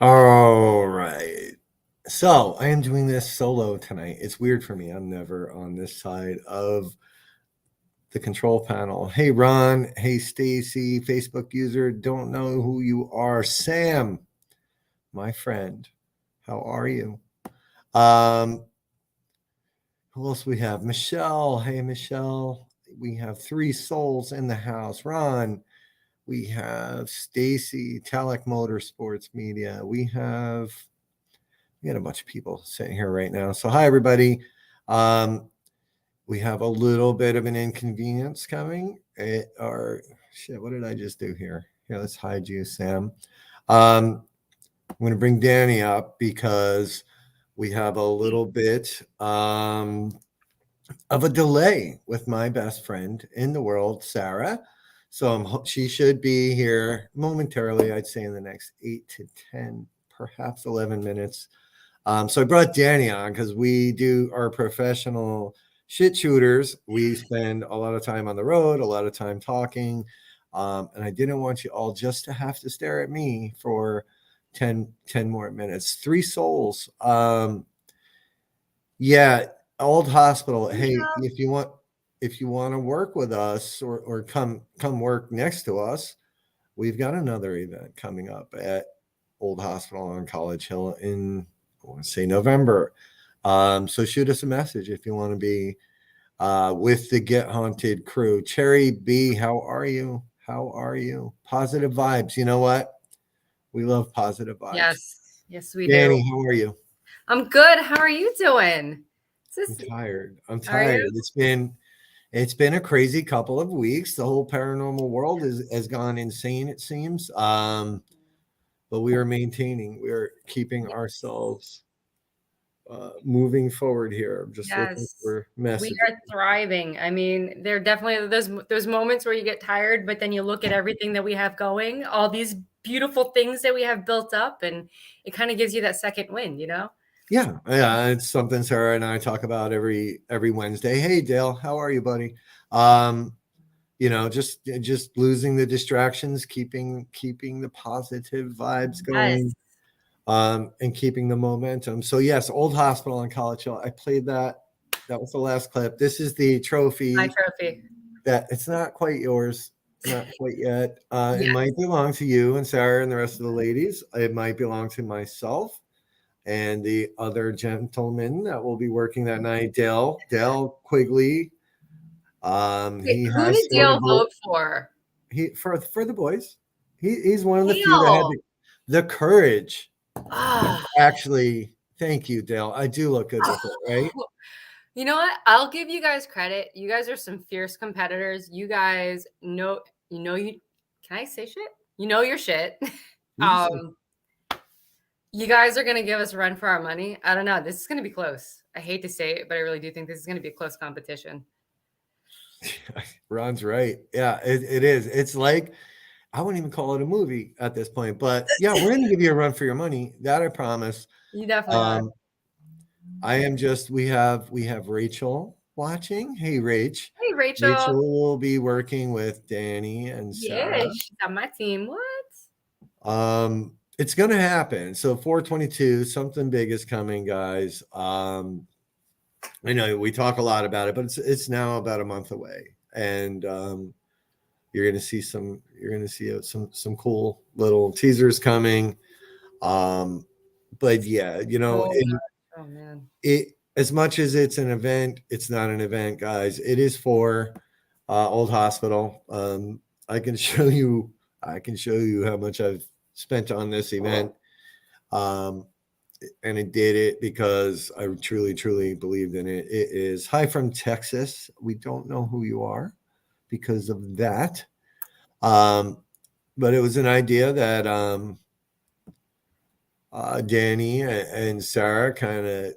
All right. So I am doing this solo tonight. It's weird for me. I'm never on this side of the control panel. Hey, Ron. Hey, Stacy, Facebook user. Don't know who you are. Sam, my friend. How are you? Um, who else we have? Michelle. Hey, Michelle. We have three souls in the house. Ron. We have Stacy, Talek Motorsports Media. We got a bunch of people sitting here right now. So hi everybody. We have a little bit of an inconvenience coming. What did I just do here? Here, let's hide you, Sam. I'm going to bring Danny up because we have a little bit of a delay with my best friend in the world, Sara. So she should be here momentarily, I'd say in the next 8 to 10, perhaps 11 minutes. So I brought Danny on because we do our professional shit shooters. We spend a lot of time on the road, a lot of time talking. And I didn't want you all just to have to stare at me for 10 more minutes. Three souls. Yeah, old hospital. Hey, if you want to work with us or come work next to us, we've got another event coming up at Old Hospital on College Hill in, I want to say, November. So shoot us a message if you want to be with the Get Haunted crew. Cherry B, how are you? How are you? Positive vibes. You know what? We love positive vibes. Yes, we do. Danny, how are you? I'm good. How are you doing? I'm tired. I'm Are tired. you? It's been a crazy couple of weeks. The whole paranormal world has gone insane, it seems. But we are maintaining. We are keeping ourselves moving forward here. I'm just looking Yes. for We messages. are thriving. I mean, there are definitely those moments where you get tired, but then you look at everything that we have going, all these beautiful things that we have built up, and it kind of gives you that second wind, you know? Yeah, it's something Sarah and I talk about every Wednesday. Hey, Dale, how are you, buddy? Just losing the distractions, keeping the positive vibes Yes. going, and keeping the momentum. So yes, Old Hospital on College Hill. I played that. That was the last clip. This is the My trophy trophy. that it's not quite yours, not quite yet. It Yes. might belong to you and Sarah and the rest of the ladies. It might belong to myself and the other gentleman that will be working that night, Dale Quigley. Wait, He who has did sort Dale of vote for? he for the boys. He's one of the few that had Dale. the courage. Ah. Actually, thank you, Dale. I do look good with it, right? You know what? I'll give you guys credit. You guys are some fierce competitors. You guys know, can I say shit? You know your shit. You can say You guys are gonna give us a run for our money. I don't know. This is gonna be close. I hate to say it, but I really do think this is gonna be a close competition. Ron's right. Yeah, it is. It's like I wouldn't even call it a movie at this point, but yeah, we're going to give you a run for your money. That I promise. You definitely are. Um, I am just. We have Rachel watching. Hey, Rach. Hey, Rachel. Rachel will be working with Danny and Yeah, Sarah. she's on my team. What? It's going to happen. So 422, something big is coming, guys. I know we talk a lot about it, but it's now about a month away, and you're going to see some cool little teasers coming. But yeah, Oh, oh man. it as much as it's an event, it's not an event, guys. It is for Old Hospital. I can show you. I can show you how much I've spent on this event. Um, and I did it because I truly, truly believed in it. It is hi from Texas. We don't know who you are because of that. Um, but it was an idea that Danny and Sarah kind of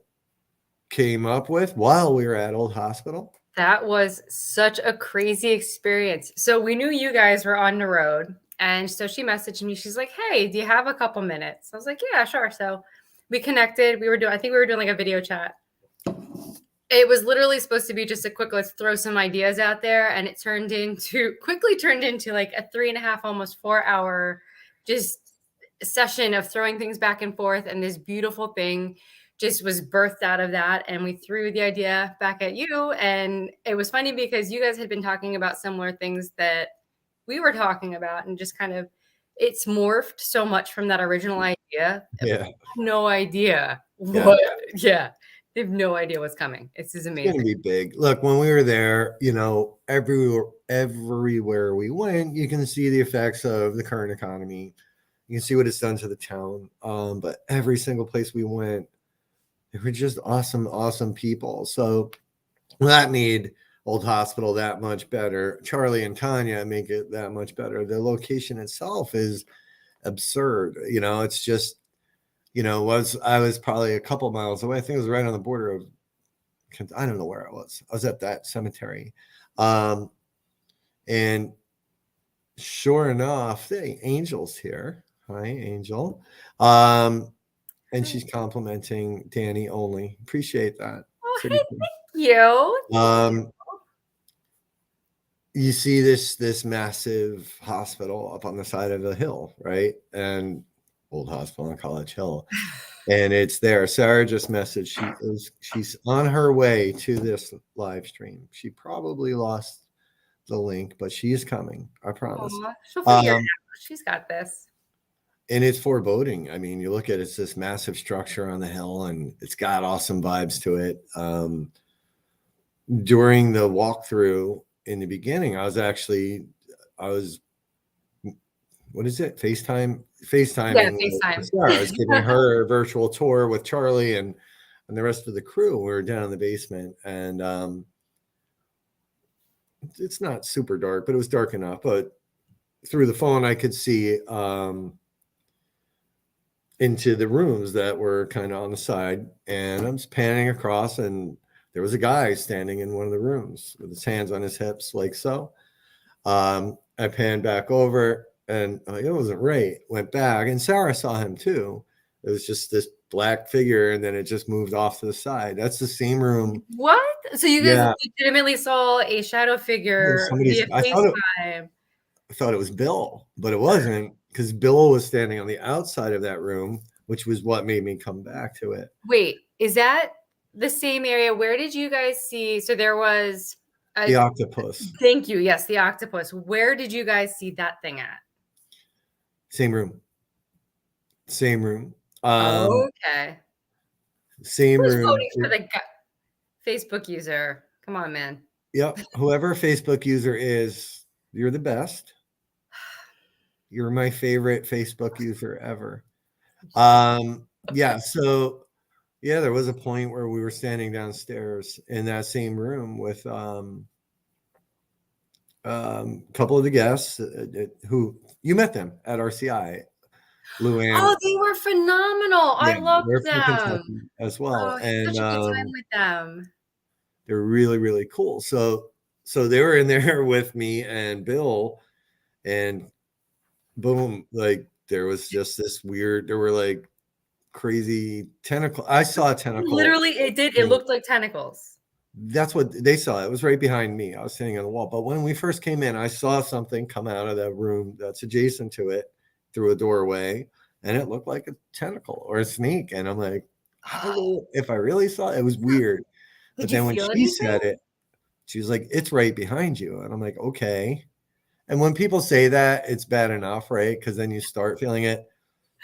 came up with while we were at Old Hospital. That was such a crazy experience. So we knew you guys were on the road. And so she messaged me. She's like, "Hey, do you have a couple minutes?" I was like, "Yeah, sure." So we connected. I think we were doing like a video chat. It was literally supposed to be just a quick, let's throw some ideas out there. And it quickly turned into like a 3.5, almost 4 hour just session of throwing things back and forth. And this beautiful thing just was birthed out of that. And we threw the idea back at you. And it was funny because you guys had been talking about similar things that we were talking about, and just kind of, it's morphed so much from that original idea. Yeah. No idea Yeah. what, yeah. They have no idea what's coming. It's just It's going to amazing. be big. Look, when we were there, everywhere we went, you can see the effects of the current economy. You can see what it's done to the town. But every single place we went, they were just awesome, awesome people. So that made Old Hospital that much better. Charlie and Tanya make it that much better. The location itself is absurd. It's just, I was probably a couple miles away. I think it was right on the border of, I don't know where I was. I was at that cemetery. And sure enough, the Angel's here. Hi, Angel. And she's complimenting Danny only. Appreciate that. Oh, Pretty hey, cool. thank you. You see this massive hospital up on the side of the hill, right? And Old Hospital on College Hill. And it's there. Sara just messaged. She's on her way to this live stream. She probably lost the link, but she is coming. I promise. Aw, she'll figure it out. She's got this. And it's foreboding. I mean, you look at it's this massive structure on the hill, and it's got awesome vibes to it. During the walkthrough in the beginning, I was what is it? FaceTiming Yeah, with FaceTime. Sara. I was giving her a virtual tour with Charlie and the rest of the crew. We were down in the basement, and it's not super dark, but it was dark enough. But through the phone, I could see into the rooms that were kind of on the side, and I'm just panning across, and there was a guy standing in one of the rooms with his hands on his hips, like so. I panned back over, and it wasn't right. Went back, and Sara saw him too. It was just this black figure, and then it just moved off to the side. That's the same room. What? So you guys Yeah, legitimately saw a shadow figure via FaceTime? I thought it was Bill, but it wasn't, because Bill was standing on the outside of that room, which was what made me come back to it. Wait, is that the same area? Where did you guys see? So there was The octopus. Thank you. Yes, the octopus. Where did you guys see that thing at? Same room. Same room. Okay. Same Who's room. voting for the Facebook user? Come on, man. Yep. Whoever Facebook user is, you're the best. You're my favorite Facebook user ever. Yeah. So yeah, there was a point where we were standing downstairs in that same room with a couple of the guests who you met them at RCI. Luann. Oh, they were phenomenal. Yeah, I loved they're from them. Kentucky as well, Oh, and such a good time with them. they're really, really cool. So they were in there with me and Bill, and boom, like there was just this weird. There were like crazy tentacle. I saw a tentacle. Literally, it did. It looked like tentacles. That's what they saw. It was right behind me. I was sitting on the wall. But when we first came in, I saw something come out of that room that's adjacent to it through a doorway, and it looked like a tentacle or a snake. And I'm like, I don't know if I really saw it. It was weird. But then when she said it, she was like, it's right behind you. And I'm like, okay. And when people say that, it's bad enough, right? Because then you start feeling it.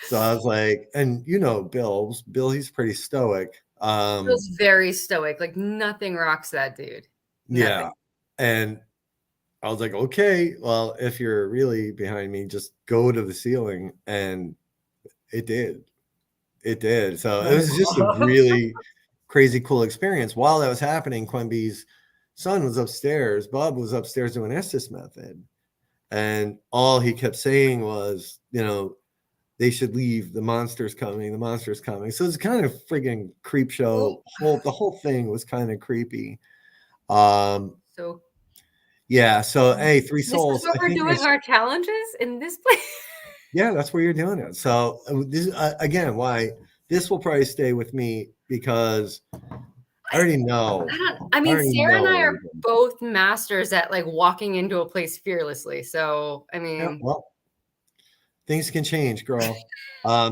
So I was like, and Bill, he's pretty stoic. Bill's very stoic. Like nothing rocks that dude. Nothing. Yeah. And I was like, okay, well, if you're really behind me, just go to the ceiling. And it did. It did. So it was just a really crazy, cool experience. While that was happening, Quimby's son was upstairs. Bob was upstairs doing Estes method. And all he kept saying was, they should leave. The monster's coming. The monster's coming. So it's kind of friggin' creep show. The whole thing was kind of creepy. So yeah. So hey, Three Souls. This is what we're doing our challenges in this place. Yeah, that's where you're doing it. So this again, why this will probably stay with me, because I already know. I mean, already Sarah and know I what are we're doing. both masters at like walking into a place fearlessly. So, I Yeah, mean, well, things can change, girl.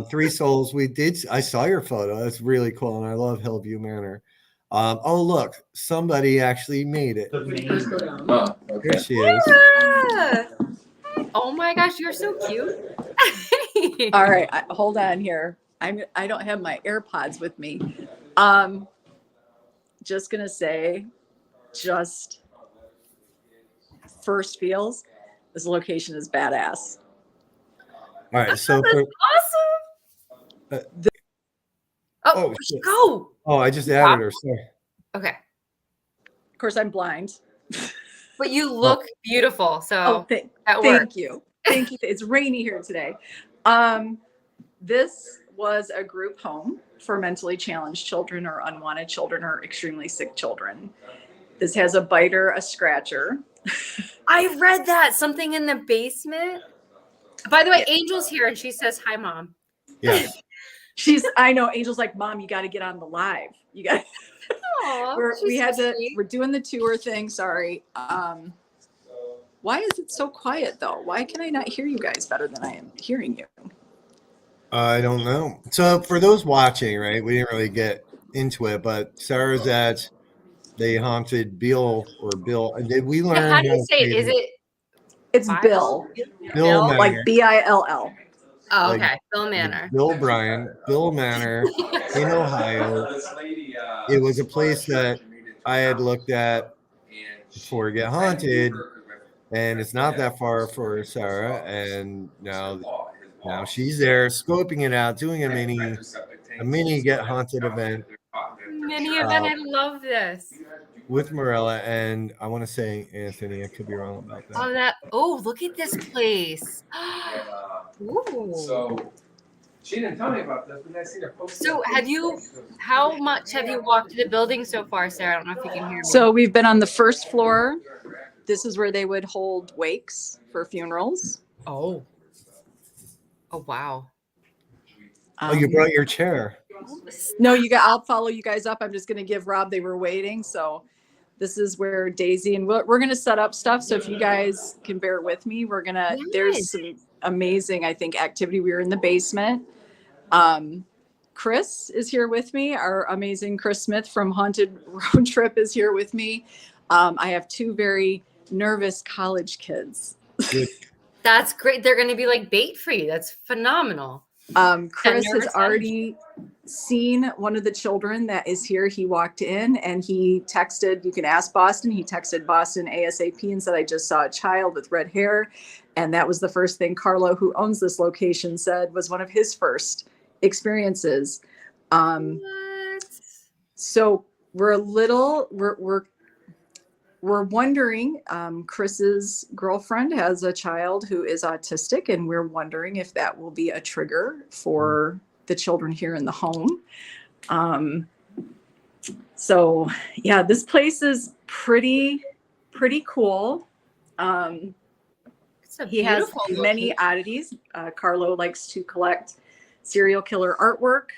Three Souls. I saw your photo. That's really cool, and I love Hillview Manor. Oh, look, somebody actually made it. Oh, Here okay. she is. yeah. Oh my gosh, you're so cute. All right, hold on here. I don't have my AirPods with me. Just gonna say, just first feels, this location is badass. All right, so That's for awesome. uh, Oh, oh where'd she shit. go? Oh, I just added her. Sorry. Okay. Of course, I'm blind. But you look beautiful. So that works. Thank you. Thank you. It's rainy here today. This was a group home for mentally challenged children or unwanted children or extremely sick children. This has a biter, a scratcher. I read that. Something in the basement. By the way, Yeah. Angel's here and she says, "Hi, Mom." Yes. I know, Angel's like, Mom, you got to get on the live. You got. Aw, We're doing the tour thing. Sorry. Why is it so quiet though? Why can I not hear you guys better than I am hearing you? I don't know. So for those watching, right, we didn't really get into it, but Sarah's at the Haunted Bihl or Bill. And did we learn How do you say it? Is it It's Bill, Bill Manor? like Bill. Oh, Like okay. Bill Manor. Bill Bryan, Bill Manor in Ohio. It was a place that I had looked at before Get Haunted, and it's not that far for Sarah. And now she's there scoping it out, doing a mini Get Haunted event. Mini event. I love this. With Morella, and I want to say Anthony. I could be wrong about that. Oh, look at this place. Ooh. So she didn't tell me about this, but I seen her post. So how much have you walked to the building so far, Sarah? I don't know if you can hear me. So we've been on the first floor. This is where they would hold wakes for funerals. Oh, wow. Oh, you brought your chair. No, I'll follow you guys up. I'm just going to give Rob, they were waiting. So this is where Daisy, and we're going to set up stuff. So if you guys can bear with me, there's some amazing, I think, activity. We were in the basement. Chris is here with me. Our amazing Chris Smith from Haunted Road Trip is here with me. I have two very nervous college kids. That's great. They're going to be like bait for you. That's phenomenal. Chris has already seen one of the children that is here. He walked in and he texted, you can ask Boston. He texted Boston ASAP and said, I just saw a child with red hair. And that was the first thing Carlo, who owns this location, said was one of his first experiences. So we're wondering, Chris's girlfriend has a child who is autistic, and we're wondering if that will be a trigger for the children here in the home. So yeah, this place is pretty cool. He has many oddities. Carlo likes to collect serial killer artwork.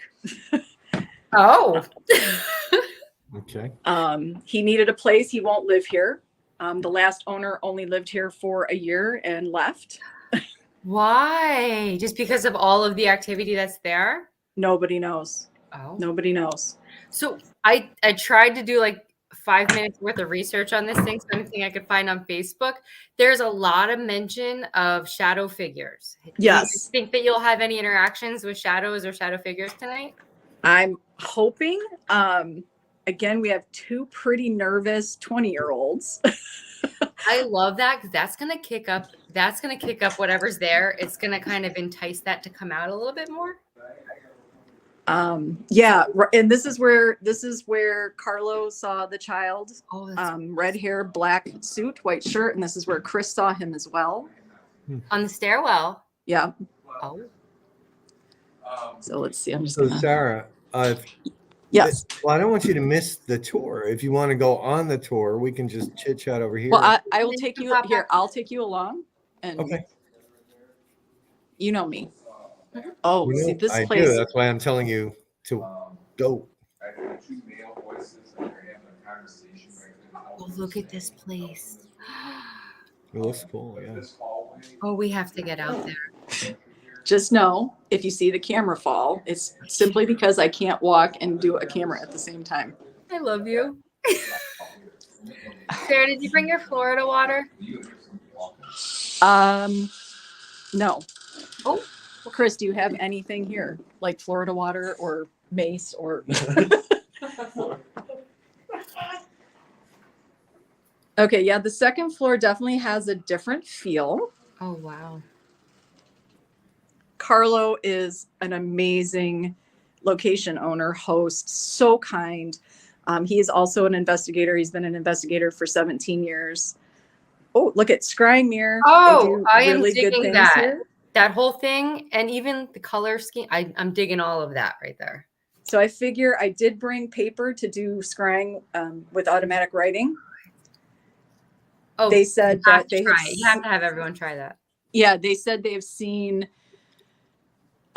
Oh. Okay. He needed a place. He won't live here. The last owner only lived here for a year and left. Why? Just because of all of the activity that's there? Nobody knows. Oh. Nobody knows. So I tried to do like 5 minutes worth of research on this thing. So anything I could find on Facebook. There's a lot of mention of shadow figures. Yes. Do you think that you'll have any interactions with shadows or shadow figures tonight? I'm hoping. Again, we have two pretty nervous 20-year-olds. I love that because that's gonna kick up whatever's there. It's gonna kind of entice that to come out a little bit more. Yeah, and this is where Carlo saw the child. Oh, red hair, black suit, white shirt, and this is where Chris saw him as well. On the stairwell. Yeah. Oh. So let's see. I'm just So gonna... Sarah, yes. Well, I don't want you to miss the tour. If you want to go on the tour, we can just chit chat over here. Well, I will take you here. I'll take you along. And okay. You know me. Oh, see this I place. do. That's why I'm telling you to go. Oh, look at this place. It looks cool. Yeah. Oh, we have to get out there. Just know if you see the camera fall, it's simply because I can't walk and do a camera at the same time. I love you. Sarah, did you bring your Florida water? No. Oh, Chris, do you have anything here like Florida water or mace or? Okay, yeah, the second floor definitely has a different feel. oh wow. Carlo is an amazing location owner, host, so kind. He is also an investigator. He's been an investigator for 17 years. Oh, look at Scrying Mirror. Oh, They do I am really good digging things that. here. That whole thing, and even the color scheme. I'm digging all of that right there. So I figure I did bring paper to do scrying with automatic writing. Oh, They said you have that to they try it. You have to have everyone try that. Yeah, they said they have seen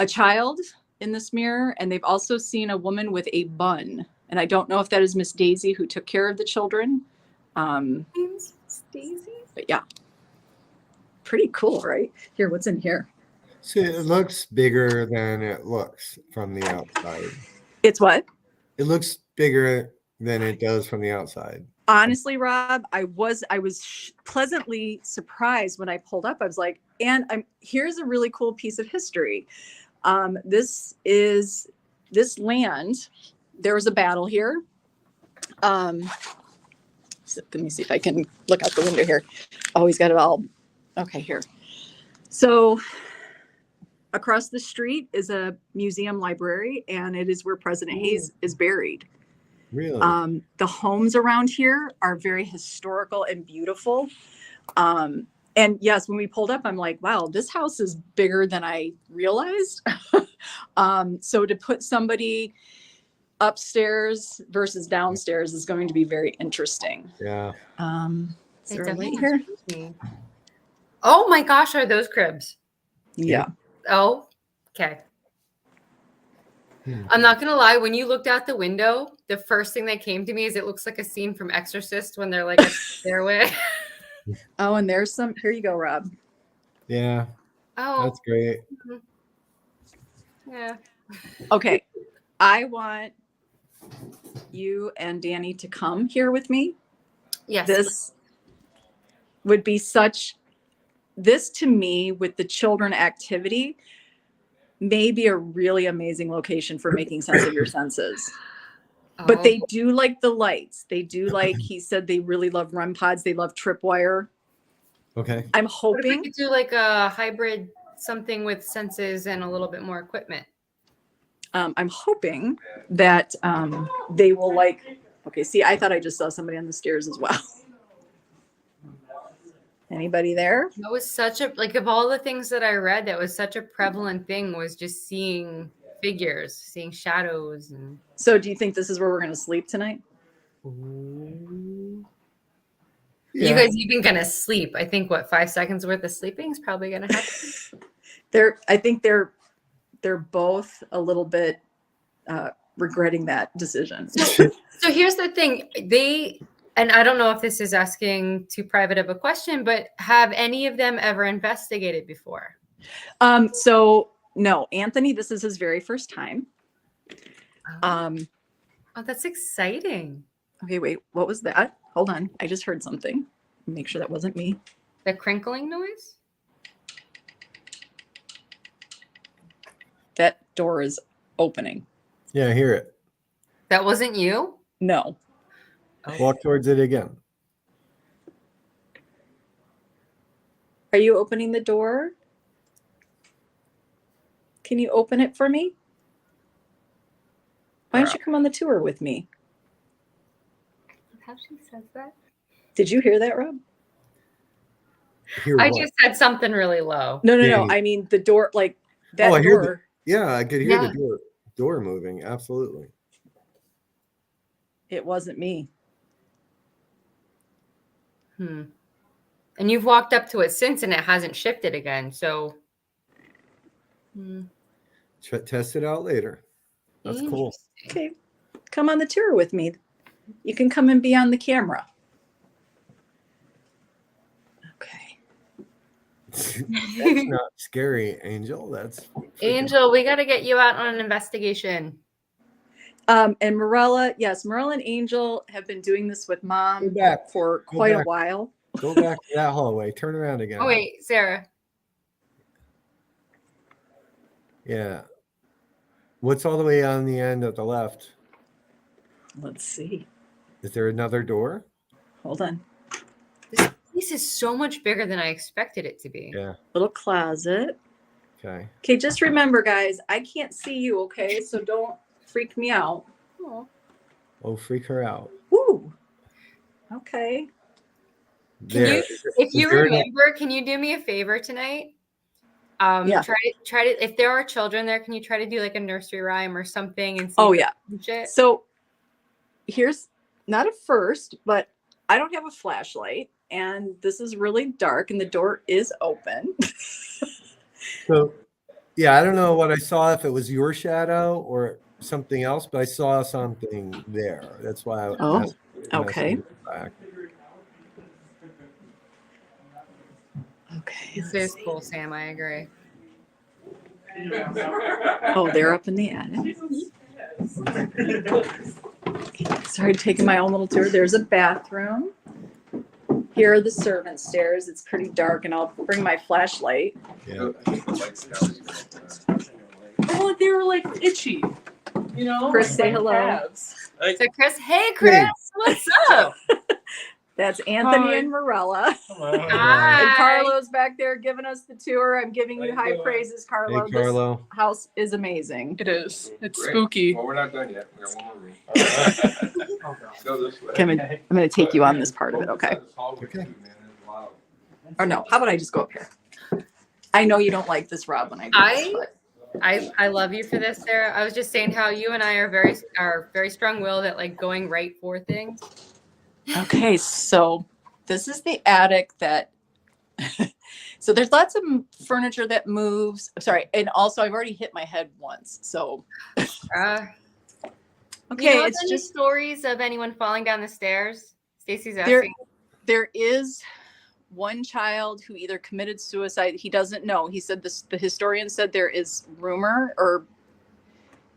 a child in this mirror, and they've also seen a woman with a bun. And I don't know if that is Miss Daisy who took care of the children. Daisy. But yeah, pretty cool, right? Here, what's in here? See, it looks bigger than it looks from the outside. It's what? It looks bigger than it does from the outside. Honestly, Rob, I was pleasantly surprised when I pulled up. I was like, and here's a really cool piece of history. This land. There was a battle here. So let me see if I can look out the window here. Oh, he's got it all. Okay, here. So across the street is a museum library, and it is where President Hayes is buried. Really? The homes around here are very historical and beautiful. And yes, when we pulled up, I'm like, wow, this house is bigger than I realized. So to put somebody upstairs versus downstairs is going to be very interesting. Yeah. Is there a light here? Oh my gosh, are those cribs? Yeah. Oh, okay. I'm not gonna lie. When you looked out the window, the first thing that came to me is it looks like a scene from Exorcist when they're like at the stairway. Oh, and there's some. Here you go, Rob. Yeah. Oh, That's great. yeah. Okay. I want you and Danny to come here with me. Yes. This would be this to me with the children activity may be a really amazing location for making sense of your senses. But they do like the lights. They do like, he said they really love REM pods. They love tripwire. Okay. I'm What if we hoping. could do like a hybrid something with senses and a little bit more equipment? I'm hoping that they will like. Okay, see, I thought I just saw somebody on the stairs as well. Anybody there? That was such a, like, of all the things that I read, that was such a prevalent thing, was just seeing figures, seeing shadows. And So do you think this is where we're going to sleep tonight? you Yeah. guys even gonna sleep? I think what, 5 seconds worth of sleeping is probably gonna happen. I think they're both a little bit regretting that decision. So here's the thing. And I don't know if this is asking too private of a question, but have any of them ever investigated before? So no, Anthony, this is his very first time. Oh, that's exciting. Okay, wait, what was that? Hold on. I just heard something. Make sure that wasn't me. The crinkling noise? That door is opening. Yeah, I hear it. That wasn't you? No. Walk towards it again. Are you opening the door? Can you open it for me? Why don't you come on the tour with me? How she says that? Did you hear that, Rob? Hear I what? just said something really low. No. Yeah. I mean the door, like that Oh, I hear door. Yeah, I could hear Yeah. the door moving. Absolutely. It wasn't me. And you've walked up to it since, and it hasn't shifted again. So Test it out later. That's cool. Okay. Come on the tour with me. You can come and be on the camera. That's not scary, Angel. That's freaking Angel, we got to get you out on an investigation. And Morella, yes, Morella and Angel have been doing this with Mom Go back. for Go quite a back. while. Go back to that hallway. Turn around again. Oh, wait, Sarah. Yeah. What's all the way on the end at the left? Let's see. Is there another door? Hold on. This place is so much bigger than I expected it to be. Yeah. Little closet. Okay. Okay, just remember, guys, I can't see you, okay? So don't freak me out. Oh. Oh, freak her out. Woo. Okay. There. If you Is there remember, can you do me a favor tonight? Yeah. Try to. If there are children there, can you try to do like a nursery rhyme or something? And see Oh, if yeah. they catch it? So here's not a first, but I don't have a flashlight, and this is really dark, and the door is open. So, yeah, I don't know what I saw, if it was your shadow or something else, but I saw something there. That's why I Oh, asked you to okay. message back. Okay. This is cool, Sam. I agree. Oh, they're up in the attic. Sorry, taking my own little tour. There's a bathroom. Here are the servant stairs. It's pretty dark, and I'll bring my flashlight. Yeah. Oh, they were like itchy. You know? Chris, say hello. Calves. So, Chris, hey, Chris, what's up? That's Anthony Hi. and Morella. Hello. Hi. And Carlo's back there giving us the tour. I'm giving you How you high doing? praises, Carlo. Hey, Carlo. This house is amazing. It is. It's Great. spooky. Well, we're not done yet. We got one more room. Oh, God. Go this way. Okay, I'm gonna take you on this part of it, okay? Okay. Or no, how about I just go up here? I know you don't like this, Rob, when I do this, but I love you for this, Sarah. I was just saying how you and I are very strong-willed at like going right for things. okay, so this is the attic that so there's lots of furniture that moves. Sorry, and also I've already hit my head once. So Okay, okay, it's it's any just stories of anyone falling down the stairs. Stacy's there asking. there is one child who either committed suicide. He doesn't know. He said this, the historian said there is rumor, or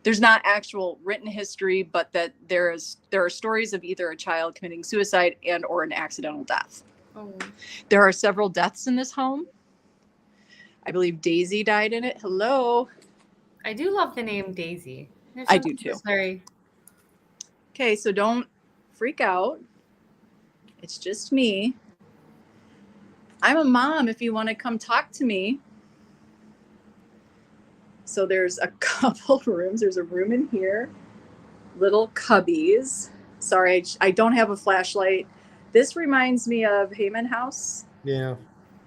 there's not actual written history, but that there are stories of either a child committing suicide and or an accidental death. Oh. There are several deaths in this home. I believe Daisy died in it. Hello. I do love the name Daisy. There's I do something too. Very. Okay, so don't freak out. It's just me. I'm a mom if you want to come talk to me. So there's a couple rooms. There's a room in here, little cubbies. Sorry, I don't have a flashlight. This reminds me of Heyman House Yeah.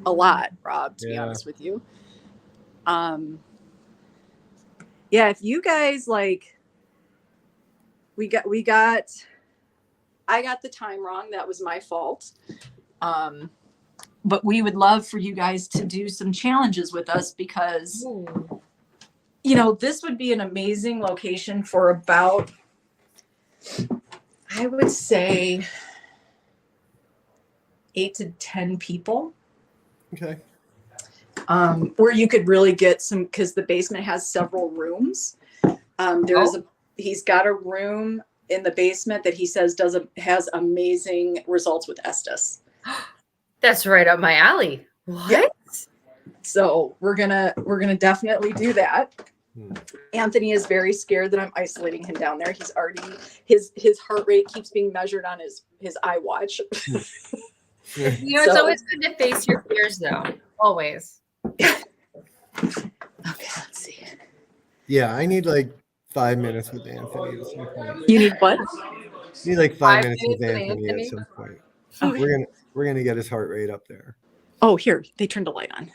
a lot, Rob, to be Yeah. honest with you. Yeah, if you guys like, I got the time wrong. That was my fault. But we would love for you guys to do some challenges with us because, Ooh. you know, this would be an amazing location for about, I would say, 8 to 10 people. Okay. Where you could really get some, because the basement has several rooms. He's got a room in the basement that he says has amazing results with Estes. That's right up my alley. What? Yeah. So we're gonna definitely do that. Anthony is very scared that I'm isolating him down there. He's already his heart rate keeps being measured on his iWatch. You know, it's always good to face your fears, though. Always. Okay, let's see. Yeah, I need like 5 minutes with Anthony at some point. You need what? I need like 5 5 minutes with minutes with Anthony at Anthony? some point. Okay. We're gonna get his heart rate up there. Oh, here, they turned the light on.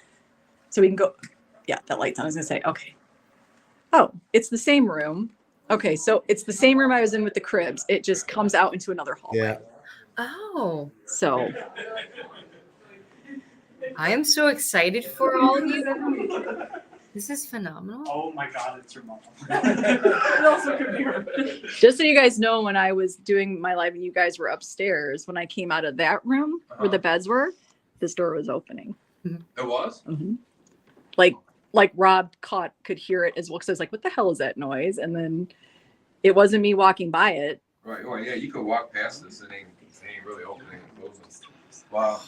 So we can go. Yeah, that light's on. I was gonna say, okay. Oh, it's the same room. Okay, so it's the same room I was in with the cribs. It just comes out into another hallway. Yeah. Oh, So I am so excited for all of you. This is phenomenal. Oh my God, it's your mom. It also could be her. just so you guys know, when I was doing my live and you guys were upstairs, when I came out of that room where the beds were, this door was opening. It was? Mhm. Like Rob could hear it as well. Cause I was like, what the hell is that noise? And then it wasn't me walking by it. Right. Well, yeah, you could walk past this. It ain't really opening and closing. Wow.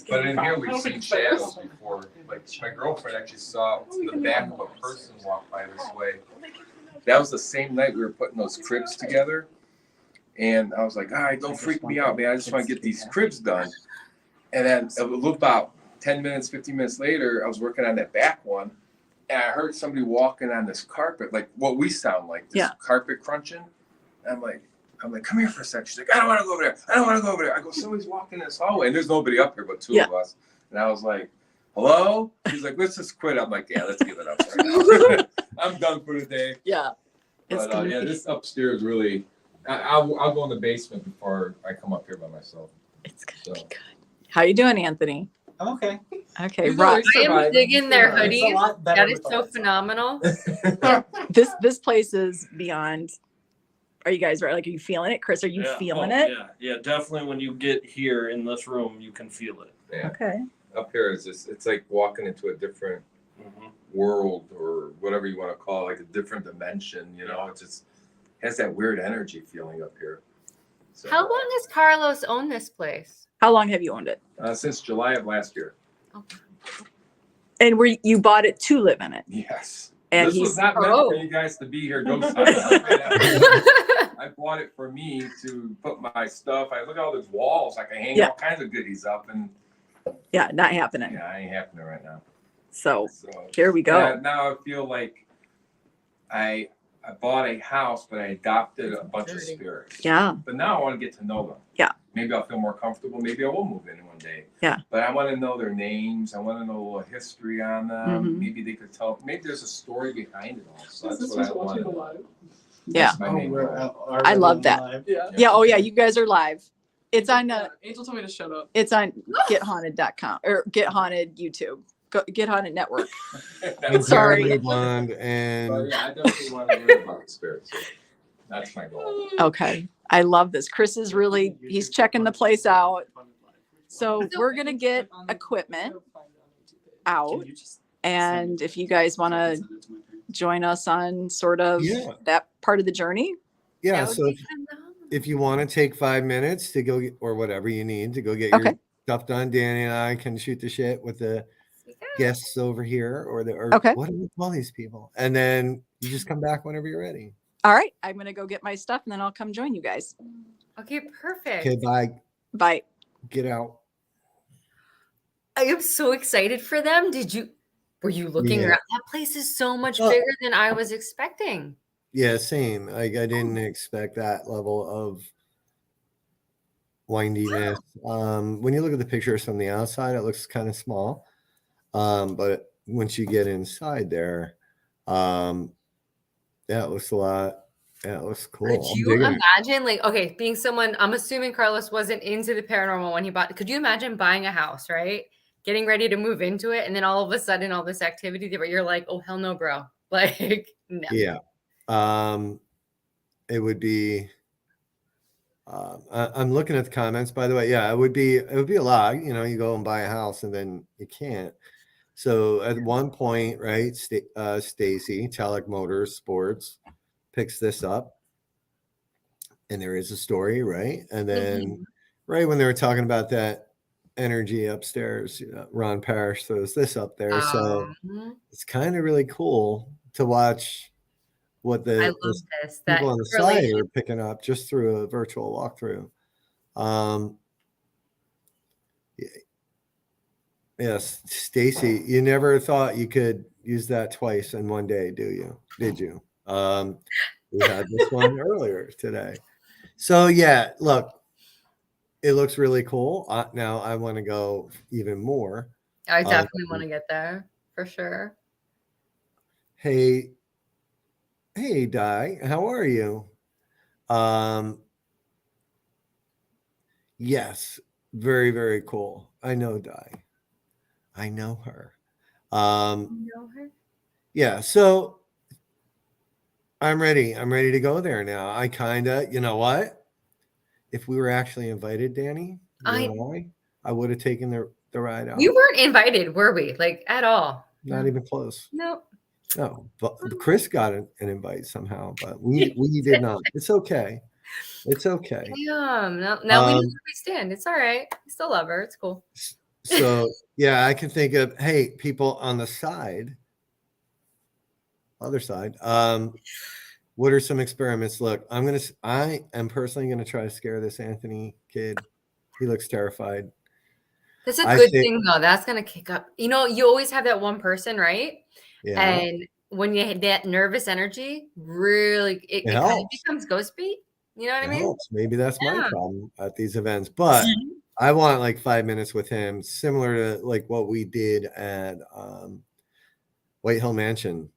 But in here we've seen shadows before. Like my girlfriend actually saw the back of a person walk by this way. That was the same night we were putting those cribs together. And I was like, all right, don't freak me out, man. I just want to get these cribs done. And then about 10 minutes, 15 minutes later, I was working on that back one. And I heard somebody walking on this carpet, like what we sound like, this carpet crunching. And I'm like, come here for a second. She's like, I don't want to go over there. I don't want to go over there. I go, somebody's walking this hallway. And there's nobody up here but two of us. And I was like, hello? She's like, let's just quit. I'm like, yeah, let's give it up right now. I'm done for the day. Yeah. But yeah, this upstairs really, I'll go in the basement before I come up here by myself. It's going to be good. How you doing, Anthony? I'm okay. Okay, Rob. I am digging their It's a hoodies. lot better That is with so the phenomenal. This place is beyond. Are you guys right? Like, are you feeling it? Chris, are you feeling it? Yeah, definitely. When you get here in this room, you can feel it. Yeah. Okay. Up here is just, it's like walking into a different world or whatever you want to call it, like a different dimension, you know, it just has that weird energy feeling up here. So, How long has Carlos owned this place? How long have you owned it? since July of last year. Okay. And you bought it to live in it? Yes. And This was not meant for you guys to be here. Go sign up. I bought it for me to put my stuff. I look at all these walls. I can hang all kinds of goodies up, and Yeah, not happening. yeah, I ain't happening right now. So So here we go. now I feel like I bought a house, but I adopted a bunch of spirits. Yeah. But now I want to get to know them. Yeah. Maybe I'll feel more comfortable. Maybe I will move in one day. Yeah. But I want to know their names. I want to know a little history on them. Mhm. Maybe they could tell. Maybe there's a story behind it all. So that's what I want to know. Yeah. That's my main goal. I love that. Yeah. Yeah. Oh yeah. You guys are live. It's on. Angel told me to shut up. It's on gethaunted.com or Get Haunted YouTube. Get Haunted Network. Sorry. Entirely blonde But and yeah, I definitely want to learn about the spirits. So that's my goal. Okay. I love this. Chris is really, he's checking the place out. So we're going to get equipment out. And if you guys want to join us on sort of that part of the journey. yeah. That would So be phenomenal. if you want to take 5 minutes to go get, or whatever you need to go get your stuff done, Danny and I can shoot the shit with the guests over here or what do we call these people? And then you just come back whenever you're ready. All right. I'm going to go get my stuff and then I'll come join you guys. Okay, perfect. Okay, bye. Bye. Get out. I am so excited for them. Were you looking Yeah. around? That place is so much Oh. bigger than I was expecting. Yeah, same. Like I didn't expect that level of windiness. When you look at the pictures from the outside, it looks kind of small. But once you get inside there, it looks a lot. Yeah, it looks cool. Could I'm you digging it. imagine, like, okay, being someone, I'm assuming Carlos wasn't into the paranormal when he bought, could you imagine buying a house, right? Getting ready to move into it, and then all of a sudden, all this activity that you're like, oh, hell no, bro. Like, no. Yeah. It would be. I'm looking at the comments, by the way. Yeah, it would be a lot. You know, you go and buy a house and then you can't. So at one point, right, Stacy, Talik Motors Sports, picks this up, and there is a story, right? And then, right when they were talking about that energy upstairs, Ron Parrish throws this up there. So it's kind of really cool to watch what I the love this. That people on the side are picking up just through a virtual walkthrough. Yes, Stacy, you never thought you could use that twice in one day, do you? Did you? We had this one earlier today. So yeah, look, it looks really cool. Now I want to go even more. I definitely want to get there for sure. Hey, Di, how are you? Yes, very, very cool. I know Di. I know her. You know her? Yeah, so I'm ready. I'm ready to go there now. I kind of, you know what? If we were actually invited, Danny, I would have taken the ride out. We weren't invited, were we? Like at all? Not even close. No. No, but Chris got an invite somehow, but we did not. It's okay. It's okay. Damn. Now we know where Um, we stand. It's all right. I still love her. It's cool. So yeah, I can think of, hey, people on the other side. What are some experiments? Look, I am personally gonna try to scare this Anthony kid. He looks terrified. That's a I good think, thing though. That's gonna kick up. You know, you always have that one person, right? yeah, And when you hit that nervous energy, really, it kind of helps. becomes ghost beat. You know what I It mean? helps. Maybe that's my Yeah. problem at these events, but I want like 5 minutes with him, similar to like what we did at White Hill Mansion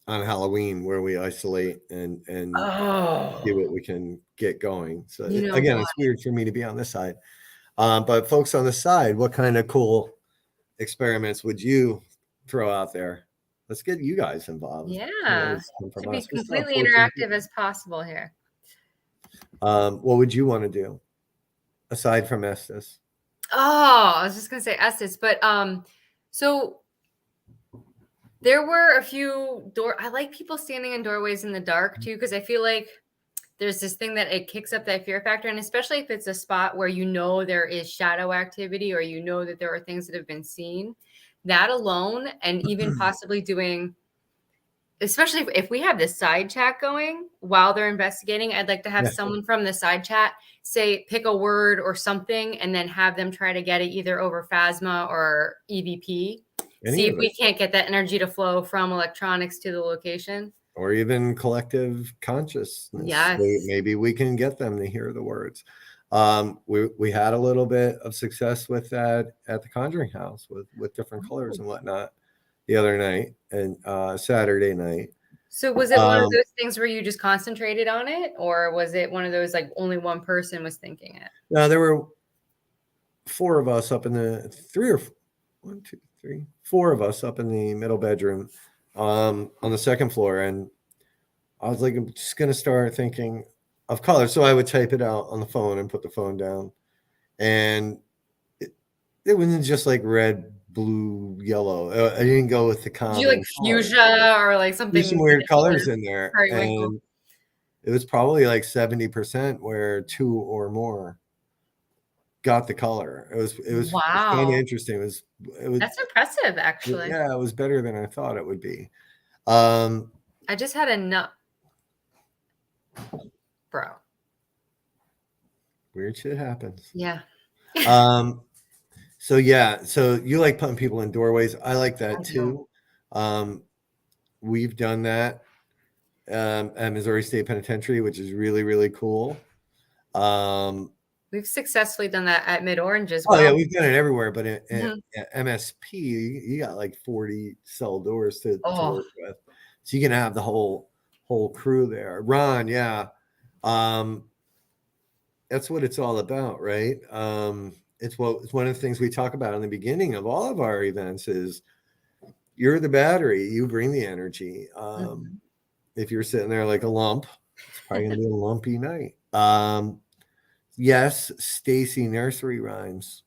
on Halloween, where we isolate and see Oh, what we can get going. So you know again, what? it's weird for me to be on this side. But folks on the side, what kind of cool experiments would you throw out there? Let's get you guys involved. You Yeah. always come from To be us. We still have completely 14 interactive as possible here. people. What would you want to do aside from Estes? Oh, I was just gonna say Estes, but so there were a few I like people standing in doorways in the dark too, because I feel like there's this thing that it kicks up that fear factor, and especially if it's a spot where you know there is shadow activity or you know that there are things that have been seen, that alone, and even possibly doing, especially if we have this side chat going while they're investigating, I'd like to have Yeah. someone from the side chat say, pick a word or something, and then have them try to get it either over Phasma or EVP. Any See of if we it. can't get that energy to flow from electronics to the location. Or even collective consciousness. Yes. Maybe we can get them to hear the words. We had a little bit of success with that at the Conjuring House with different colors and whatnot the other night and Saturday night. So was it one of those things where you just concentrated on it, or was it one of those like only one person was thinking it? Now there were four of us up in the four of us up in the middle bedroom on the second floor, and I was like, I'm just gonna start thinking of colors. So I would type it out on the phone and put the phone down, and it wasn't just like red, blue, yellow. I didn't go with the Did common. you like fuchsia or like something? There's some weird colors in there, Periwinkle. and it was probably like 70% where two or more got the color. It was kind of Wow. interesting. It was That's impressive, actually. yeah, it was better than I thought it would be. I just had a nut, bro. Weird shit happens. Yeah. So yeah, so you like putting people in doorways. I like that I do. too. We've done that at Missouri State Penitentiary, which is really, really cool. We've successfully done that at Mid Orange as Oh well. yeah, we've done it everywhere, but at Mhm. MSP, you got like 40 cell doors to Oh. work with, so you can have the whole crew there. Ron, yeah, that's what it's all about, right? It's one of the things we talk about in the beginning of all of our events is you're the battery, you bring the energy. Mhm. If you're sitting there like a lump, it's probably gonna be a lumpy night. Yes, Stacy nursery rhymes.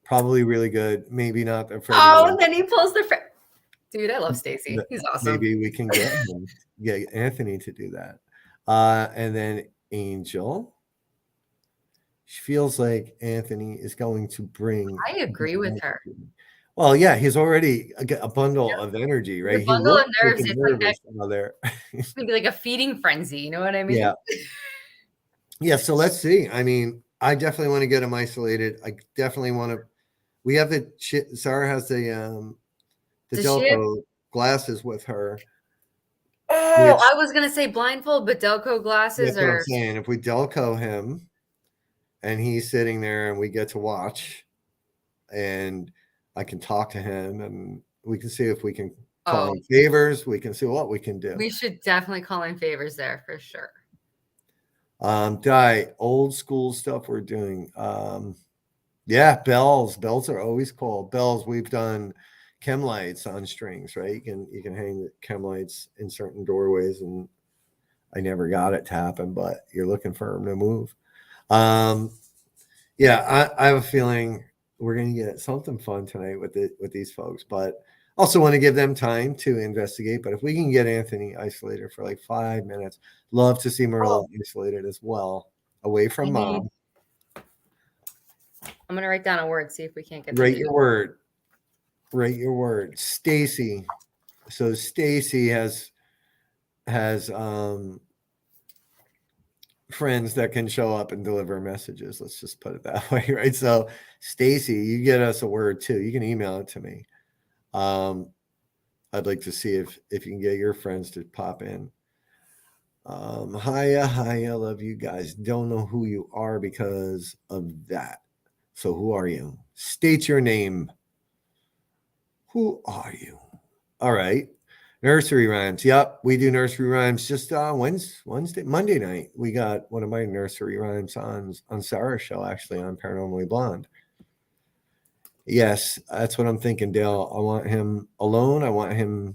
Probably really good. Maybe not the Freddie. Oh, and then he pulls the dude. I love Stacy. He's awesome. Maybe we can get Anthony to do that. And then Angel. She feels like Anthony is going to bring. I agree with her. Well, yeah, he's already a bundle of energy, right? The bundle of nerves is like that. There. Maybe like a feeding frenzy. You know what I mean? Yeah. Yeah. So let's see. I mean, I definitely want to get him isolated. I definitely want to. We have Sara has the Delco glasses with her. Oh, I was gonna say blindfold, but Delco glasses That's what are. I'm saying. If we Delco him, and he's sitting there, and we get to watch, and I can talk to him, and we can see if we can call in favors. We can see what we can do. We should definitely call in favors there for sure. Old school stuff we're doing. Yeah, bells. Bells are always cool. Bells. We've done chem lights on strings, right? You can hang the chem lights in certain doorways, and I never got it to happen, but you're looking for them to move. Yeah, I have a feeling we're gonna get something fun tonight with these folks, but also want to give them time to investigate. But if we can get Anthony isolated for like 5 minutes, love to see Marilla isolated as well, away from mom. I'm gonna write down a word, see if we can't get Write your word. Write your word. Stacy. So Stacy has friends that can show up and deliver messages. Let's just put it that way, right? So Stacy, you get us a word too. You can email it to me. I'd like to see if you can get your friends to pop in. Hiya, love you guys. Don't know who you are because of that. So who are you? State your name. Who are you? All right. Nursery rhymes. Yep, we do nursery rhymes just Monday night. We got one of my nursery rhymes on Sara's show, actually, on Paranormally Blonde. Yes, that's what I'm thinking, Dale. I want him alone. I want him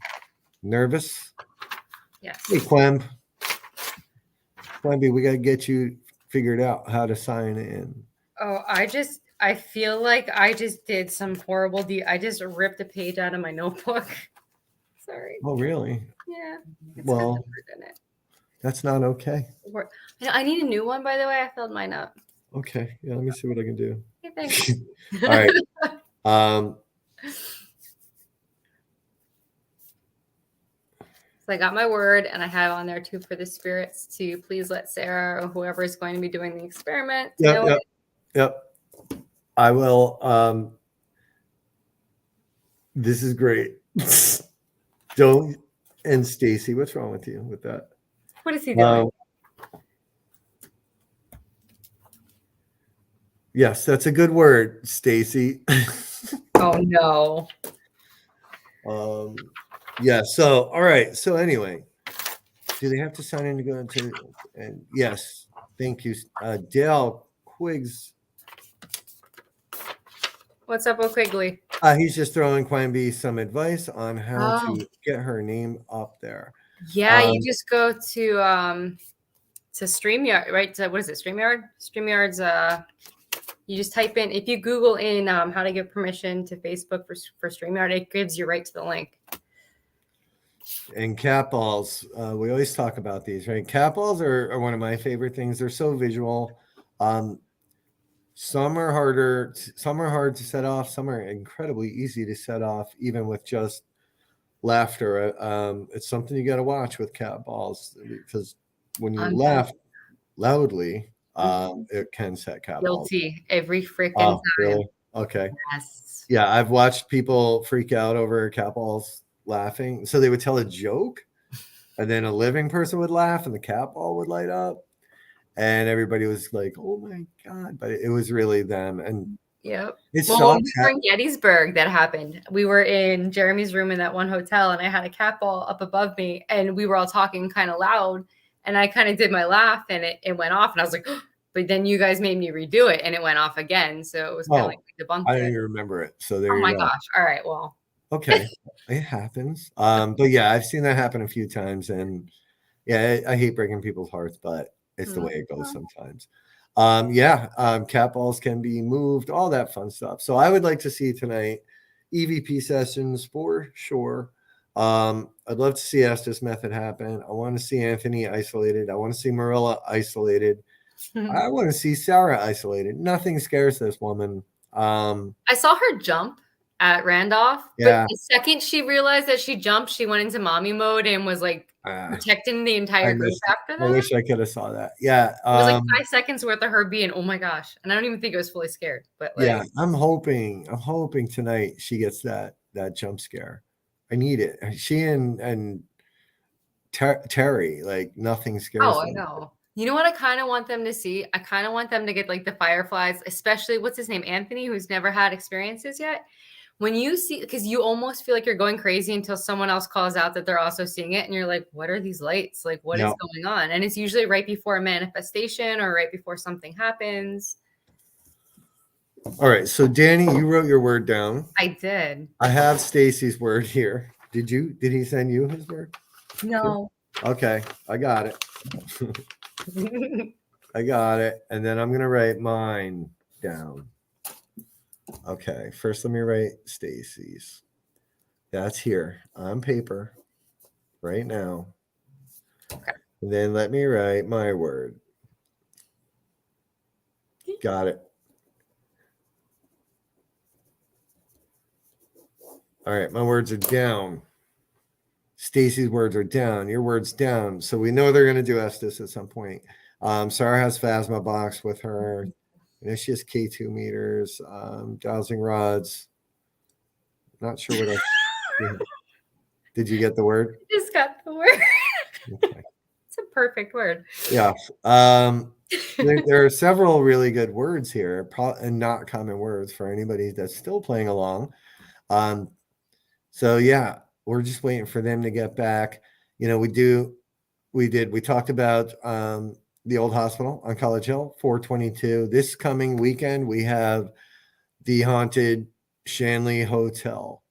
nervous. Yes. Hey, Quemby, we got to get you figured out how to sign in. Oh, I feel like I just did some horrible I just ripped a page out of my notebook. Sorry. Oh, really? Yeah. Well, that's not okay. I need a new one, by the way. I filled mine up. Okay. Yeah, let me see what I can do. Okay, thanks. All right. So I got my word, and I have on there too for the spirits to please let Sara or whoever is going to be doing the experiment. Yep. I will. This is great. Don't. And Stacy, what's wrong with you with that? What is he doing? Yes, that's a good word, Stacy. Oh no. Yeah. So, all right. So anyway, do they have to sign in to go into? And yes, thank you, Dale Quiggs. What's up, O'Quigley? He's just throwing Quimby some advice on how to get her name up there. Yeah, you just go to StreamYard, right? To, what is it? StreamYard? StreamYard's you just type in, if you Google in how to give permission to Facebook for StreamYard, it gives you right to the link. And cat balls, we always talk about these, right? Cat balls are one of my favorite things. They're so visual. Some are hard to set off. Some are incredibly easy to set off, even with just laughter. It's something you got to watch with cat balls, because when you laugh loudly, it can set cat balls. Guilty every freaking time. Really? Okay. Yes. Yeah, I've watched people freak out over cat balls laughing. So they would tell a joke, and then a living person would laugh, and the cat ball would light up. And everybody was like, "Oh my god!" But it was really them. And yep. It's when we were in Gettysburg, that happened. We were in Jeremy's room in that one hotel, and I had a cat ball up above me, and we were all talking kind of loud. And I kind of did my laugh, and it went off, and I was like, oh, but then you guys made me redo it, and it went off again. So it was kind of like we debunked I didn't even remember it. So there. Oh my gosh! All right, well. Okay, it happens. But yeah, I've seen that happen a few times, and yeah, I hate breaking people's hearts, but it's the way it goes sometimes. Cat balls can be moved, all that fun stuff. So I would like to see tonight EVP sessions for sure. I'd love to see Estes method happen. I want to see Anthony isolated. I want to see Marilla isolated. I want to see Sara isolated. Nothing scares this woman. I saw her jump at Randolph, but the second she realized that she jumped, she went into mommy mode and was like protecting the entire group after that. I wish I could have saw that. Yeah. It was like 5 seconds worth of her being, oh my gosh. And I don't even think it was fully scared. But like, yeah, I'm hoping tonight she gets that jump scare. I need it. She and Terry, like nothing scares them. I know. You know what I kind of want them to see? I kind of want them to get like the fireflies, especially what's his name? Anthony, who's never had experiences yet. When you see, because you almost feel like you're going crazy until someone else calls out that they're also seeing it. And you're like, what are these lights? Like, what is going on? And it's usually right before a manifestation or right before something happens. All right. So Danny, you wrote your word down. I did. I have Stacy's word here. Did he send you his word? No. Okay. I got it. I got it. And then I'm going to write mine down. Okay, first let me write Stacy's. That's here on paper right now. Okay. And then let me write my word. Got it. All right, my words are down. Stacy's words are down. Your words down. So we know they're going to do Estes at some point. Sara has Phasma box with her. You know, she has K2 meters, dowsing rods. Not sure what else. Did you get the word? Just got the word. Okay. It's a perfect word. Yeah. There are several really good words here, and not common words for anybody that's still playing along. So yeah, we're just waiting for them to get back. You know, we talked about the old hospital on College Hill, 422. This coming weekend, we have the Haunted Shanley Hotel.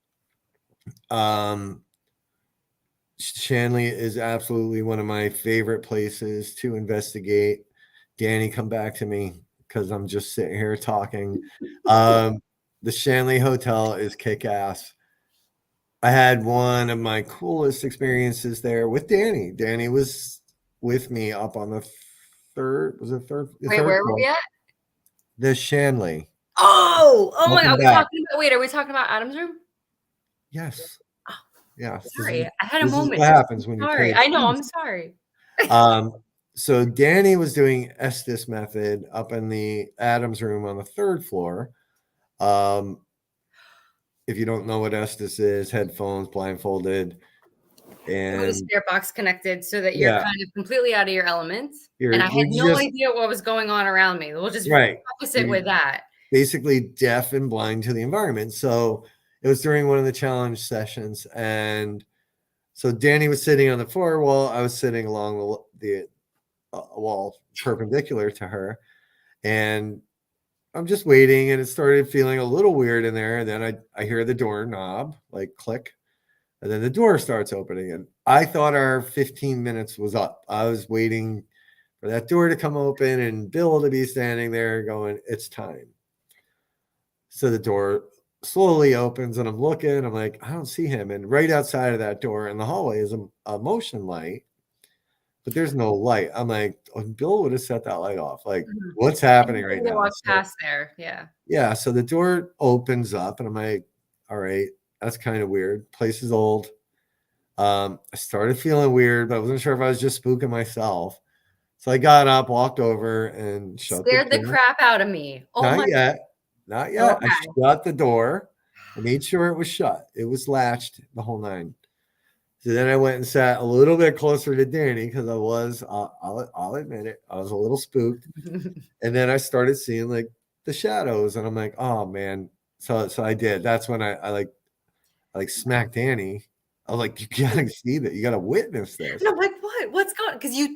Shanley is absolutely one of my favorite places to investigate. Danny, come back to me because I'm just sitting here talking. The Shanley Hotel is kick-ass. I had one of my coolest experiences there with Danny. Danny was with me up on the third. Was it third? The Wait, third where were floor. we at? The Shanley. Oh my Welcome God. back. Are we talking about Adam's room? Yes. Oh, Yes. sorry. I had a This is moment. what happens when you Sorry. play. I know. I'm sorry. So Danny was doing Estes method up in the Adams room on the third floor. If you don't know what Estes is, headphones, blindfolded, With a and spirit box connected so that you're yeah, kind of completely out of your element. you're And I had no just idea what was going on around me. We'll just right. preface it You're with that. basically deaf and blind to the environment. So it was during one of the challenge sessions, and so Danny was sitting on the floor while I was sitting along the wall perpendicular to her, and I'm just waiting, and it started feeling a little weird in there. And then I hear the doorknob like click, and then the door starts opening. And I thought our 15 minutes was up. I was waiting for that door to come open and Bill to be standing there going, "It's time." So the door slowly opens, and I'm looking. I'm like, I don't see him. And right outside of that door in the hallway is a motion light, but there's no light. I'm like, oh, Bill would have set that light off. Like, what's happening right They now? walk So, past there. Yeah. yeah. So the door opens up, and I'm like, all right, that's kind of weird. Place is old. I started feeling weird, but I wasn't sure if I was just spooking myself. So I got up, walked over, and shut the Scared the door. crap out of me. Oh Not my. yet. Not yet. I Okay. shut the door. I made sure it was shut. It was latched the whole nine. So then I went and sat a little bit closer to Danny because I was, I'll admit it, I was a little spooked. And then I started seeing like the shadows, and I'm like, oh man. So I did. That's when I like smacked Danny. I was like, you gotta see that. You gotta witness this. And I'm like, what? What's going on? Because you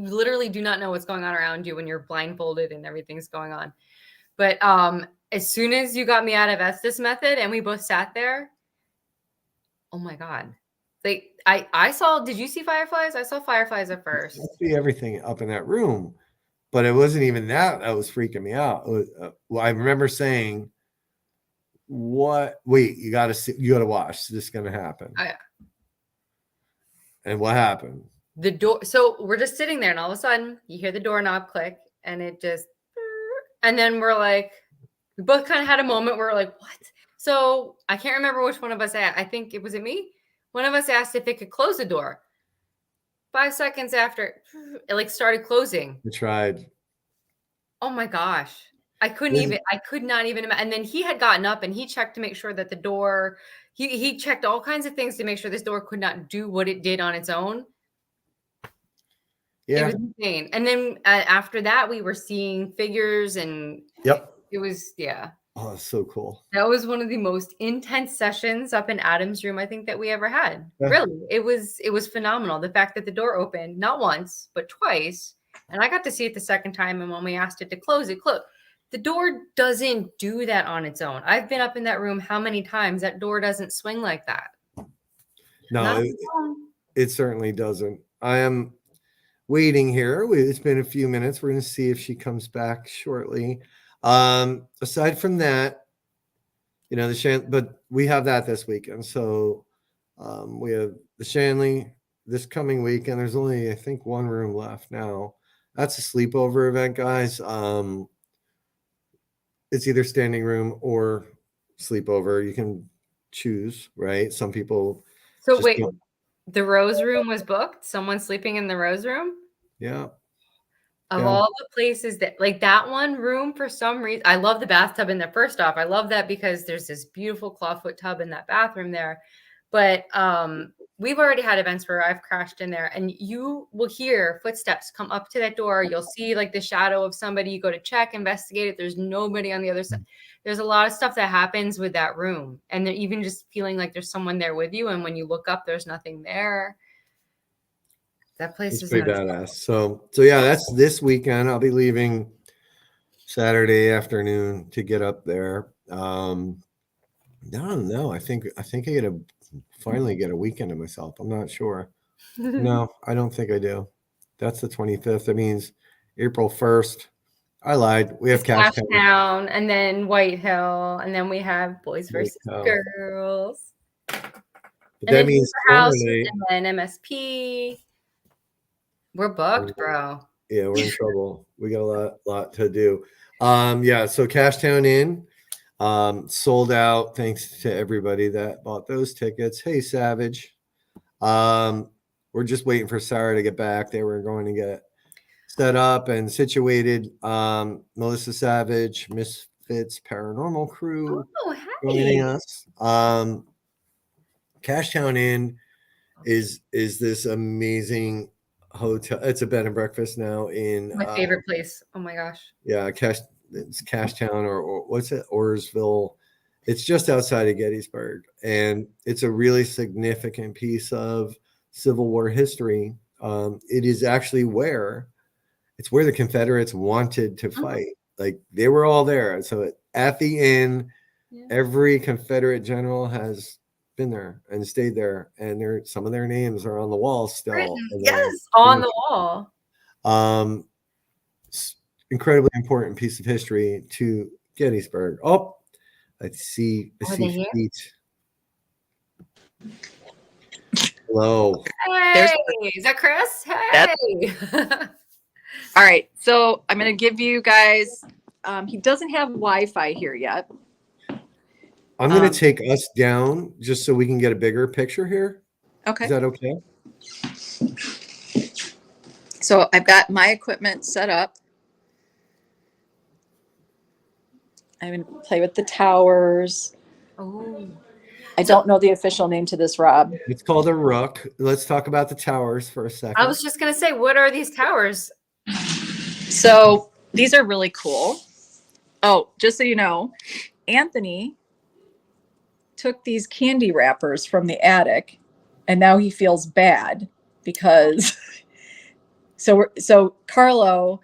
literally do not know what's going on around you when you're blindfolded and everything's going on. But as soon as you got me out of Estes method and we both sat there, oh my God. Like I saw, did you see fireflies? I saw fireflies at first. I see everything up in that room, but it wasn't even that was freaking me out. It was, well, I remember saying, "What? Wait, you got to see, you got to watch. This is gonna happen." Oh, yeah. And what happened? The door. So we're just sitting there, and all of a sudden, you hear the doorknob click, and it just, and then we're like, we both kind of had a moment where we're like, what? So I can't remember which one of us asked. I think it was me. One of us asked if it could close the door. 5 seconds after, it like started closing. I tried. Oh my gosh. I could not even imagine. And then he had gotten up and he checked to make sure that the door, he checked all kinds of things to make sure this door could not do what it did on its own. It Yeah. was insane. And then after that, we were seeing figures and Yep. it was, yeah. Oh, it's so cool. That was one of the most intense sessions up in Adam's room I think that we ever had. Yeah. Really, it was phenomenal. The fact that the door opened not once but twice, and I got to see it the second time. And when we asked it to close, it closed. The door doesn't do that on its own. I've been up in that room how many times? That door doesn't swing like that. No, it certainly doesn't. I am waiting here. It's been a few minutes. We're going to see if she comes back shortly. Aside from that, but we have that this weekend. So we have the Shanley this coming weekend. There's only, I think, one room left now. That's a sleepover event, guys. It's either standing room or sleepover. You can choose, right? Some people So just wait, don't. the Rose Room was booked? Someone sleeping in the Rose Room? Yeah. Of Yeah. all the places that, like that one room, for some reason, I love the bathtub in there. First off, I love that because there's this beautiful clawfoot tub in that bathroom there. But we've already had events where I've crashed in there, and you will hear footsteps come up to that door. You'll see like the shadow of somebody. You go to check, investigate it. There's nobody on the other side. There's a lot of stuff that happens with that room, and they're even just feeling like there's someone there with you. And when you look up, there's nothing there. That place It's is pretty nuts. badass. So yeah, that's this weekend. I'll be leaving Saturday afternoon to get up there. I don't know. I think I finally get a weekend to myself. I'm not sure. No, I don't think I do. That's the 25th. That means April 1st. I lied. We have Cash Town. Town, and then White Hill, and then we have Boys White versus Hill. Girls. But And that then means Beaver House, tomorrow night, and then MSP. We're booked, bro. yeah, we're in trouble. We got a lot to do. Yeah, so Cash Town Inn sold out. Thanks to everybody that bought those tickets. Hey, Savage. We're just waiting for Sara to get back. They were going to get set up and situated. Melissa Savage, Misfits Paranormal Crew Oh, joining hey. us. Cash Town Inn is this amazing hotel. It's a bed and breakfast now in My favorite place. Oh my gosh. yeah, it's Cash Town or what's it? Orsville. It's just outside of Gettysburg, and it's a really significant piece of Civil War history. It is actually where the Confederates wanted to fight. Like they were all there. So at the inn, every Confederate general has been there and stayed there, and some of their names are on the wall still. Yes, on the wall. Incredibly important piece of history to Gettysburg. Oh, I see feet. Hello. Hey, is that Chris? Hey. All right, so I'm going to give you guys. He doesn't have Wi-Fi here yet. I'm going to take us down just so we can get a bigger picture here. Okay. Is that okay? So I've got my equipment set up. I'm going to play with the towers. Oh. I don't know the official name to this, Rob. It's called a rook. Let's talk about the towers for a second. I was just going to say, what are these towers? So these are really cool. Oh, just so you know, Anthony took these candy wrappers from the attic, and now he feels bad because so Carlo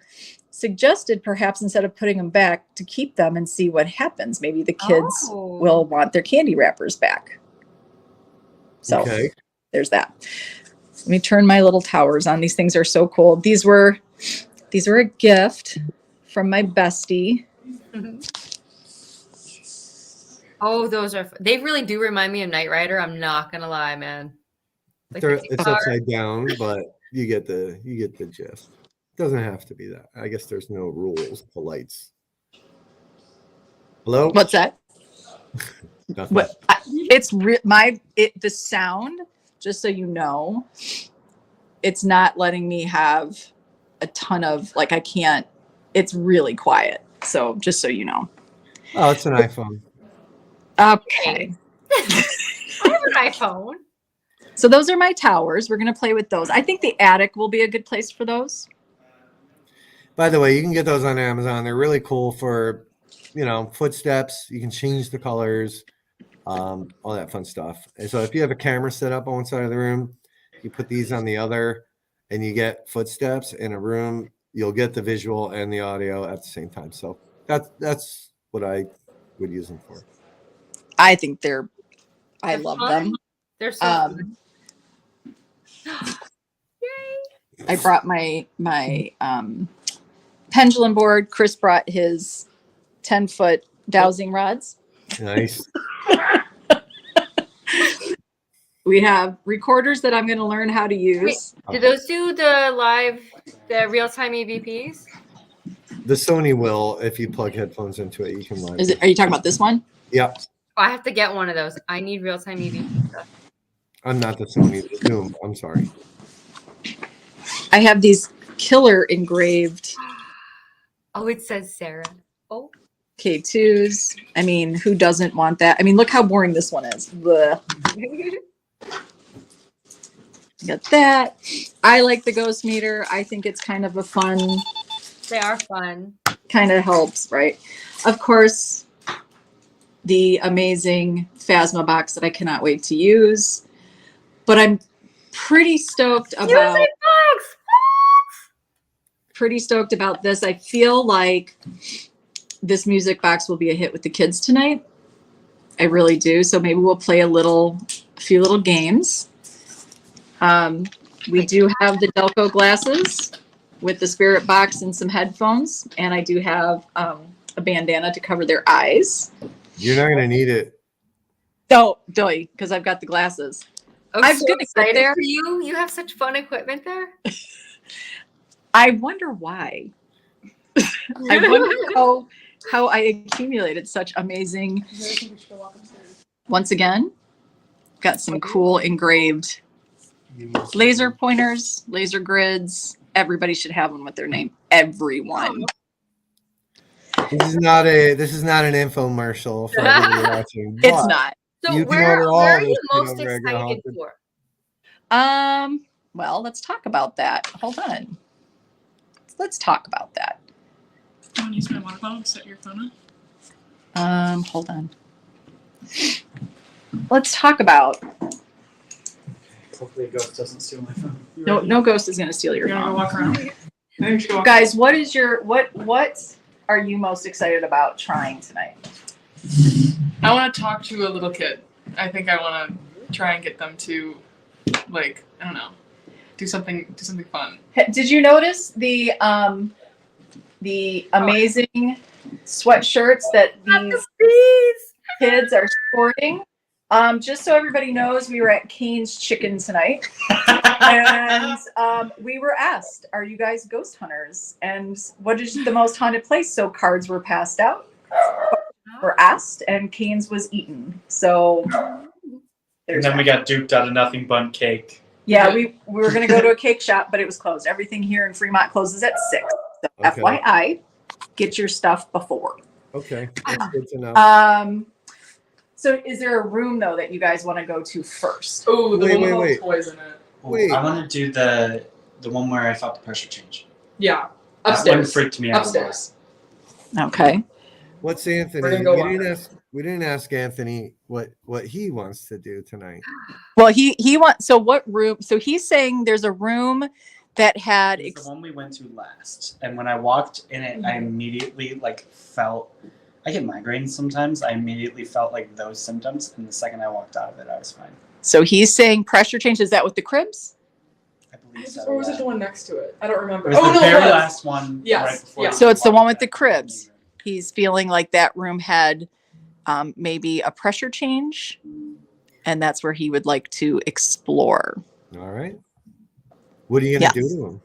suggested perhaps instead of putting them back to keep them and see what happens. Maybe the kids will want their candy wrappers back. So there's that. Let me turn my little towers on. These things are so cool. These were a gift from my bestie. Oh, they really do remind me of Knight Rider. I'm not gonna lie, man. Like it's upside down, but you get the gist. It doesn't have to be that. I guess there's no rules to lights. Hello? What's that? What? The sound, just so you know, it's not letting me have a ton of, like, I can't, it's really quiet. So just so you know. Oh, it's an iPhone. Okay. I have an iPhone. So those are my towers. We're going to play with those. I think the attic will be a good place for those. By the way, you can get those on Amazon. They're really cool for, footsteps. You can change the colors, all that fun stuff. And so if you have a camera set up on one side of the room, you put these on the other, and you get footsteps in a room, you'll get the visual and the audio at the same time. So that's what I would use them for. I think I love fun. them. They're so fun. Yay. I brought my pendulum board. Chris brought his 10-foot dowsing rods. Nice. We have recorders that I'm going to learn how to use. Do those do the real-time EVPs? The Sony will, if you plug headphones into it, you can live. Are you talking about this one? Yep. Oh, I have to get one of those. I need real-time EVP stuff. I'm not the Sony, the Zoom. I'm sorry. I have these killer engraved Oh, it says Sara. Oh. K2s. I mean, who doesn't want that? I mean, look how boring this one is. Blech. Got that. I like the ghost meter. I think it's kind of a fun, They are fun. kind of helps, right? Of course, the amazing Phasma box that I cannot wait to use. But I'm pretty stoked about this. I feel like this music box will be a hit with the kids tonight. I really do. So maybe we'll play a few little games. We do have the Delco glasses with the spirit box and some headphones, and I do have a bandana to cover their eyes. You're not gonna need it. Oh, doy, because I've got the glasses. I'm so gonna get excited there for for you. You have such fun equipment there. I wonder why. I wonder how I accumulated such amazing. Once again, got some cool engraved laser pointers, laser grids. Everybody should have one with their name. Everyone. This is not an infomercial for everybody watching. It's but not. So you can where order all are this you shit most over at Get excited Haunted. for? Well, let's talk about that. Hold on. Let's talk about that. I want to use my water bottle to set your phone up. Hold on. Let's talk about. Hopefully a ghost doesn't steal my phone. No ghost is going to steal your You're gonna go phone. walk around. I think we should go walk Guys, what are you most excited about trying tonight? I want to talk to a little kid. I think I want to try and get them to, like, I don't know, do something fun. Did you notice the amazing sweatshirts that these kids are sporting? Just so everybody knows, we were at Kane's Chicken tonight, and we were asked, "Are you guys ghost hunters? And what is the most haunted place?" So cards were passed out, were asked, and Kane's was eaten. So And there's then we that. got duped out of nothing but cake. Yeah, we were going to go to a cake shop, but it was closed. Everything here in Fremont closes at 6. So Okay. FYI, get your stuff before. Okay, that's good to know. So is there a room though that you guys want to go to first? Oh, the Wait, one with wait, all the wait. toys in it. Wait. I want to do the one where I felt the pressure change. Yeah, That one upstairs. freaked me out. Upstairs. Okay. What's Anthony? We're gonna go We didn't ask Anthony what he wants to do tonight. Well, he wants. So what room? So he's saying there's a room that had. It's the one we went to last, and when I walked in it, I immediately felt. I get migraines sometimes. I immediately felt like those symptoms, and the second I walked out of it, I was fine. So he's saying pressure change. Is that with the cribs? I believe so. Or was it yeah. the one next to it? I don't remember. It was Oh, the no, it very was. last one. Yes, Right before yeah. we So it's the walked one with back. the cribs. He's feeling like that room had maybe a pressure change, and that's where he would like to explore. All right. What are you gonna Yes. do to him?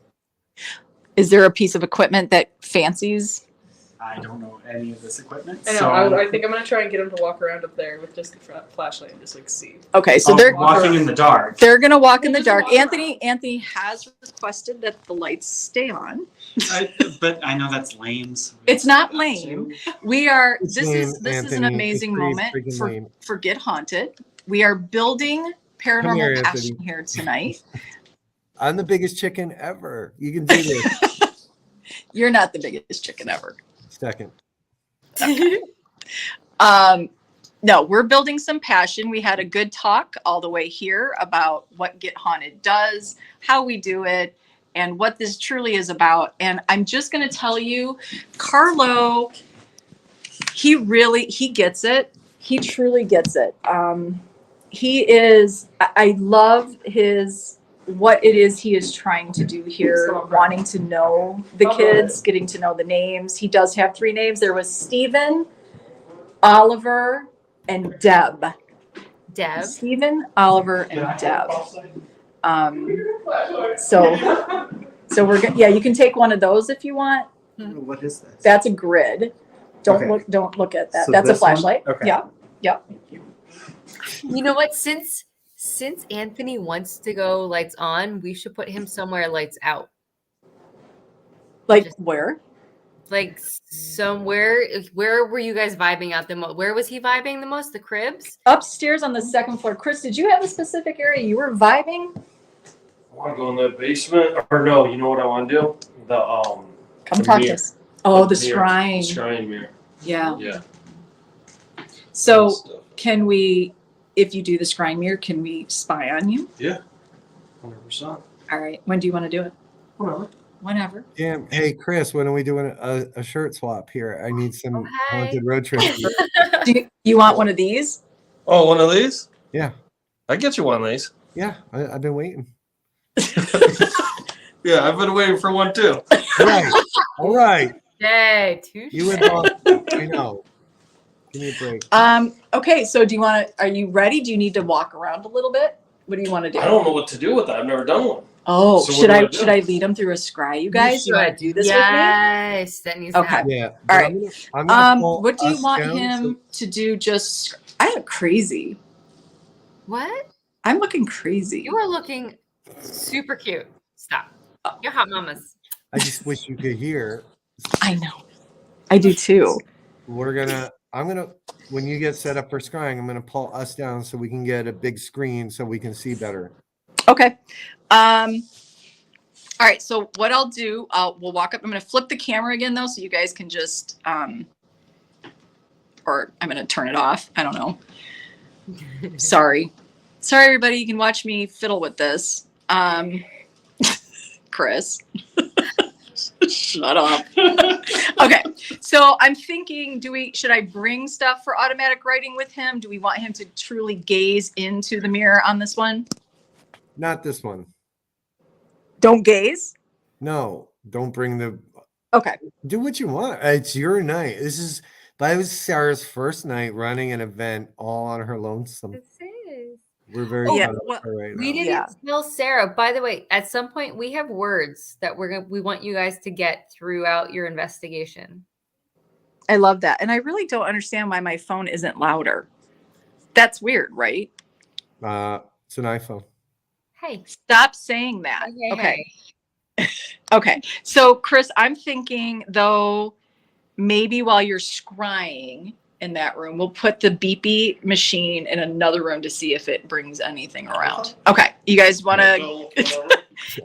Is there a piece of equipment that fancies? I don't know any of this equipment. I know. So I think I'm gonna try and get him to walk around up there with just a flashlight and just see. Okay, so they're walking in the dark. gonna walk in the Just dark. walk around. Anthony has requested that the lights stay on. But I know that's lame. So It's not lame. We are. It's This lame, is an Anthony. amazing It's pretty moment freaking for lame. Get Haunted. We are building paranormal here, passion Anthony. here tonight. I'm the biggest chicken ever. You can do this. You're not the biggest chicken ever. Second. No, we're building some passion. We had a good talk all the way here about what Get Haunted does, how we do it, and what this truly is about. And I'm just going to tell you, Carlo, he gets it. He truly gets it. I love what it is he is trying to do here, wanting to know the kids, getting to know the names. He does have 3 names. There was Stephen, Oliver, and Deb. Deb. Stephen, Oliver, and Deb. So we're yeah. You can take one of those if you want. What is this? That's a grid. Don't Okay. look at that. So That's a this one? flashlight. Okay. Yeah. Yep. You know what? Since Anthony wants to go lights on, we should put him somewhere lights out. Like Just- where? Like somewhere. Where were you guys vibing out the most? Where was he vibing the most? The cribs? Upstairs on the second floor. Chris, did you have a specific area you were vibing? I want to go in the basement, or no? You know what I want to do? Come The talk to mirror. us. Oh, the mirror. shrine. Shrine mirror. Yeah. Yeah. So Stuff. can we, if you do the scrying mirror, can we spy on you? 100%. All right. When do you want to do it? Whatever. Whenever. Yeah. Hey, Chris, when are we doing a shirt swap here? I need some Okay. haunted road trip. Do you want one of these? Oh, one of these? Yeah. I get you one of these. Yeah. I've been waiting. Yeah, I've been waiting for one too. Right. All right. Yay, touche. You would want, I know. Give me a break. Okay. So do you want to, are you ready? Do you need to walk around a little bit? What do you want to do? I don't know what to do with that. I've never done one. Oh, So what should do I I do? should I lead them through a scry, you guys? You want to do this Yes, that needs to Okay. happen. Yeah. All right. I'm with gonna me? pull What do you us want down, him to do? Just I look crazy. What? I'm looking crazy. You are looking super cute. Stop. You're hot mamas. I just wish you could hear. I know. I do too. I'm gonna, when you get set up for scrying, I'm gonna pull us down so we can get a big screen so we can see better. Okay. All right. So what I'll do, we'll walk up. I'm going to flip the camera again though, so you guys can just, or I'm going to turn it off. I don't know. Sorry, everybody. You can watch me fiddle with this. Chris, shut up. Okay. So I'm thinking, should I bring stuff for automatic writing with him? Do we want him to truly gaze into the mirror on this one? Not this one. Don't gaze. No, don't bring the. Okay. Do what you want. It's your night. That was Sarah's first night running an event all on her lonesome. This is. We're very Oh, yeah, proud of well, her right We now. didn't tell Sarah. By the way, at some point we have words that we want you guys to get throughout your investigation. I love that. And I really don't understand why my phone isn't louder. That's weird, right? It's an iPhone. Hey. Stop saying that. Okay. Okay. So, Chris, I'm thinking, though, maybe while you're scrying in that room, we'll put the beepy machine in another room to see if it brings anything around. Okay. You guys want to?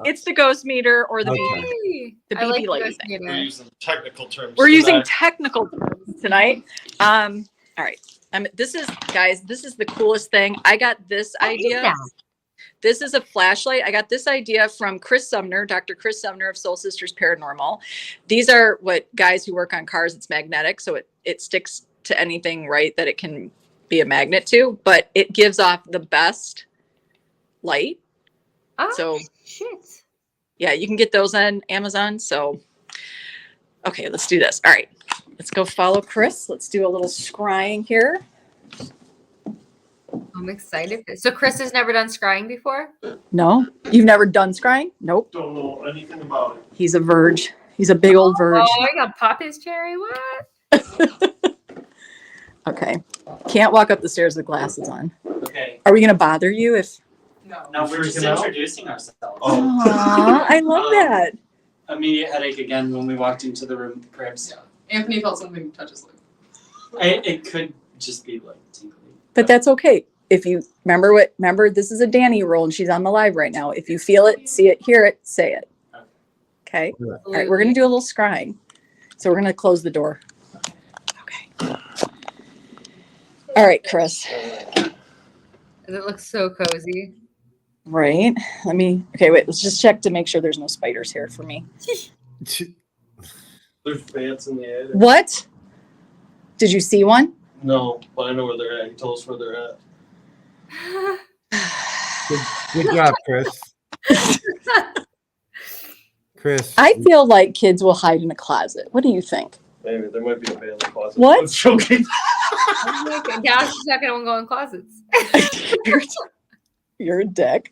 It's the ghost meter or the Okay. beepy. Hey. The I like BB lady ghost thing. We're meter. using technical terms. We're using tonight. technical terms tonight. All right. This is, guys, this is the coolest thing. I got this What is idea. that? This is a flashlight. I got this idea from Chris Sumner, Dr. Chris Sumner of Soul Sisters Paranormal. These are what guys who work on cars. It's magnetic, so it sticks to anything, right, that it can be a magnet to, but it gives off the best light. Oh, So shit. yeah, you can get those on Amazon. So, okay, let's do this. All right, let's go follow Chris. Let's do a little scrying here. I'm excited. So Chris has never done scrying before? No, you've never done scrying? Nope. Don't know anything about it. He's a verge. He's a big old verge. Oh, I got pop his cherry. What? Okay. Can't walk up the stairs with glasses on. Okay. Are we going to bother you if? No, we're just Freaking out? introducing ourselves. Oh. Aw, I love that. Immediate headache again when we walked into the room with the cribs. Anthony felt something touch his leg. It could just be like tingling. But that's okay. If you remember this is a Danny rule and she's on the live right now. If you feel it, see it, hear it, say it. Okay. All right, we're going to do a little scrying. So we're going to close the door. Okay. All right, Chris. It looks so cozy. Right. Okay, wait, let's just check to make sure there's no spiders here for me. There's bats in the air. What? Did you see one? No, but I know where they're at. You told us where they're at. Good job, Chris. Chris. I feel like kids will hide in a closet. What do you think? Maybe there might be a Bailey closet. What? I'm joking. Gosh, the second one going closets. You're a dick.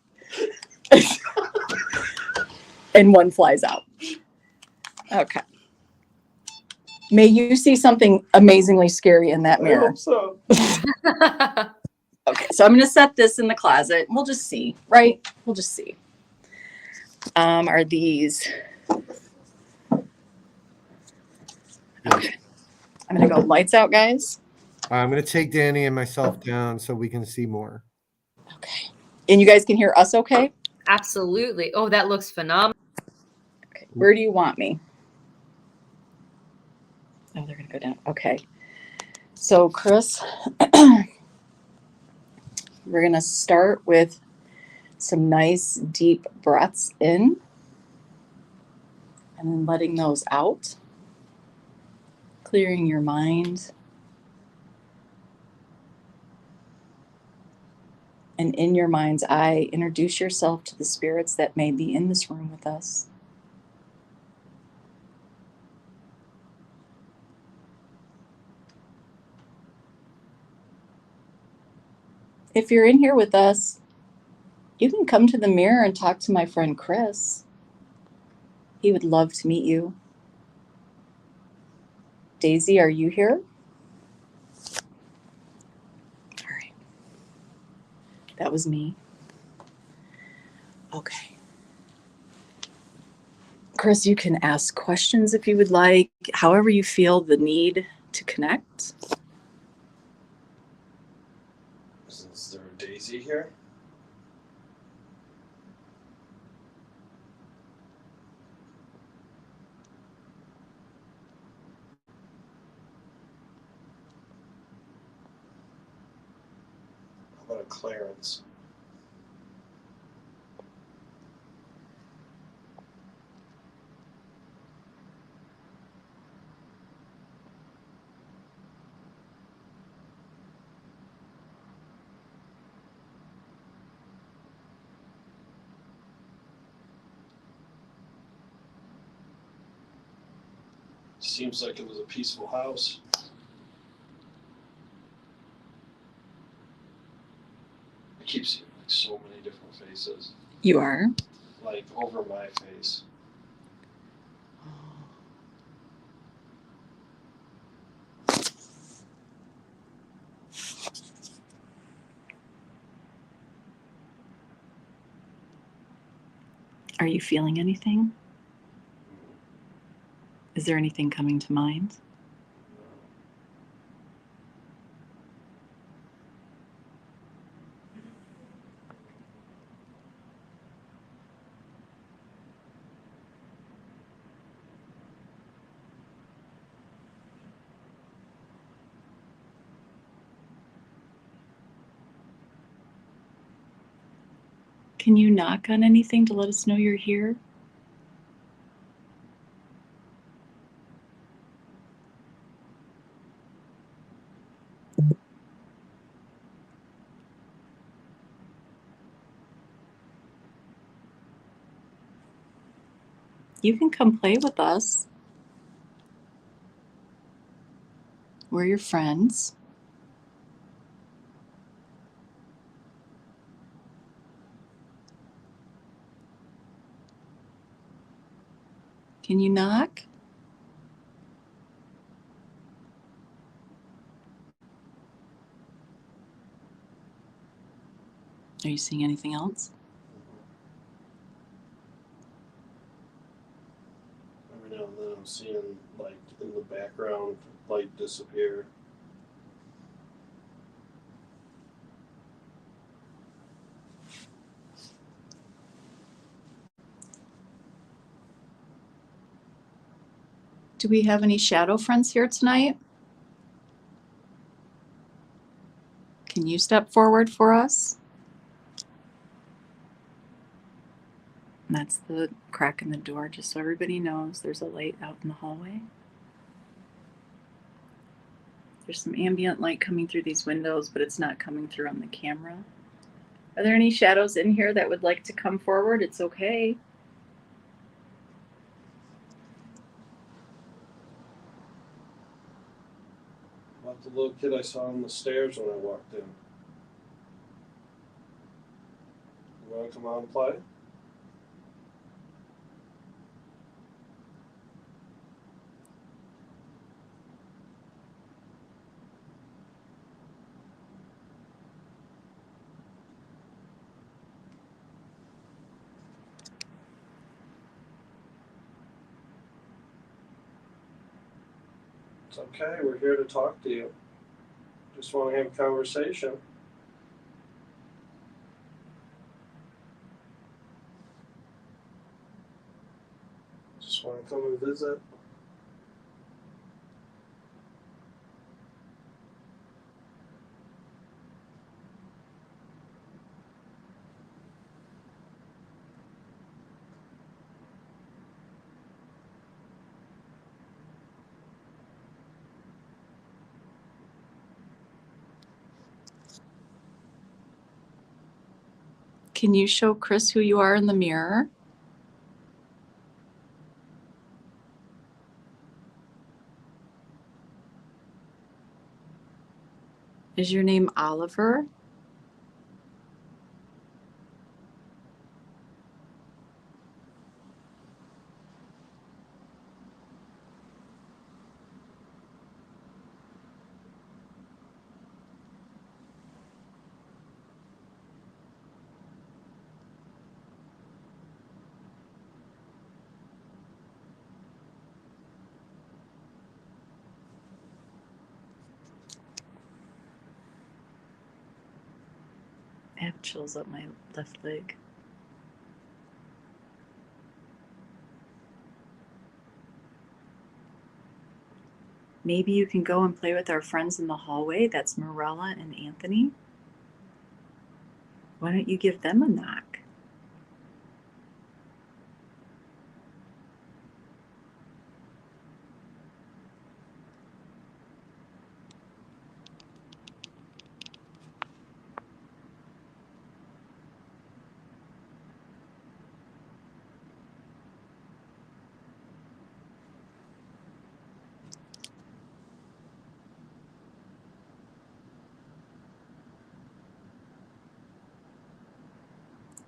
And one flies out. Okay. May you see something amazingly scary in that I mirror. hope so. Okay, so I'm going to set this in the closet. We'll just see, right? We'll just see. Are these... Okay. I'm going to go lights out, guys. I'm going to take Danny and myself down so we can see more. Okay. And you guys can hear us okay? Absolutely. Oh, that looks phenomenal. Okay. Where do you want me? Oh, they're going to go down. Okay. So, Chris, we're going to start with some nice deep breaths in and then letting those out, clearing your mind. And in your mind's eye, introduce yourself to the spirits that may be in this room with us. If you're in here with us, you can come to the mirror and talk to my friend Chris. He would love to meet you. Daisy, are you here? All right. That was me. Okay. Chris, you can ask questions if you would like, however you feel the need to connect. Is there a Daisy here? How about a Clarence? Seems like it was a peaceful house. I keep seeing like so many different faces, You are? like over my face. Are you feeling anything? Is there anything coming to mind? Can you knock on anything to let us know you're here? You can come play with us. We're your friends. Can you knock? Are you seeing anything else? Every now and then I'm seeing like in the background light disappear. Do we have any shadow friends here tonight? Can you step forward for us? And that's the crack in the door, just so everybody knows there's a light out in the hallway. There's some ambient light coming through these windows, but it's not coming through on the camera. Are there any shadows in here that would like to come forward? It's okay. little kid I saw on the stairs when I walked in. You want to come out and play? It's okay. We're here to talk to you. Just want to have a conversation. Just want to come and visit. Can you show Chris who you are in the mirror? Is your name Oliver? I have chills up my left leg. Maybe you can go and play with our friends in the hallway. That's Morella and Anthony. Why don't you give them a knock?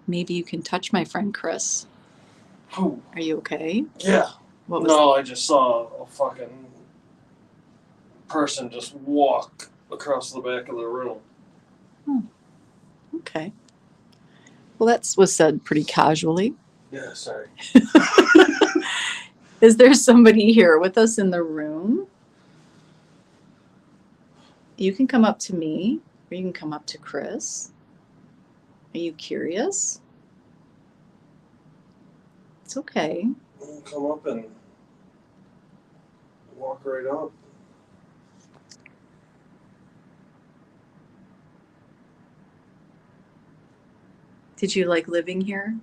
Maybe you can touch my friend Chris. Oh, Are you okay? yeah. What was No, I just saw a fucking person just walk across the back of the room. Okay. Well, that was said pretty casually. Yeah, sorry. Is there somebody here with us in the room? You can come up to me, or you can come up to Chris. Are you curious? It's okay. Come up and walk right up. Did you like living here?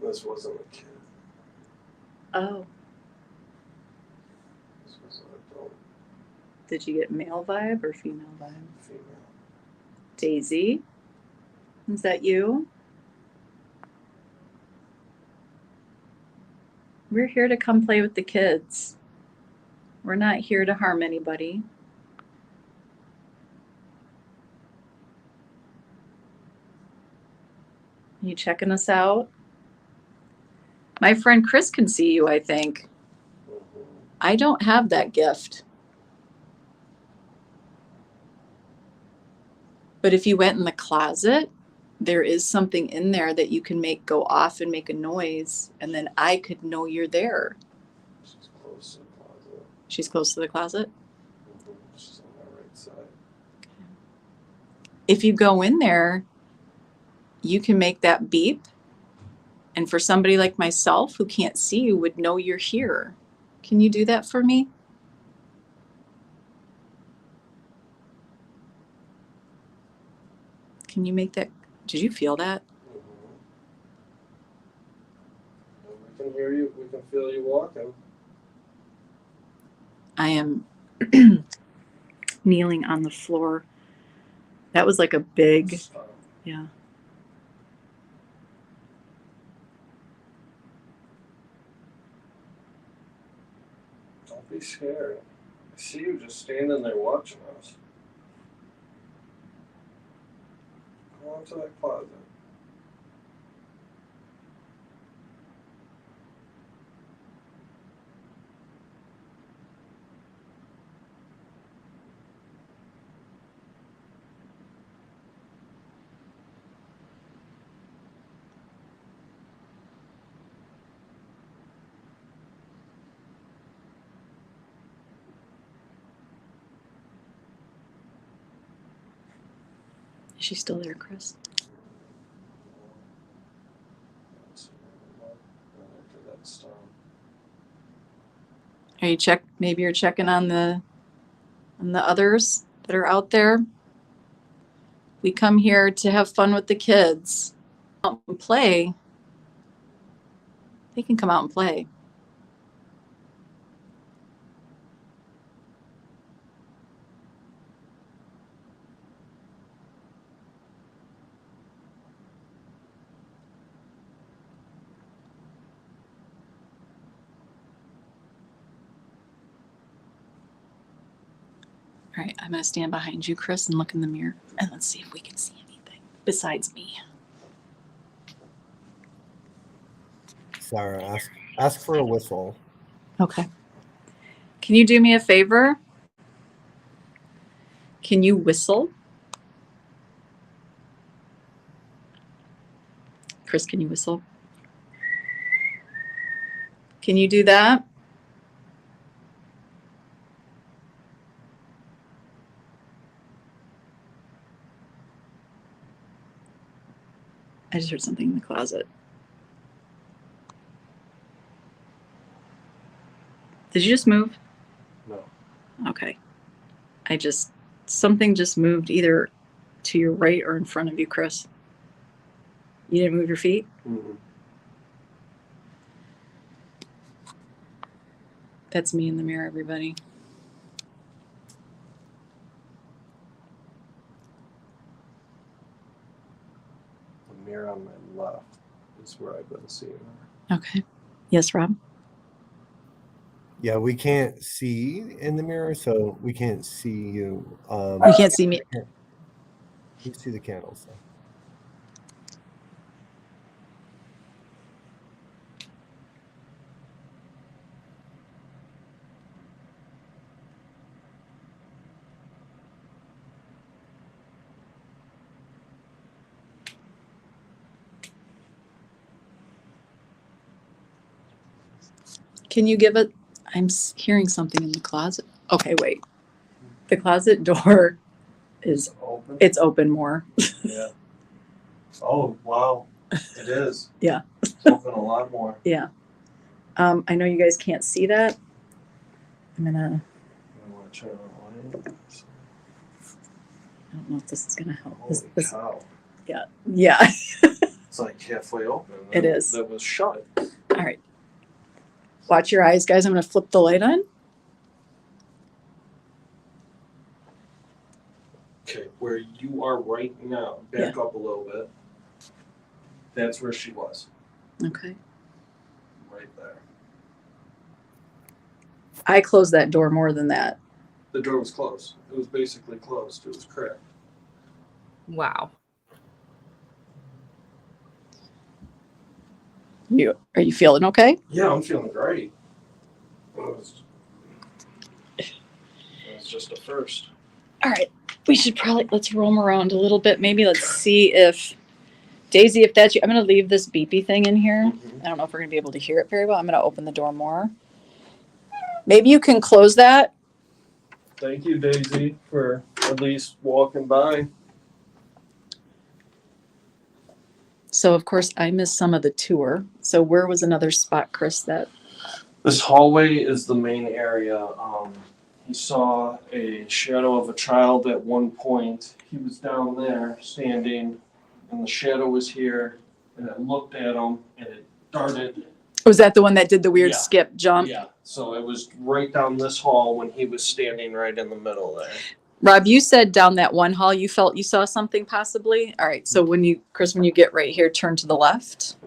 This wasn't a kid. Oh, This was an adult did you get male vibe or female vibe? female. Daisy, is that you? We're here to come play with the kids. We're not here to harm anybody. Are you checking us out? My friend Chris can see you, I think. Mm-hmm. I don't have that gift. But if you went in the closet, there is something in there that you can make go off and make a noise, and then I could know you're there. She's close to the closet. She's close to the closet. Mm-hmm. She's on my right side. If you go in there, you can make that beep. And for somebody like myself who can't see you would know you're here. Can you do that for me? Can you make that? Did you feel that? Mm-hmm. We can hear you. We can feel you walking. I am kneeling on the floor. That was like a big, Stop. yeah. Don't be be scary. I see you just standing there watching us. Go into that closet. Is she still there, Chris? Are you maybe you're checking on the others that are out there? We come here to have fun with the kids. Out and play. They can come out and play. All right, I'm going to stand behind you, Chris, and look in the mirror, and let's see if we can see anything besides me. Sarah, ask for a whistle. Okay. Can you do me a favor? Can you whistle? Chris, can you whistle? Can you do that? I just heard something in the closet. Did you just move? No. Okay. Something just moved either to your right or in front of you, Chris. You didn't move your feet? Mm-hmm. That's me in the mirror, everybody. The mirror on my left is where I've been seeing her. Okay. Yes, Rob? Yeah, we can't see in the mirror, so we can't see you. You can't see me. We see the candles, though. Can you give it? I'm hearing something in the closet. Okay, wait. The closet door is Open? it's open more. Yeah. Oh, wow. It is. Yeah. It's open a lot more. Yeah. I know you guys can't see that. I'm gonna. I want to turn on the light. I don't know if this is gonna help. Holy This, cow. yeah. It's like halfway open. It is. That was shut. All right. Watch your eyes, guys. I'm gonna flip the light on. Okay, where you are right now, back up a little bit. That's where she was. Okay. Right there. I closed that door more than that. The door was closed. It was basically closed. It was cracked. Wow. Are you feeling okay? Yeah, I'm feeling great. It was just a first. All right. We should let's roam around a little bit. Maybe let's see if Daisy, if that's you. I'm going to leave this beepy thing in here. Mhm. I don't know if we're going to be able to hear it very well. I'm going to open the door more. Maybe you can close that. Thank you, Daisy, for at least walking by. So, of course, I missed some of the tour. So where was another spot, Chris, that... This hallway is the main area. He saw a shadow of a child at one point. He was down there standing, and the shadow was here, and it looked at him, and it darted. Was that the one that did the weird Yeah. skip jump? Yeah, so it was right down this hall when he was standing right in the middle there. Rob, you said down that one hall you felt you saw something possibly? All right, so when you get right here, turn to the left.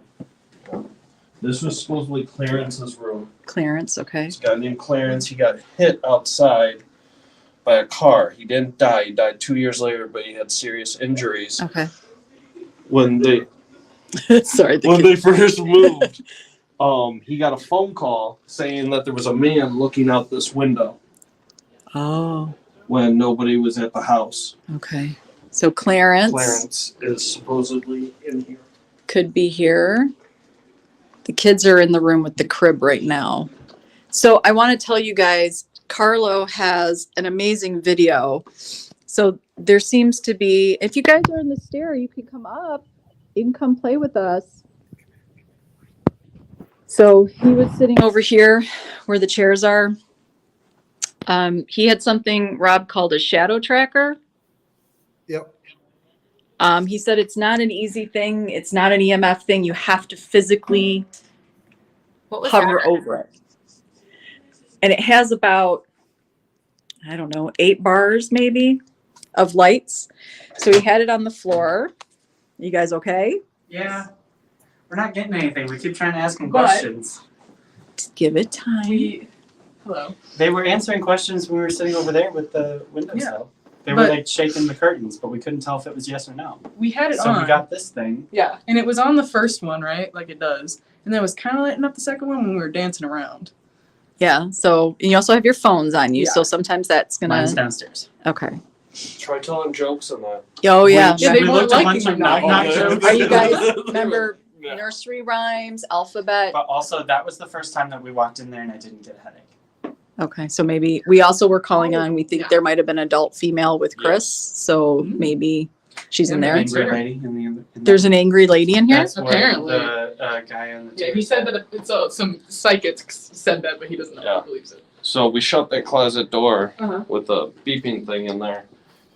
This was supposedly Clarence's room. Clarence, okay. This guy named Clarence, he got hit outside by a car. He didn't die. He died 2 years later, but he had serious injuries. Okay. When they Sorry. when they first moved, he got a phone call saying that there was a man looking out this window Oh, when nobody was at the house. okay. So Clarence is supposedly in here. could be here. The kids are in the room with the crib right now. So I want to tell you guys, Carlo has an amazing video. So there seems to be, if you guys are in the stair, you can come up. You can come play with us. So he was sitting over here where the chairs are. He had something Rob called a shadow tracker. Yep. He said it's not an easy thing. It's not an EMF thing. You have to physically What was hover that? over it. And it has about, I don't know, 8 bars maybe of lights. So he had it on the floor. You guys okay? Yeah. We're not getting anything. We keep trying to ask them But- questions. Just give it time. Hello. They were answering questions when we were sitting over there with the windows Yeah. though. They were But- like shaking the curtains, but we couldn't tell if it was yes or no. We had it So on. we got this thing. Yeah, and it was on the first one, right? Like it does. And then it was kind of lighting up the second one when we were dancing around. Yeah. So and you also have your phones on you. Yeah. So sometimes that's Mine's gonna. downstairs. Okay. Try telling jokes on that. Oh yeah. Yeah, they we weren't looked a liking bunch them of now. knock-knock jokes. Are you guys remember Yeah. nursery rhymes, alphabet? But also, that was the first time that we walked in there and I didn't get a headache. Okay, so maybe we also were calling on. We think Yeah. there might have been adult female with Chris, so Mhm. maybe she's in Yeah, there. maybe. Angry lady in the in There's an angry lady in here. That's what Apparently. the guy on the Yeah, table he said that it's some psychics said that, but he doesn't know Yeah. if he believes it. So we shut that closet door Uh-huh. with a beeping thing in there,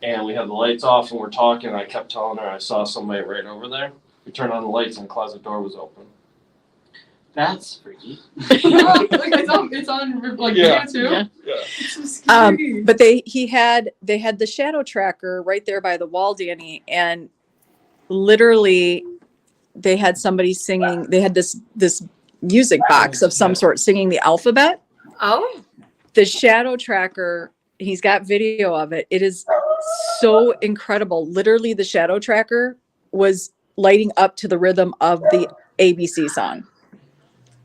and we had the lights off and we're talking. I kept telling her I saw somebody right over there. We turned on the lights and the closet door was open. That's freaky. Like it's on like Yeah. video too. Yeah. Yeah. It's so scary. But they had the shadow tracker right there by the wall, Danny, and literally they had somebody singing. They had this music box of some sort singing the alphabet. Oh, The shadow tracker. He's got video of it. It is so incredible. Literally, the shadow tracker was lighting up to the rhythm of the ABC song.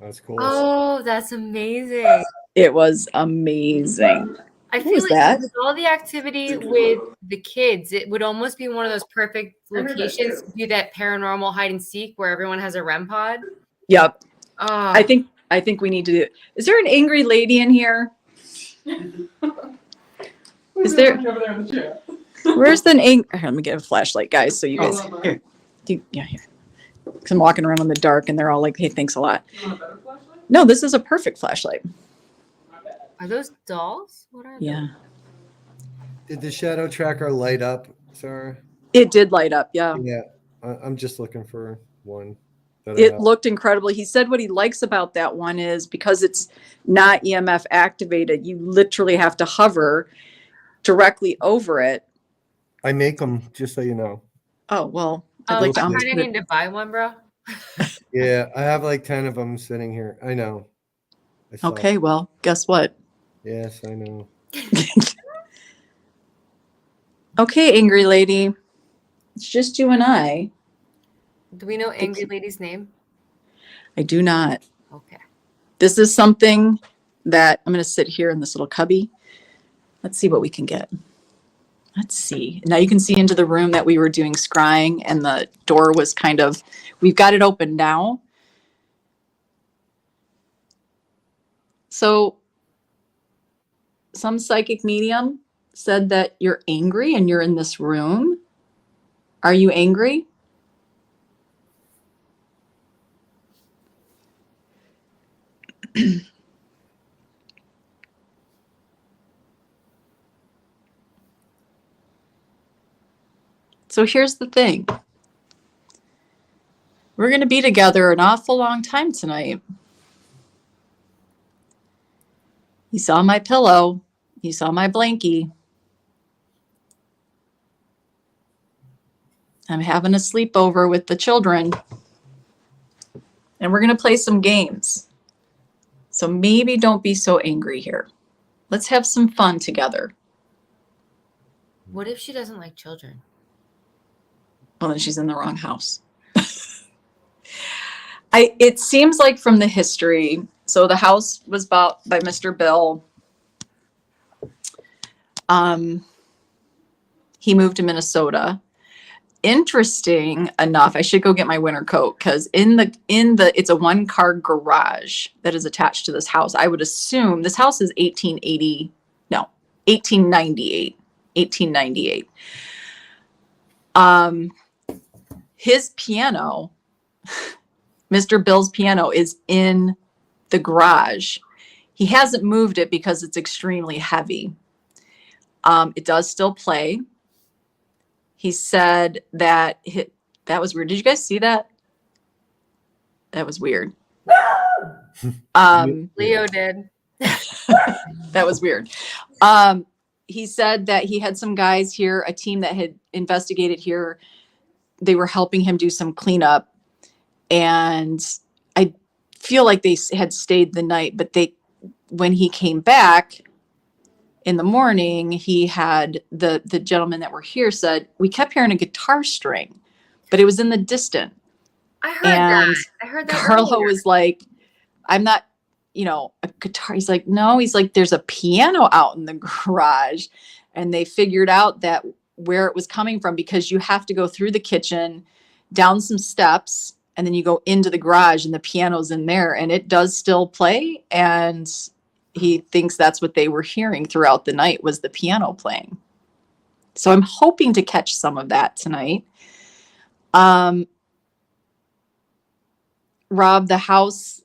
That's cool. oh, that's amazing. It was amazing. I What feel was like that? with all the activity with the kids, it would almost be one of those perfect I heard that locations too. to do that paranormal hide and seek where everyone has a REM pod. Yep. Oh, I think we need to do it. Is there an angry lady in here? Who's is there- over there in the chair? Where's the angry? Let me get a flashlight, guys, so you guys. Oh, Here. Yeah, here. 'Cause I'm walking around in the dark, and they're all like, "Hey, thanks a lot." You want a better flashlight? No, this is a perfect flashlight. My bad. are those dolls? What are Yeah, Did the shadow tracker light up, Sarah? it did light up. Yeah, Yeah. I'm just looking for one. That it looked incredible. He said what he likes about that one is because it's not EMF activated. You literally have to hover directly over it. I make them, just so you know. Oh well, Oh, I'd like to I almost kind put of it. need to buy one, bro. Yeah, I have like 10 of them sitting here. I know. I saw. Okay, well, guess what? Yes, I know. Okay, angry lady. It's just you and I. Do we know Angry Lady's name? I do not. Okay. This is something that I'm going to sit here in this little cubby. Let's see what we can get. Let's see. Now you can see into the room that we were doing scrying and the door was kind of, we've got it open now. So some psychic medium said that you're angry and you're in this room. Are you angry? So here's the thing. We're going to be together an awful long time tonight. You saw my pillow. You saw my blankie. I'm having a sleepover with the children. and we're going to play some games. So maybe don't be so angry here. Let's have some fun together. What if she doesn't like children? Well, then she's in the wrong house. It seems like from the history, so the house was bought by Mr. Bill. He moved to Minnesota. Interesting enough, I should go get my winter coat because it's a 1-car garage that is attached to this house. I would assume this house is 1898. 1898. His piano, Mr. Bill's piano, is in the garage. He hasn't moved it because it's extremely heavy. It does still play. He said that that was weird. Did you guys see that? That was weird. Leo did. That was weird. He said that he had some guys here, a team that had investigated here. They were helping him do some cleanup. And I feel like they had stayed the night, but when he came back in the morning, he had the gentleman that were here said, we kept hearing a guitar string, but it was in the distance. I heard that. Carlo earlier. was like, I'm not, a guitar. He's like, no, he's like, there's a piano out in the garage. And they figured out that where it was coming from, because you have to go through the kitchen, down some steps, and then you go into the garage and the piano's in there and it does still play. And he thinks that's what they were hearing throughout the night was the piano playing. So I'm hoping to catch some of that tonight. Rob, the house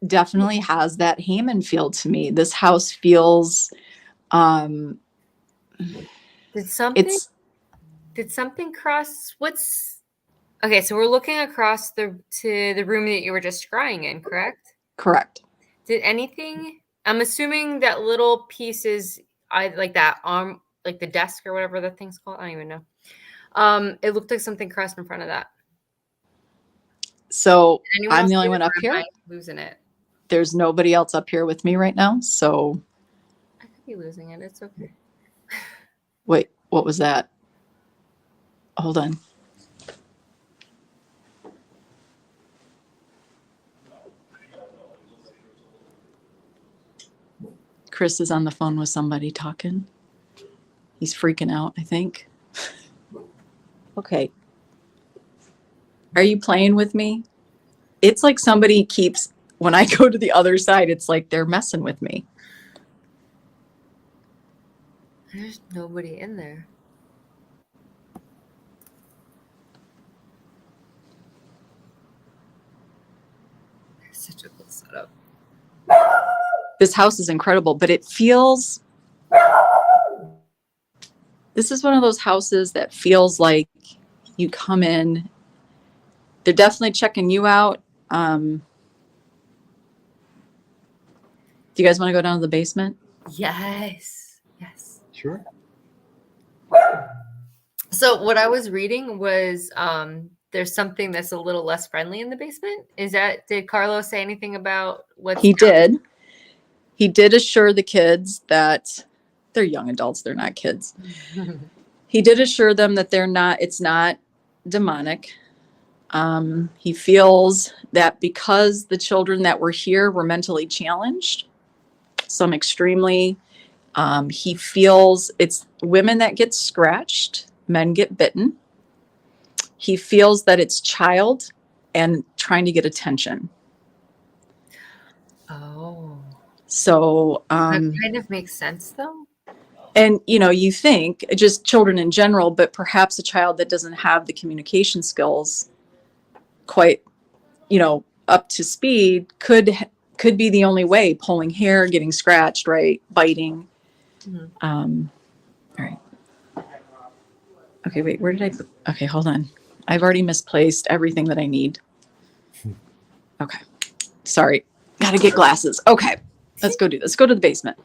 definitely has that Hammond feel to me. This house feels Did something cross? Okay, so we're looking across to the room that you were just scrying in, correct? correct. Did anything? I'm assuming that little pieces, like that arm, like the desk or whatever the thing's called. I don't even know. It looked like something crossed in front of that. So Anyone I'm else the only see one it, up or am here. I losing it. There's nobody else up here with me right now. So I could be losing it. It's okay. wait, what was that? Hold on. Chris is on the phone with somebody talking. He's freaking out, I think. Okay. Are you playing with me? It's like somebody keeps, when I go to the other side, it's like they're messing with me. There's nobody in there. It's such a cool setup. This house is incredible, but it feels, this is one of those houses that feels like you come in, they're definitely checking you out. Do you guys want to go down to the basement? Yes. Yes. Sure. So what I was reading was there's something that's a little less friendly in the basement. Did Carlos say anything about what He did. He did assure the kids that they're young adults, they're not kids. He did assure them that it's not demonic. He feels that because the children that were here were mentally challenged, some extremely, he feels it's women that get scratched, men get bitten. He feels that it's child and trying to get attention. Oh. So, That kind of makes sense though. and you think just children in general, but perhaps a child that doesn't have the communication skills quite, up to speed could be the only way, pulling hair, getting scratched, right? Biting. Mm-hmm. All right. Okay, wait, where did I put? Okay, hold on. I've already misplaced everything that I need. Okay. Sorry. Got to get glasses. Okay. Let's go do this. Go to the basement.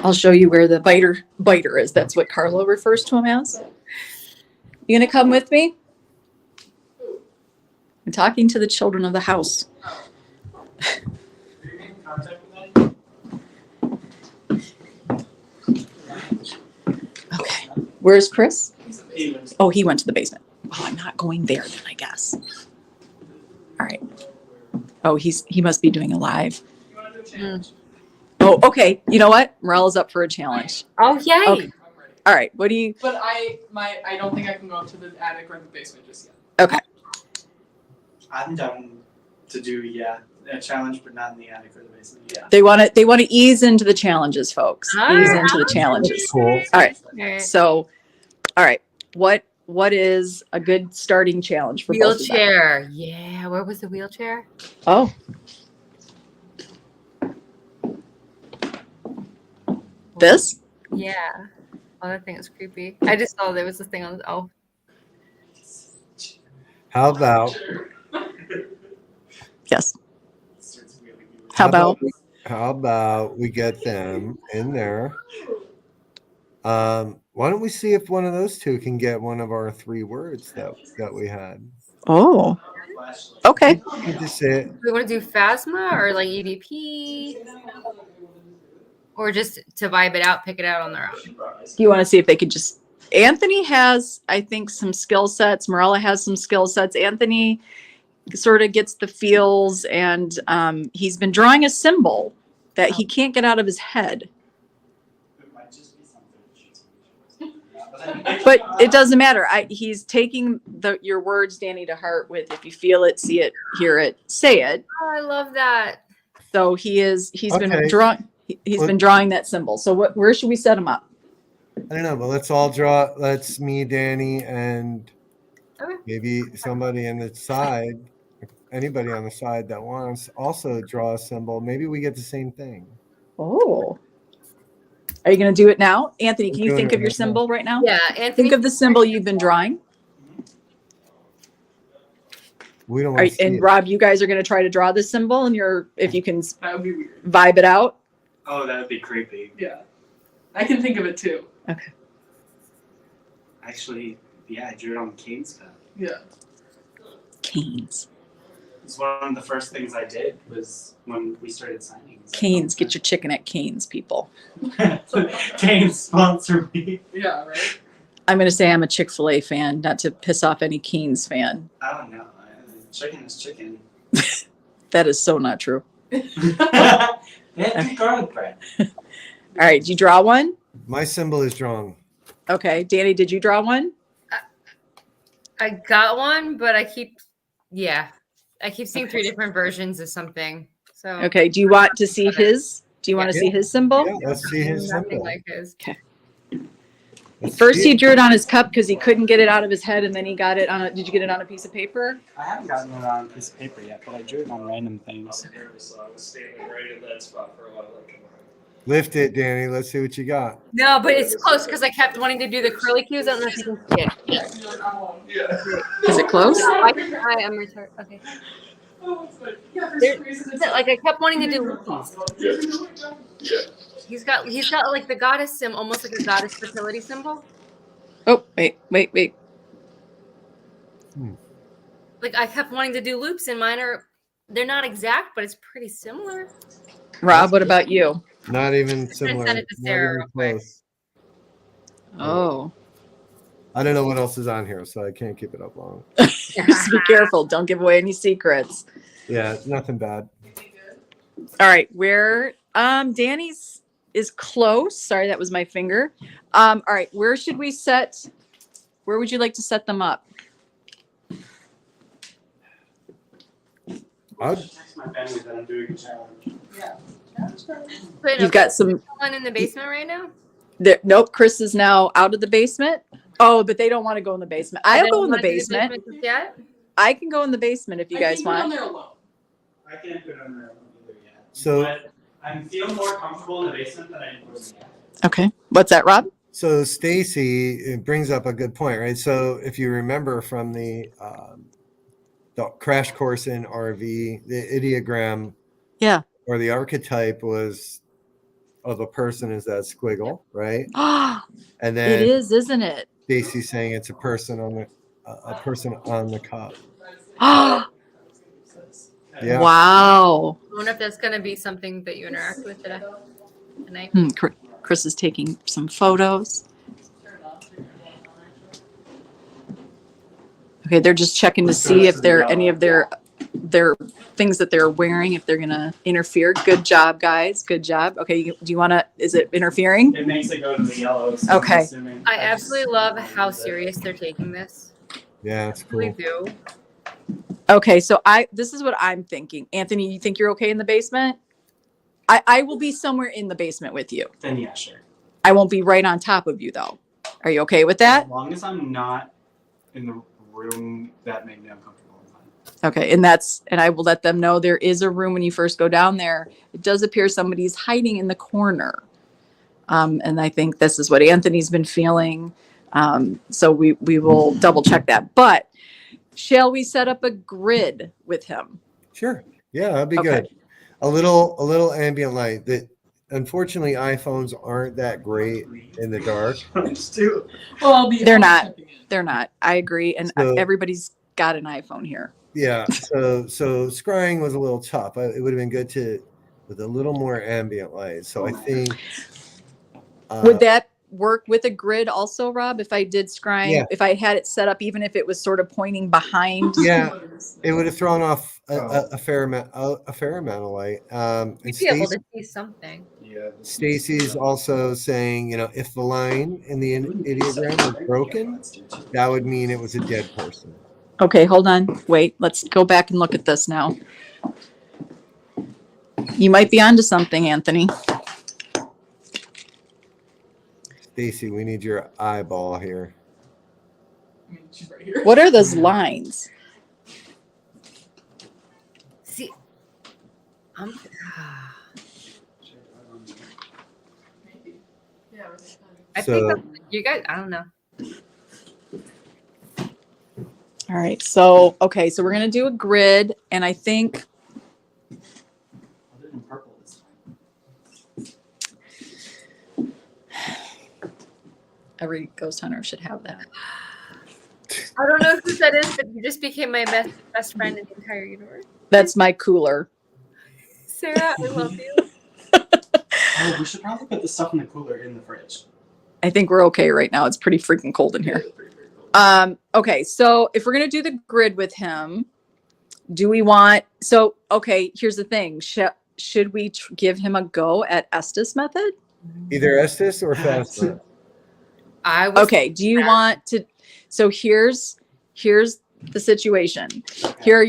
I'll show you where the biter is. That's what Carlo refers to him as. You going to come with me? I'm talking to the children of the house. Okay. Where's Chris? Oh, he went to the basement. Oh, I'm not going there then, I guess. All right. Oh, he must be doing a live. Oh, okay. You know what? Morella's up for a challenge. Oh, yay. Okay. All right. What do you? But I don't think I can go up to the attic or the basement just yet. Okay. I'm down to do a challenge, but not in the attic or the basement. Yeah. They want to ease into the challenges, folks. All Ease right. into the challenges. Cool. All right. All right. So, all right. What is a good starting challenge for both of them? Wheelchair. Yeah. Where was the wheelchair? Oh. This? Yeah. Oh, that thing is creepy. I just saw there was this thing on. Oh. How about Yes. How about? we get them in there? Why don't we see if one of those two can get one of our 3 words that we had? Oh. Okay. You just say it. We want to do Phasma or like EVP? Or just to vibe it out, pick it out on their own. You want to see if they could just. Anthony has, I think, some skill sets. Morella has some skill sets. Anthony sort of gets the feels, and he's been drawing a symbol that he can't get out of his head. It might just be something. But it doesn't matter. He's taking your words, Danny, to heart with if you feel it, see it, hear it, say it. Oh, I love that. So he's Okay. been drawing. He's been drawing that symbol. So where should we set him up? I don't know, but let's all draw. Let's me, Danny, and Okay. maybe somebody on the side, anybody on the side that wants also draw a symbol. Maybe we get the same thing. Oh. Are you going to do it now? Anthony, can you doing think it of your right now. symbol right now? Yeah, Anthony. Think of the symbol you've been drawing. We don't All want right, to see and it. Rob, you guys are going to try to draw this symbol, and if you can That would be weird. vibe it out. Oh, that would be creepy. Yeah. I can think of it too. Actually, I drew it on Kane's cup. Yeah. Canes. It's one of the first things I did was when we started signing. Canes. Get your chicken at Canes, people. Canes sponsor me. Yeah, right? I'm going to say I'm a Chick-fil-A fan, not to piss off any Canes fan. I don't know. Chicken is chicken. That is so not true. They had good garlic bread. All right, did you draw one? My symbol is drawn. Okay, Danny, did you draw one? I got one, but I keep seeing 3 different versions of something. So Okay, do you want to see his? Do you want to Yeah. see his symbol? Yeah, let's see his nothing symbol. like his. Let's First, see he it. drew it on his cup because he couldn't get it out of his head, and then he got it on did you get it on a piece of paper? I haven't gotten it on a piece of paper yet, but I drew it on random things. So I was standing right in that spot for a while. Lift it, Danny. Let's see what you got. No, but it's close because I kept wanting to do the curly cues. I don't know if you can see it. Yeah. Is it close? I am retarded. Okay. Like I kept wanting to do loopies. He's got like the goddess symbol, almost like a goddess fertility symbol. Oh, wait. Like I kept wanting to do loops, and they're not exact, but it's pretty similar. Rob, what about you? Not even similar. send it to Not Sarah even real quick. close. Oh, I don't know what else is on here, so I can't keep it up long. just be careful. Don't give away any secrets. Yeah, it's nothing bad. All right, where Danny's is close. Sorry, that was my finger. All right, where would you like to set them up? Text my family that I'm doing a challenge. Wait, You've got some. one in the basement right now. Nope, Chris is now out of the basement. Oh, but they don't want to go in the basement. I'll go in the basement. Yet? I can go in the basement if you guys want. There alone. I can't put it on there either yet. So, But I feel more comfortable in the basement than I do in the attic. Okay, what's that, Rob? so Stacy, it brings up a good point, right? So if you remember from the crash course in RV, the ideogram, Yeah. or the archetype was of a person is that squiggle, right? Ah, And it then is, isn't it? Stacy's saying it's a person on the cup. Yeah. Wow. I wonder if that's going to be something that you interact with today, tonight. Chris is taking some photos. Okay, they're just checking to see if there any of their things that they're wearing, if they're gonna interfere. Good job, guys. Good job. Okay, do you want to? Is it interfering? It makes it go to the yellow. So Okay. I'm assuming I absolutely love how serious they're taking this. Yeah, it's I really cool. do. Okay, so this is what I'm thinking. Anthony, you think you're okay in the basement? I will be somewhere in the basement with you. Then yeah, sure. I won't be right on top of you though. Are you okay with that? As long as I'm not in the room that made me uncomfortable. I'm fine. Okay, and I will let them know there is a room when you first go down there. It does appear somebody's hiding in the corner. And I think this is what Anthony's been feeling. So we will double check that. But shall we set up a grid with him? Sure. Yeah, that'd be Okay. good. A little ambient light. That unfortunately iPhones aren't that great in the dark. Well, I'll be. They're I'll be not. checking in. They're not. I agree. And So- everybody's got an iPhone here. Yeah. So scrying was a little tough. It would have been good with a little more ambient light. So I think. Would that work with a grid also, Rob? If I did scrying, Yeah. if I had it set up, even if it was sort of pointing behind. Yeah, it would have thrown off a fair amount of light. And You'd be able to see something. Yeah. Stacy's also saying, if the line in the ideogram was broken, that would mean it was a dead person. Okay, hold on. Wait, let's go back and look at this now. You might be onto something, Anthony. Stacy, we need your eyeball here. I mean, she's right here. What are those lines? See, Maybe. Yeah. I So- think you guys, I don't know. All right, so we're gonna do a grid, and I think Other than purple this time. every ghost hunter should have that. I don't know who that is, but you just became my best friend in the entire universe. That's my cooler. Sarah, I love you. Oh, we should probably put the stuff in the cooler in the fridge. I think we're okay right now. It's pretty freaking cold in here. Okay, so if we're gonna do the grid with him, do we want? So here's the thing: should we give him a go at Estes method? Either Estes or FASTA. I was Okay. Do you want to? So here's the situation. Here are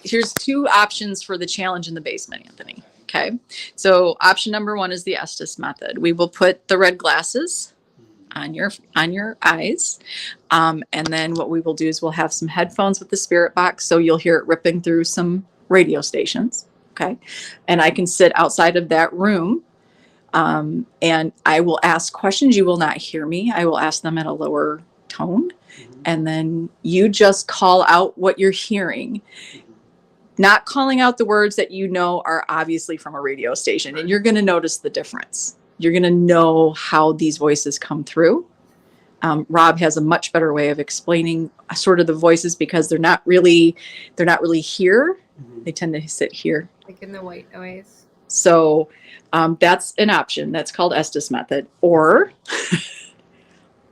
here's two options for the challenge in the basement, Anthony. Okay. So option number 1 is the Estes method. We will put the red glasses on your eyes. And then what we will do is we'll have some headphones with the spirit box. So you'll hear it ripping through some radio stations. Okay. And I can sit outside of that room. And I will ask questions. You will not hear me. I will ask them at a lower tone. And then you just call out what you're hearing, not calling out the words that you know are obviously from a radio station. And you're going to notice the difference. You're going to know how these voices come through. Rob has a much better way of explaining sort of the voices because they're not really here. They tend to sit here. like in the white noise. So that's an option. That's called Estes method. Or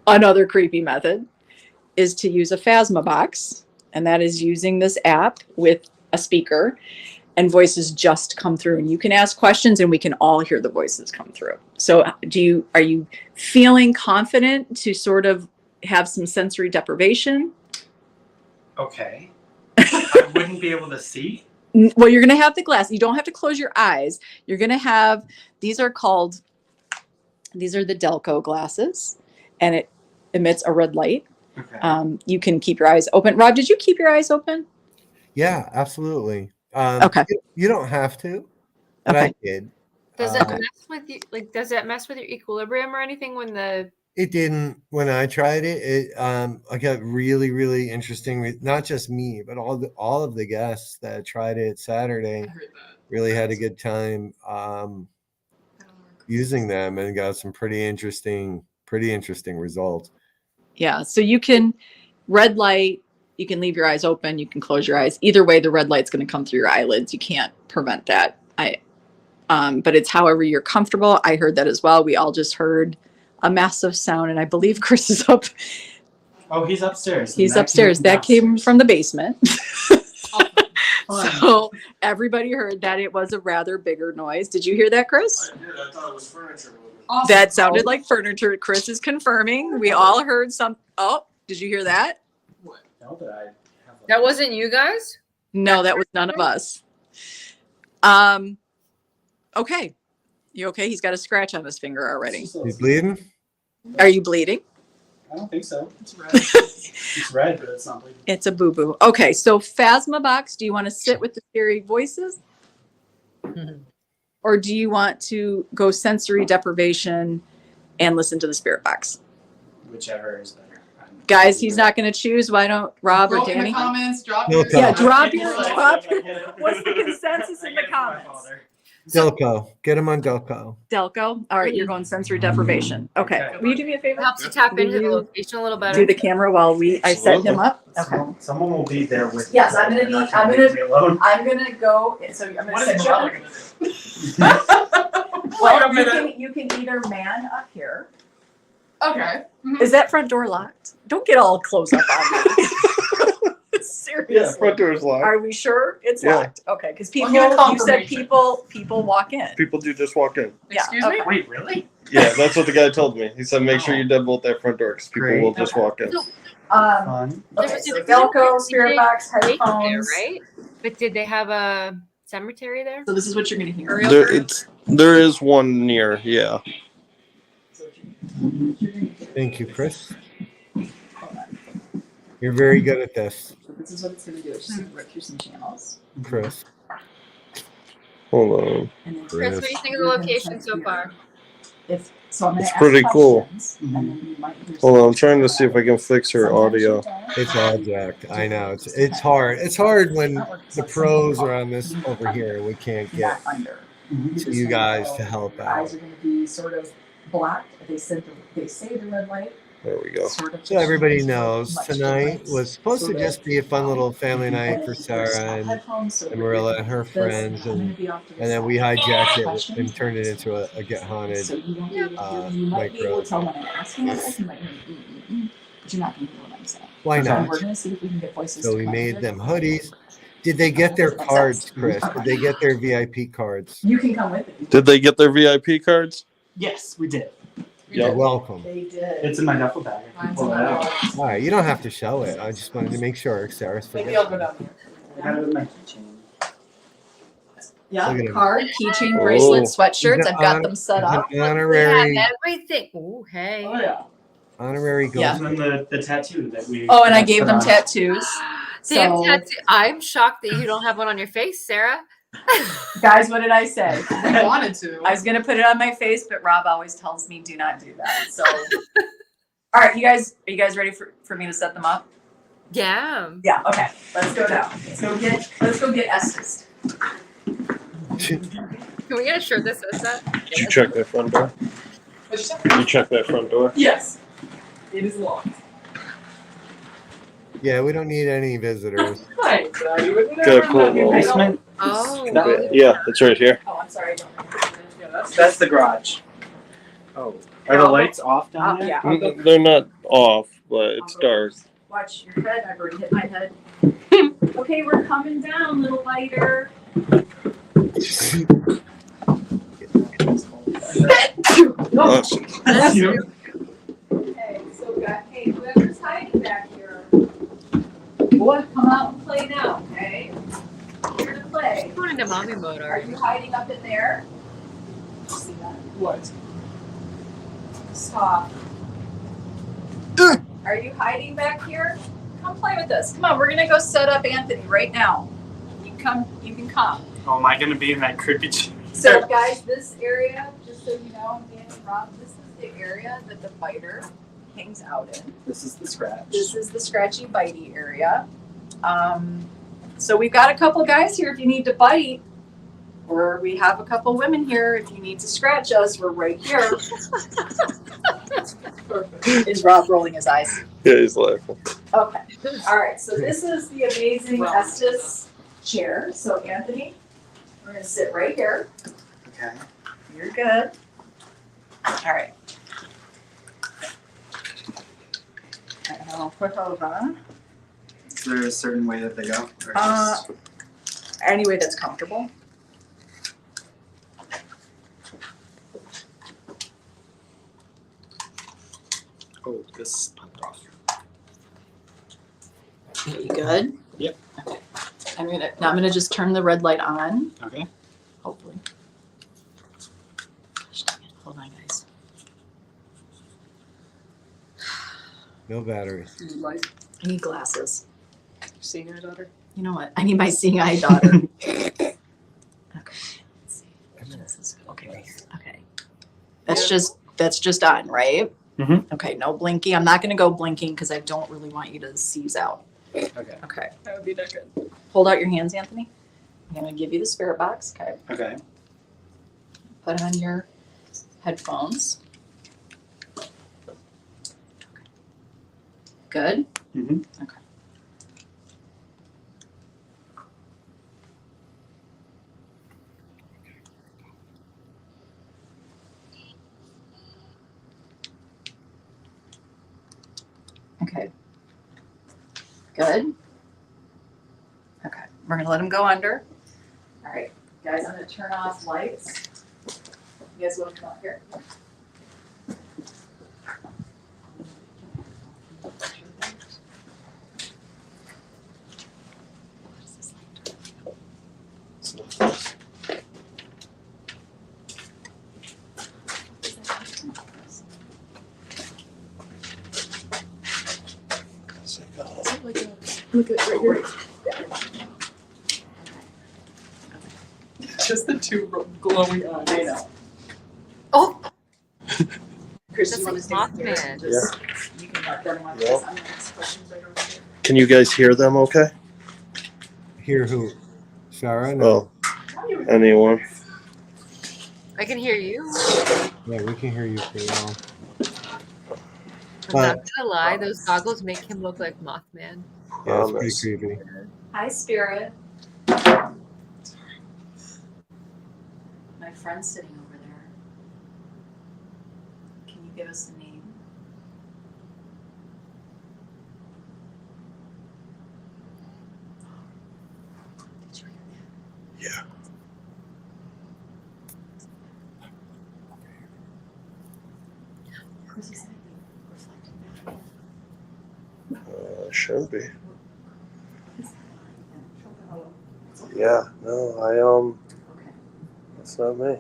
another creepy method is to use a Phasma box, and that is using this app with a speaker, and voices just come through, and you can ask questions, and we can all hear the voices come through. So, are you feeling confident to sort of have some sensory deprivation? Okay. I wouldn't be able to see. Well, you're going to have the glass. You don't have to close your eyes. You're going to have, these are the Delco glasses, and it emits a red light. Okay. You can keep your eyes open. Rob, did you keep your eyes open? Yeah, absolutely. Okay. You don't have to, but Okay. I did. Does it Okay. mess with you? Like, does it mess with your equilibrium or anything when the? It didn't when I tried it. I got really, really interesting. Not just me, but all of the guests that tried it I Saturday heard that. really had a good time using them and got some pretty interesting results. Yeah. So you can red light, You can leave your eyes open. You can close your eyes. Either way, the red light's going to come through your eyelids. You can't prevent that. But it's however you're comfortable. I heard that as well. We all just heard a massive sound, and I believe Chris is up. Oh, he's upstairs. He's upstairs. That came from the basement. So everybody heard that. It was a rather bigger noise. Did you hear that, Chris? I did. I thought it was furniture moving. Awesome. That sounded like furniture. Chris is confirming. We all heard some. Oh, did you hear that? No, but I have That wasn't you guys? No, that was none of us. Okay. You okay? He's got a scratch on his finger already. He's bleeding. Are you bleeding? I don't think so. It's red. It's red, but it's not bleeding. It's a boo-boo. Okay, so Phasma Box, do you want to sit with the scary voices? Or do you want to go sensory deprivation and listen to the spirit box? Whichever is better. Guys, he's not going to choose. Why don't Rob or Vote in the Danny? comments. Drop No your comment. Yeah, drop your. What's What's the consensus in the comments? Delco. Get him on Delco. Delco. All right, you're going sensory deprivation. Okay. Okay. Will you do me a favor? Helps you tap into the You location a little better. do the camera while I set him up. Okay. Someone will be there with Yes, me. I'm gonna be- Not I'm leave gonna- me alone. I'm gonna go. So I'm gonna What set is you Mother up. gonna do? Well, you can either man up here. Okay. Is that front door locked? Don't get all close up on me. Seriously. door's locked. Are we sure it's Yeah. locked? Okay, because people, I'll get a you said confirmation. people walk in. People do just walk in. Yeah, Excuse me? okay. Wait, really? Yeah, that's what the guy told me. He said, make sure you deadbolt that front door because people Great. will just walk in. Fun. Okay, so Velcro, spirit box, There, headphones. right? But did they have a cemetery there? So this is what you're gonna hear. Real There is one near, yeah. Thank you, Chris. You're very good at this, So this is what it's gonna do. It's just gonna rip through some channels. Chris. Hold on. And then Chris, what do you think of the location so far? So I'm gonna It's ask pretty cool. questions, and then you might hear Hold on, I'm some- trying to see if I can fix her Sometimes audio. you don't. It's all jacked. I know. It's hard. It's hard when the pros are on this over here and we can't get Not under. to you guys to help Your out. eyes are gonna be sort of black. They say the red light. There we go. Sort of So everybody knows much tonight difference. was supposed to So just be a fun little family night for Sara and Marilla and her friends, and then we hijacked it and turned it into a Get Haunted. So you might be able to tell when I'm asking a question, but you're not gonna hear what I'm saying. Why So not? we're gonna see if we can get voices. So to we come made through. them hoodies. Did they get their cards, Chris? Did they get their VIP cards? You can come with it. Did they get their VIP cards? Yes, we did. You're welcome. They did. It's in my duffel bag. I can pull that out. All right, you don't have to show it. I just wanted to make sure Sarah's Maybe I'll go forgetting. down I have it in my keychain. Yeah, Look at him. card, keychain, Oh. bracelet, sweatshirts. He's I've got an them set He's up. an honorary, We have everything. Ooh, hey. there. Oh yeah. honorary Yeah. ghost. And then the tattoo that we. Oh, and I gave put them on. tattoos. They have So, tattoo- I'm shocked that you don't have one on your face, Sarah. guys, what did I say? I wanted to. I was gonna put it on my face, but Rob always tells me do not do that. So, all right, are you guys ready for me to set them up? Yeah. Yeah. Okay. Let's go now. Let's go get Estes. Can we get a shirt that says that? Did you check that front door? What'd you say? Did you check that front door? Yes. It is locked. Yeah, we don't need any visitors. Hi. You would never Good, cool. let me know. Basement. Oh. Yeah, it's right here. Oh, I'm sorry. I don't remember. Yeah, that's That's the garage. Oh. Are the lights off down there? Yeah. I'll go- They're not off, but it's dark. Watch your head. I've already hit my head. Okay, we're coming down, little biter. Awesome. That's you. Okay, so hey, whoever's hiding back here, boy, come out and play now, okay? Here to play. Going into mommy mode, Are are you hiding up in there? See that? what? Stop. Are you hiding back here? Come play with us. Come on, we're gonna go set up Anthony right now. You can come. Oh, am I gonna be in that creepy chair? So guys, this area, just so you know, Dan and Rob, this is the area that the biter hangs out in. This is the scratch. This is the scratchy bitey area. So we've got a couple guys here if you need to bite. we have a couple women here. If you need to scratch us, we're right here. Is Rob rolling his eyes? Yeah, he's laughing. Okay. All right. So this is the amazing Estes chair. So Anthony, we're gonna sit right here. Okay. You're good. All right. And I'll put over Is there a certain way that they go? Or Uh, just... any way that's comfortable. Oh, this popped off. You good? Yep. Okay. Now I'm gonna just turn the red light on. Okay. Hopefully. Gosh, dang it. Hold on, guys. No batteries. I need glasses. Seeing eye daughter. You know what? I need my seeing eye daughter. Okay. Let's see. This is okay. Okay. That's just on, right? Mhm. Okay. No blinking. I'm not gonna go blinking because I don't really want you to seize out. Okay. Okay. That would be that good. Hold out your hands, Anthony. I'm gonna give you the spirit box. Okay. Okay. Put on your headphones. Good. Mhm. Okay. Okay. Good. Okay. We're gonna let him go under. All right, guys. I'm gonna turn off lights. You guys want to come up here? Look at it right here. Just the two glowing eyes. I know. Oh, Chris, that's you like want to stay here? Mothman. Just, you can let them on this. I'm gonna ask questions right over here. Can you guys hear them okay? Hear who? Sara? No. Oh, anyone? I can hear you. Yeah, we can hear you pretty well. I'm not gonna lie, those goggles make him look like Mothman. Yeah, it's pretty Promise. creepy. Hi, Spirit. My friend's sitting over there. Can you give us a name? Did you hear that? Yeah. Chris, is that you reflecting back? Shouldn't be. Is that mine? Yeah, no, Okay. that's not me.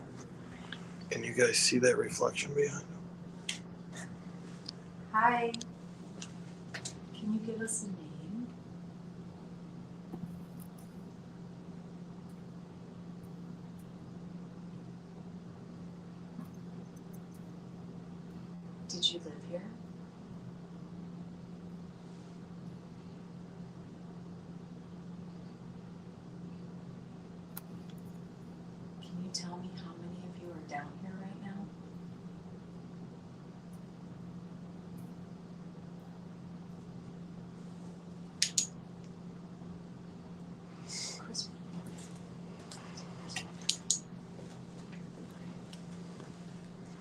Can you guys see that reflection behind? Hi. Can you give us a name? Did you live here? Can you tell me how many of you are down here right now? Chris.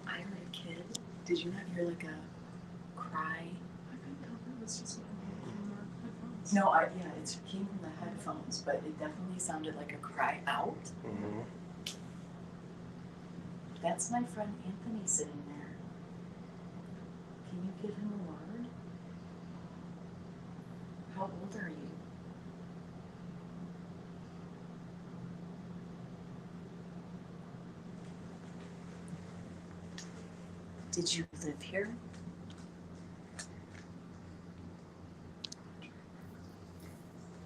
I heard a kid. Did you not hear like a cry? No, yeah, it came from the headphones, but it definitely sounded like a cry out. Mm-hmm. That's my friend Anthony sitting there. Can you give him a word? How old are you? Did you live here?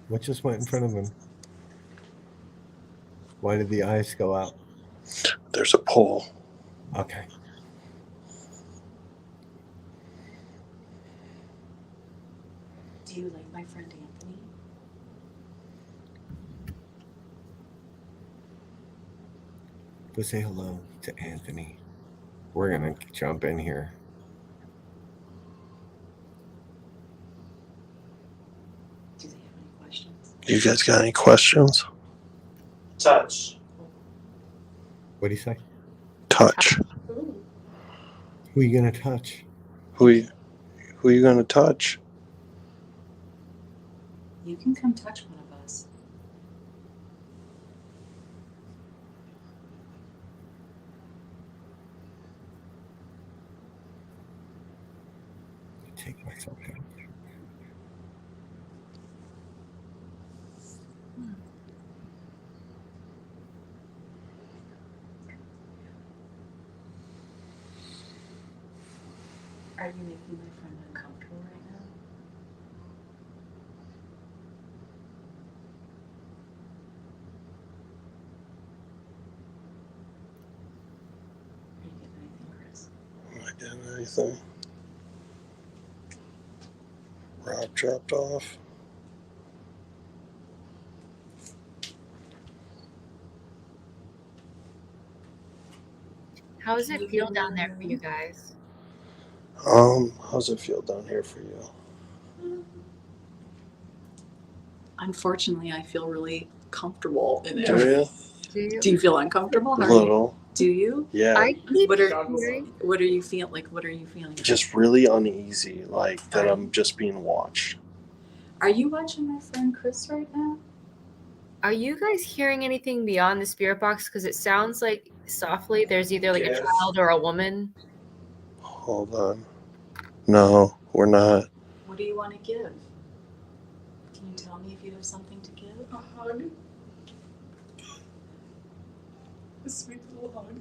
What just went in front of him? Why did the eyes go out? There's a pole. Okay. Do you like my friend Anthony? But say hello to Anthony. We're gonna jump in here. Do they have any questions? You guys got any questions? Touch. What do you say? Touch. Who are you gonna touch? Who you gonna touch? You can come touch one of us. Take myself out. Are you making my friend uncomfortable right now? Are you getting anything, Chris? Am I getting anything? Rob dropped off. How does it feel down there for you guys? How's it feel down here for you? Unfortunately, I feel really comfortable in Do there. you? Do you? Do you feel uncomfortable? A little. Do you? Yeah. I keep What are hearing. What are you feeling? Like, what are you feeling? Just really uneasy, like that I'm just being watched. Are you watching my friend Chris right now? Are you guys hearing anything beyond the spirit box? Because it sounds like softly there's either like Yes. a child or a woman. Hold on. No, we're not. What do you want to give? Can you tell me if you have something to give? A hug. A sweet little hug.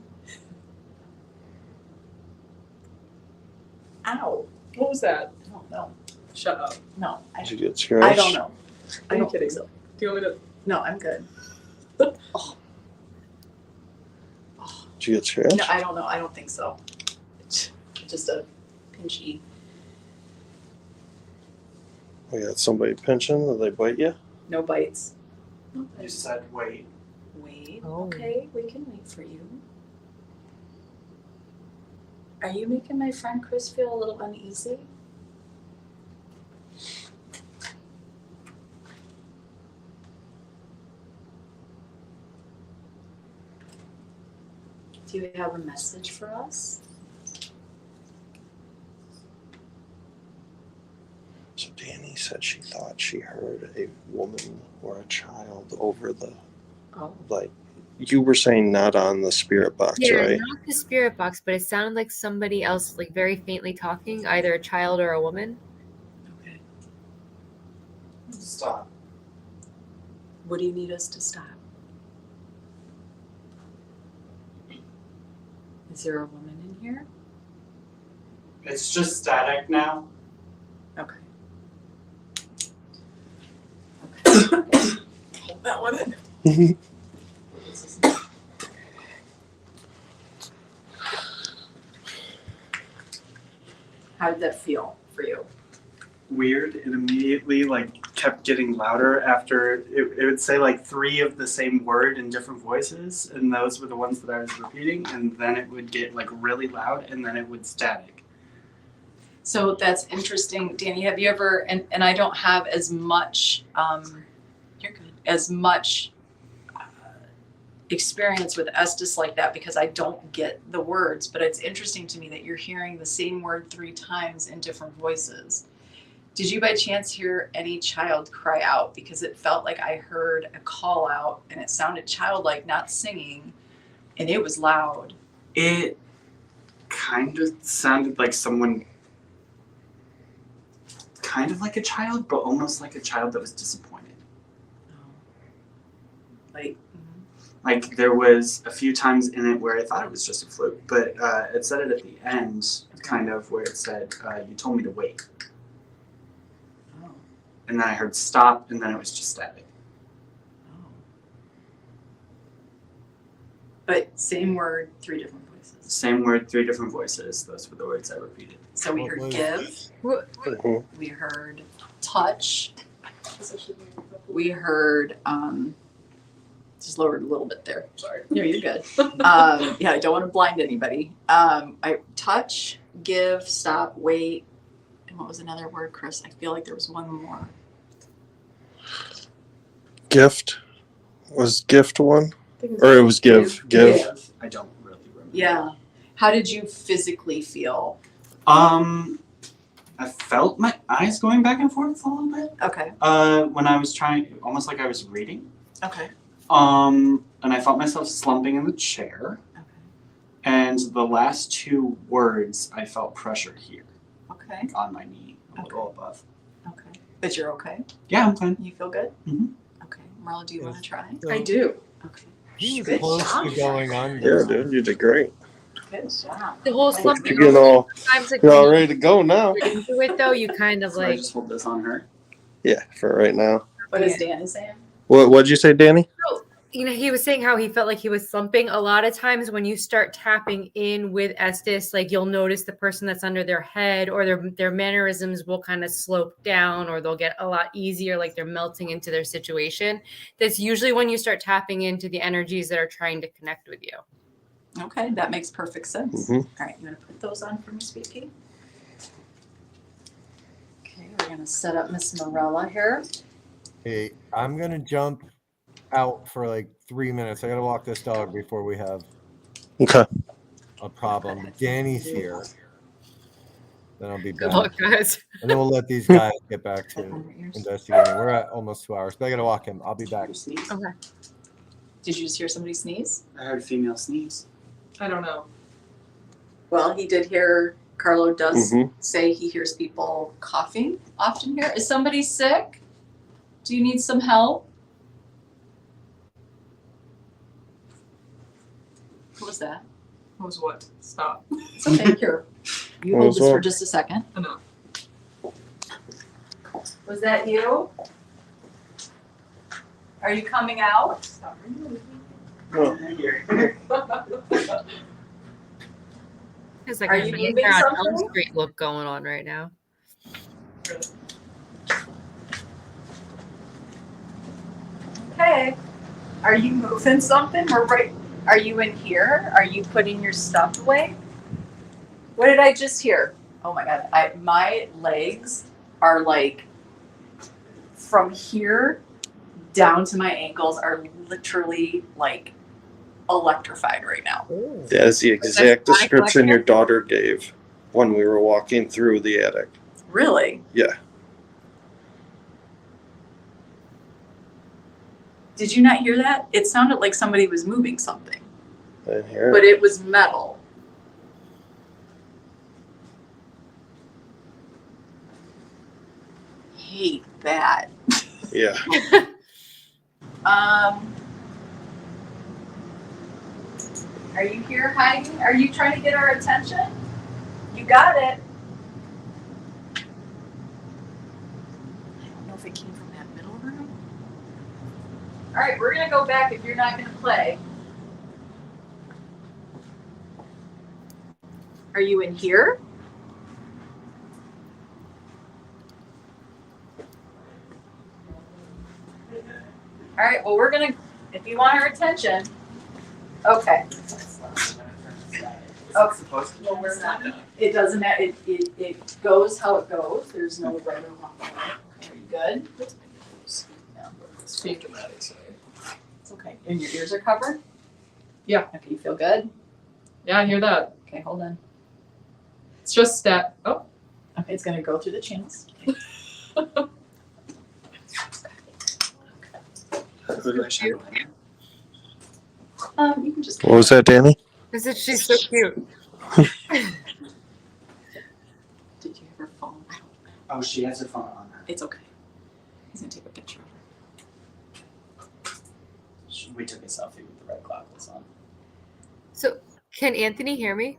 Ow! What was that? I don't know. Shut up. No, Did you get scratched? I don't know. I Are you don't kidding? think so. Do you want me to? No, I'm good. Did you get scratched? No, I don't know. I don't think so. Just a pinchy. We got somebody pinching. Did they bite you? No bites. You said wait. Wait. Oh. Okay, we can wait for you. Are you making my friend Chris feel a little uneasy? Do you have a message for us? So Danny said she thought she heard a woman or a child over the, Oh. like, you were saying not on the spirit box, Yeah, right? not the spirit box, but it sounded like somebody else, like very faintly talking, either a child or a woman. Okay. Stop. What do you need us to stop? Is there a woman in here? It's just static now. Okay. Hold that one in. How did that feel for you? Weird. It immediately kept getting louder after it would say like 3 of the same word in different voices, and those were the ones that I was repeating, and then it would get like really loud, and then it would static. So that's interesting, Danny. Have you ever? And I don't have as much. You're good. As much experience with Estes like that because I don't get the words. But it's interesting to me that you're hearing the same word 3 times in different voices. Did you by chance hear any child cry out? Because it felt like I heard a call out, and it sounded childlike, not singing, and it was loud. It kind of sounded like someone, kind of like a child, but almost like a child that was disappointed. Like there was a few times in it where I thought it was just a fluke, but it said it at the end, kind of where it said, "You told me to wait," Oh. and then I heard stop, and then it was just static. Oh. But same word, 3 different voices. Same word, 3 different voices. Those were the words I repeated. So we What heard was- give, Mhm. we heard touch, we heard Just lowered a little bit there. Sorry. No, you're good. Yeah, I don't want to blind anybody. I touch, give, stop, wait. And what was another word, Chris? I feel like there was one more. Gift. Was gift one? Or it was give. Give. I don't really remember. Yeah. How did you physically feel? I felt my eyes going back and forth a little bit. Okay. When I was trying, almost like I was reading. Okay. And I felt myself slumping in the chair. Okay. And the last two words, I felt pressure here. Okay. On my knee, a little above. Okay. But you're okay? Yeah, I'm fine. You feel good? Mhm. Okay. Marla, do you want to try? I do. Okay. He was Good close job. to going under. Yeah, dude, you did great. Good job. The whole You're slumping. getting all, Sometimes like you're all when ready to go now. you're into it though, you kind of So I like. just hold this on her. Yeah, for right now. What is Danny saying? What'd you say, Danny? You know, he was saying how he felt like he was slumping. A lot of times when you start tapping in with Estes, like you'll notice the person that's under their head or their mannerisms will kind of slope down or they'll get a lot easier, like they're melting into their situation. That's usually when you start tapping into the energies that are trying to connect with you. Okay, that makes perfect sense. Mhm. All right, you want to put those on for me, Speaky? Okay, we're going to set up Miss Morella here. Hey, I'm gonna jump out for like 3 minutes. I gotta walk this dog before we have Okay. a problem. Danny's here. Then I'll be Good back. luck, guys. And then we'll let these guys get back Step on to your ears. investigating. We're at almost 2 hours, but I gotta walk him. I'll be back. Did you sneeze? Okay. Did you just hear somebody sneeze? I heard a female sneeze. I don't know. Well, he did hear, Carlo does Mhm. say he hears people coughing often here. Is somebody sick? Do you need some help? What was that? What was what? Stop. It's okay, here. You What hold was this for what? just a second. Enough. Was that you? Are you coming out? Oh. Here. It's like Are a you Nightmare moving on Elm something? Street look going on right now. Okay. Are you moving something? Or right? Are you in here? Are you putting your stuff away? What did I just hear? Oh my god! My legs are like from here down to my ankles are literally like electrified right now. That is the exact description your daughter gave when we were walking through the attic. Really? Yeah. Did you not hear that? It sounded like somebody was moving something, I didn't hear but it. it was metal. Hate that. Yeah. Are you here hiding? Are you trying to get our attention? You got it. I don't know if it came from that middle room. All right, we're gonna go back if you're not gonna play. Are you in here? All right, well, we're gonna, if you want our attention. Okay. Okay. Well, we're not. It doesn't matter. It goes how it goes. There's no right or wrong way. Are you good? Yeah. Speak about it, sorry. It's okay. And your ears are covered? Yeah. Okay, you feel good? Yeah, I hear that. Okay, hold on. It's just that. Oh. Okay, it's gonna go through the channels. You can just. What was that, Danny? I said she's so cute. Did you have her phone? I don't know. Oh, she has her phone on her. It's okay. He's gonna take a picture of her. We took a selfie with the red goggles on. So can Anthony hear me?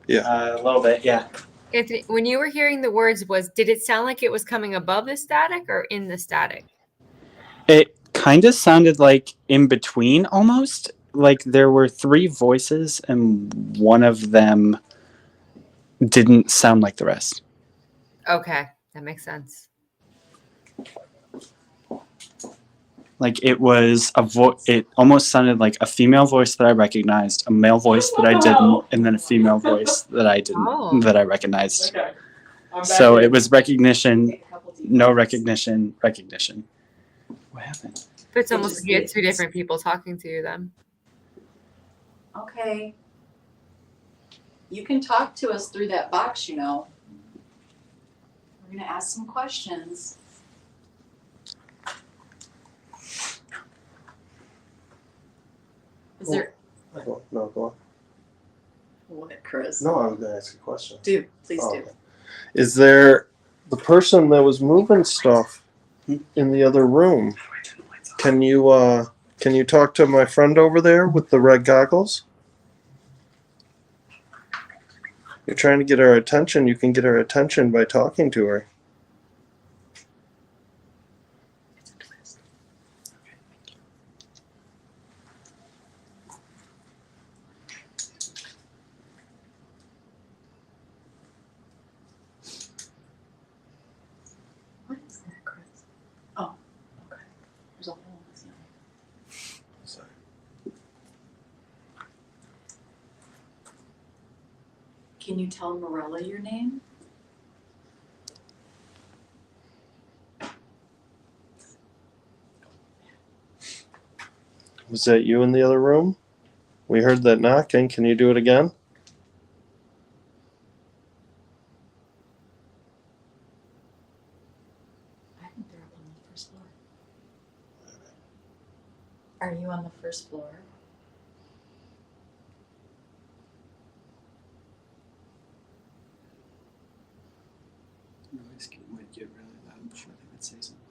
A little bit, yeah. Anthony, when you were hearing the words, did it sound like it was coming above the static or in the static? It kind of sounded like in between almost. Like there were three voices and one of them didn't sound like the rest. Okay, that makes sense. Like it was it almost sounded like a female voice that I recognized, a male voice that I didn't, and then a female voice that I didn't, Oh. that I recognized. Okay. I'm back So in. it was recognition, no recognition, recognition. What happened? It's almost like you had two different people talking to you then. Okay. You can talk to us through that box, you know. We're gonna ask some questions. Is there No, go on. what, Chris? No, I was going to ask a question. Do please Oh, do. okay. Is there the person that was moving stuff in the other room? Can you talk to my friend over there with the red goggles? You're trying to get her attention. You can get her attention by talking to her. What is that, Chris? Oh, okay. There's a hole in the ceiling. Sorry. Can you tell Morella your name? Was that you in the other room? We heard that knocking. Can you do it again? I think they're up on the first floor. Are you on the first floor? Noise would get really loud before they would say something.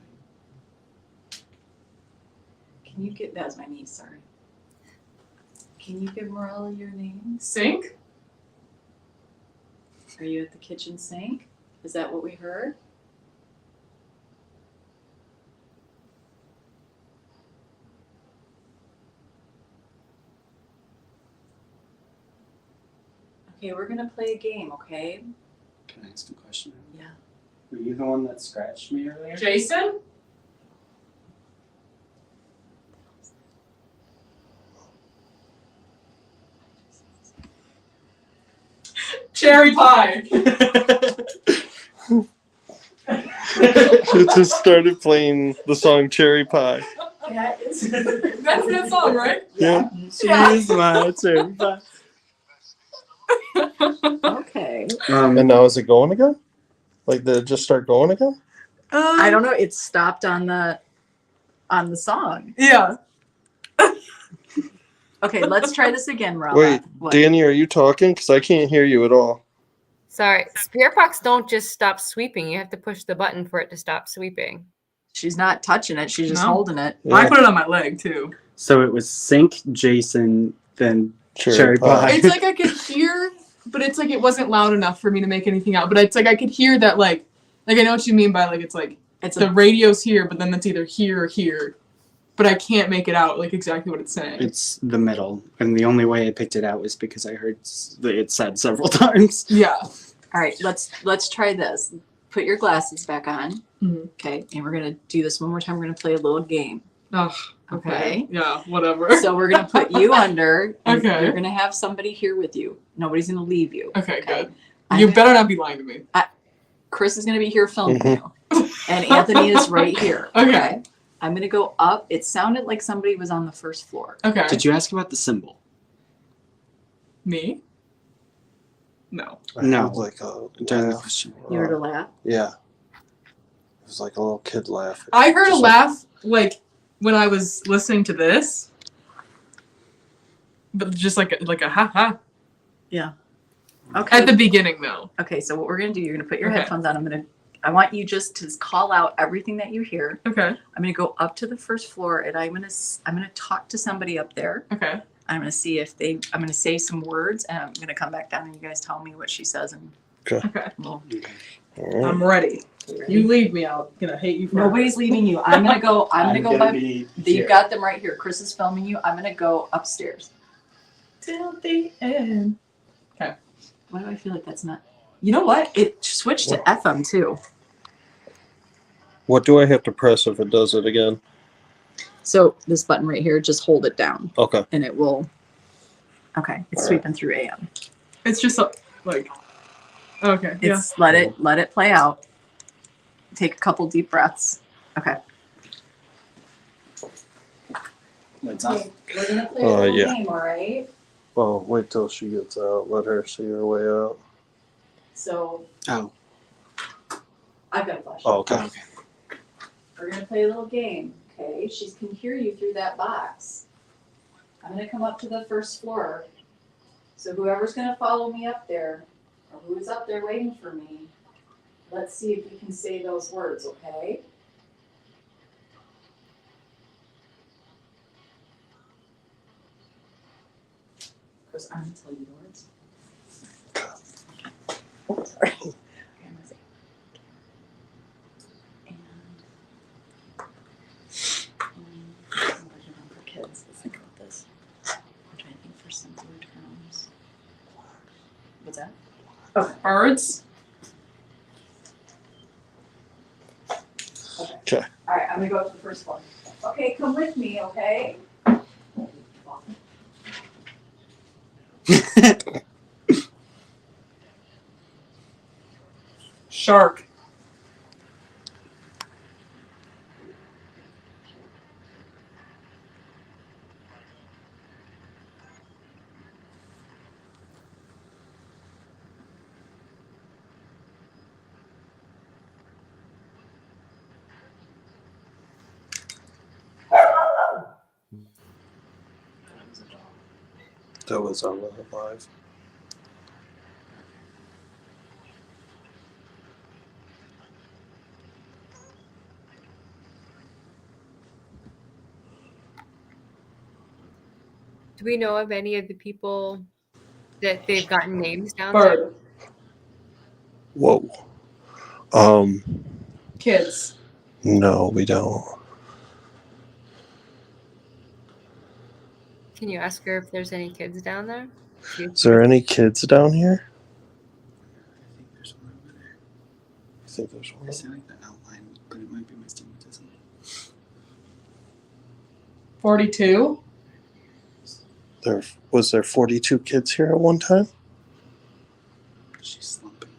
Can you get that was my niece, sorry. Can you give Morella your name? Sink? Are you at the kitchen sink? Is that what we heard? Okay, we're gonna play a game, okay? Can I ask a question? Yeah. Were you the one that scratched me earlier? Jason? Cherry pie. It just started playing the song Cherry Pie. That's that song, right? Yeah. She's my cherry pie. Okay. And now is it going again? Like, did it just start going again? I don't know. It stopped on the song. Yeah. Okay, let's try this again, Rob. Wait, What? Danny, are you talking? Because I can't hear you at all. Sorry, spirit box don't just stop sweeping. You have to push the button for it to stop sweeping. She's not touching it. She's just No. holding it. Yeah. I put it on my leg too. So it was Sink, Jason, then Cherry pie. It's like I could hear, but it's like it wasn't loud enough for me to make anything out. But it's like I could hear that like I know what you mean by like it's like It's the radio's here, but then it's either here or here. But I can't make it out like exactly what it's saying. It's the middle, and the only way I picked it out was because I heard it said several times. Yeah. All right, let's try this. Put your glasses back on. Mhm. Okay, and we're gonna do this one more time. We're gonna play a little game. Ugh, Okay. Yeah, whatever. So we're gonna put you under, and Okay. you're gonna have somebody here with you. Nobody's gonna leave you. Okay, good. I'm You gonna- better not be lying to me. Chris is gonna be here filming you, and Anthony is right here. Okay. I'm gonna go up. It sounded like somebody was on the first floor. Okay. Did you ask about the symbol? Me? No. I No. heard like a During the laugh. question. You heard a laugh. Yeah. It was like a little kid laugh. I heard a Just laugh like when I was listening to this. But just like a ha ha. Okay. At the beginning though. Okay. So what we're gonna do? You're gonna put your Okay. headphones on. I want you just to call out everything that you hear. Okay. I'm gonna go up to the first floor, and I'm gonna talk to somebody up there. Okay. I'm gonna see if I'm gonna say some words, and I'm gonna come back down, and you guys tell me what she says, and Okay. we'll. All right. I'm ready. You leave me, I'm gonna hate you for Nobody's leaving you. I'm gonna go. I'm gonna go by. be You've got them right here. Chris is filming you. I'm gonna go upstairs. till the end. Why do I feel like that's not? You know what? It switched to FM too. What do I have to press if it does it again? So this button right here, just hold it down Okay. and it will. Okay, it's sweeping through AM. It's just like, okay, yeah. It's let it play out. Take a couple deep breaths. Okay. Okay, we're gonna play a little yeah. game, all right? Well, wait till she gets out. Let her see her way out. So Oh. I've got a flashlight. Oh, okay. We're gonna play a little game, okay? She can hear you through that box. I'm gonna come up to the first floor. So whoever's gonna follow me up there, or who's up there waiting for me, let's see if we can say those words, okay? Chris, I'm gonna tell you the words. Oh, sorry. Okay, I'm gonna say. For kids, let's think about this. I'm trying to think for simpler terms. What's that? Birds. Okay. All right, I'm gonna go up to the first one. Okay, come with me, okay? Shark. That was on the live. Do we know of any of the people that they've gotten names down there? Bird. Whoa. Kids. No, we don't. Can you ask her if there's any kids down there? Is there any kids down here? I think there's one. I see like the outline, but it might be my stigmatism. 42. Was there 42 kids here at one time? She's slumping.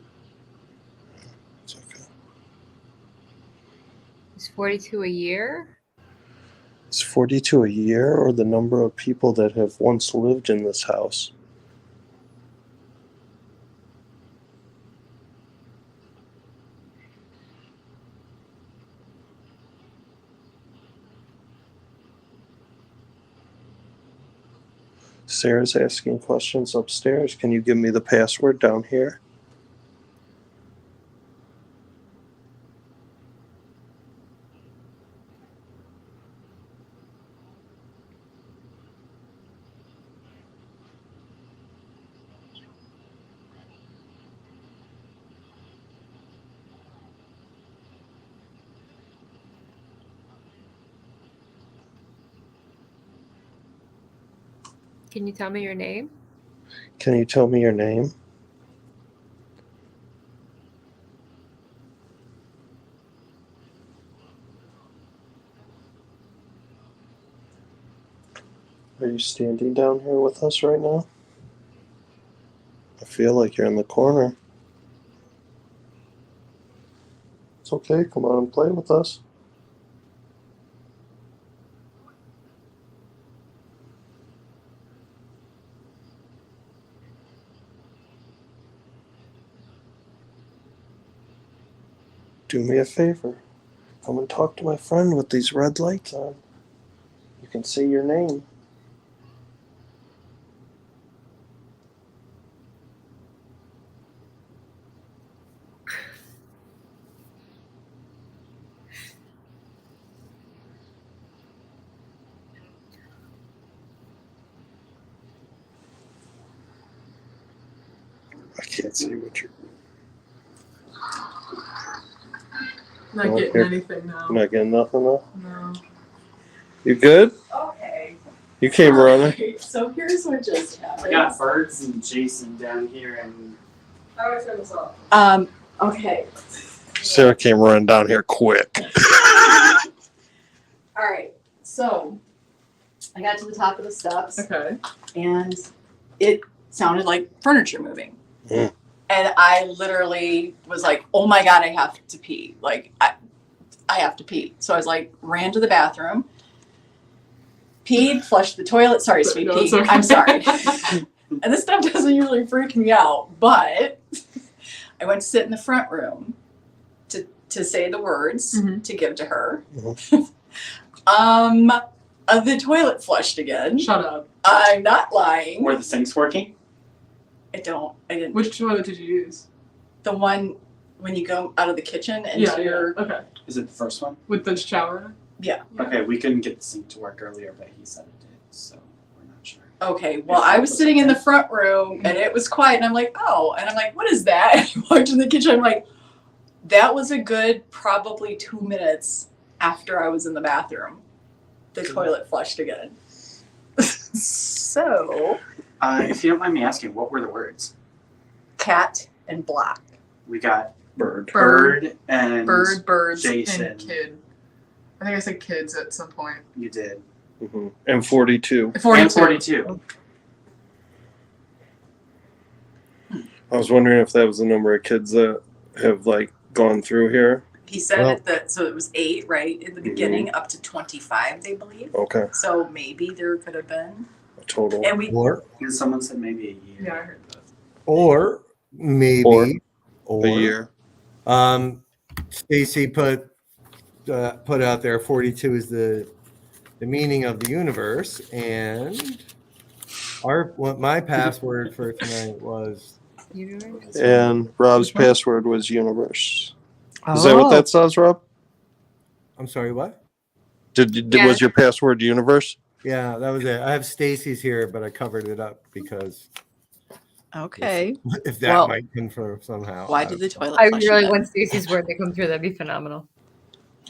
It's okay. Is 42 a year? Is 42 a year or the number of people that have once lived in this house? Sarah's asking questions upstairs. Can you give me the password down here? Can you tell me your name? Can you tell me your name? Are you standing down here with us right now? I feel like you're in the corner. It's okay, come on and play with us. Do me a favor. Come and talk to my friend with these red lights on. You can say your name. I can't see what you're. Not Oh, getting here. anything now. You're not getting nothing though? No. You good? Okay. You came running. So here's what just I happened. got Birds and Jason down here, and How do I turn this off? Okay. Sarah came running down here quick. All right. So I got to the top of the steps Okay. and it sounded like furniture moving. Mm. And I literally was like, oh my God, I have to pee. Like, I have to pee. So I was like, ran to the bathroom, peed, flushed the toilet. Sorry, sweet No, pea. it's okay. I'm sorry. And this stuff doesn't usually freak me out, but I went to sit in the front room to say the words Mhm. to give to her. Mhm. The toilet flushed again. Shut up. I'm not lying. Were the sinks working? I didn't. Which toilet did you use? The one when you go out of the kitchen into your. Okay. Is it the first one? With the shower? Yeah. Okay, we couldn't get the sink to work earlier, but he said it did, so we're not sure. Okay, well, I was sitting in the front room and it was quiet, and I'm like, oh, and I'm like, what is that? And I walked in the kitchen, I'm like, that was a good probably 2 minutes after I was in the bathroom. The toilet flushed again. So, If you don't mind me asking, what were the words? cat and black. We got Bird. bird and Birds, Jason. and kid. I think I said kids at some point. You did. Mhm. And 42. 42. And 42. I was wondering if that was the number of kids that have like gone through here. He said Well- that, so it was 8, right, in the beginning, up to 25, they believe. Okay, So maybe there could have been. a total. And we, Or And someone said maybe a year. Yeah, I heard that. maybe A year. Stacy put out there 42 is the meaning of the universe, and my password for tonight was And Rob's password was universe. Is that what that says, Rob? I'm sorry, what? Yeah. Was your password universe? Yeah, that was it. I have Stacy's here, but I covered it up because okay. if that Well, might confirm somehow. Why did the toilet I flush really again? want Stacey's word to come through. That'd be phenomenal.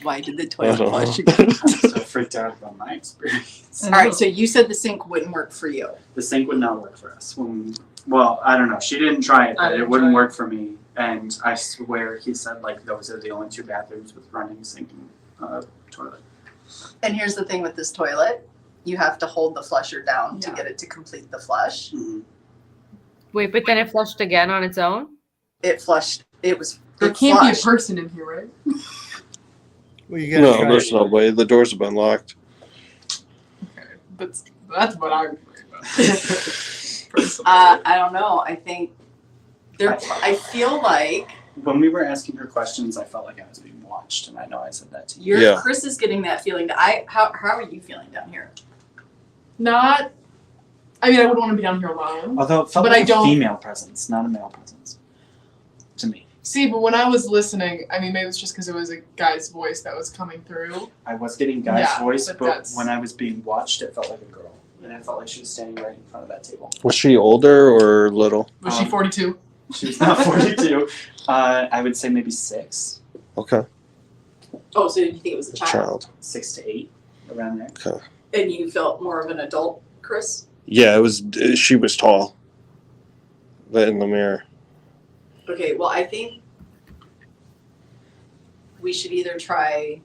Why did the I toilet don't flush know. again? I'm so freaked out about my experience. All right, so you said the sink wouldn't work for you. The sink would not work for us. Well, I don't know. She didn't try it, I but it didn't wouldn't try it. work for me. And I swear he said like those are the only 2 bathrooms with running sink and toilet. And here's the thing with this toilet. You have to hold the flusher down to Yeah. get it to complete the flush. Mm-hmm. Wait, but then it flushed again on its own? It flushed. It was. There it can't flushed. be a person in here, right? Well, you gotta No, try there's it. no way. The doors have been locked. Okay. That's what I would worry about. Personally. I don't know. I think there. I feel like When we were asking her questions, I felt like I was being watched, and I know I said that to you. you're. Yeah. Chris is getting that feeling. How are you feeling down here? Not. I mean, I wouldn't want to be down here alone. Although it felt But like I a don't- female presence, not a male presence. To me. See, but when I was listening, I mean, maybe it's just because it was a guy's voice that was coming through. I was getting guy's Yeah, voice, but but that's- when I was being watched, it felt like a girl. And it felt like she was standing right in front of that table. Was she older or little? Was she 42? She was not 42. I would say maybe 6. Okay, Oh, so you think it was a a child. 6 to 8, around there. And you felt more of an adult, Chris? Yeah, it was. She was tall. In the mirror. Okay, well, I think we should either try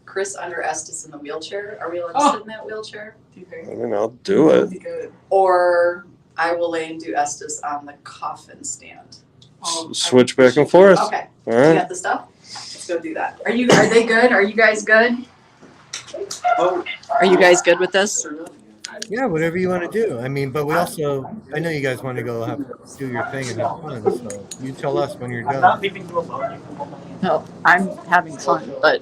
Chris under Estes in the wheelchair. Are we allowed to Oh. sit in that wheelchair? Do you think? I mean, I'll do That'd it. be good. Or I will lay and do Estes on the coffin stand. Switch back and forth. Okay, All you right. got the stuff? Let's go do that. Are they good? Are you guys good? Oh, Are you guys good with this? Yeah, whatever you want to do. I mean, but we also, I know you guys want to go do your thing and have fun. So you tell us when you're I'm not done. leaving you alone. You can hold my hand. No, I'm having fun, but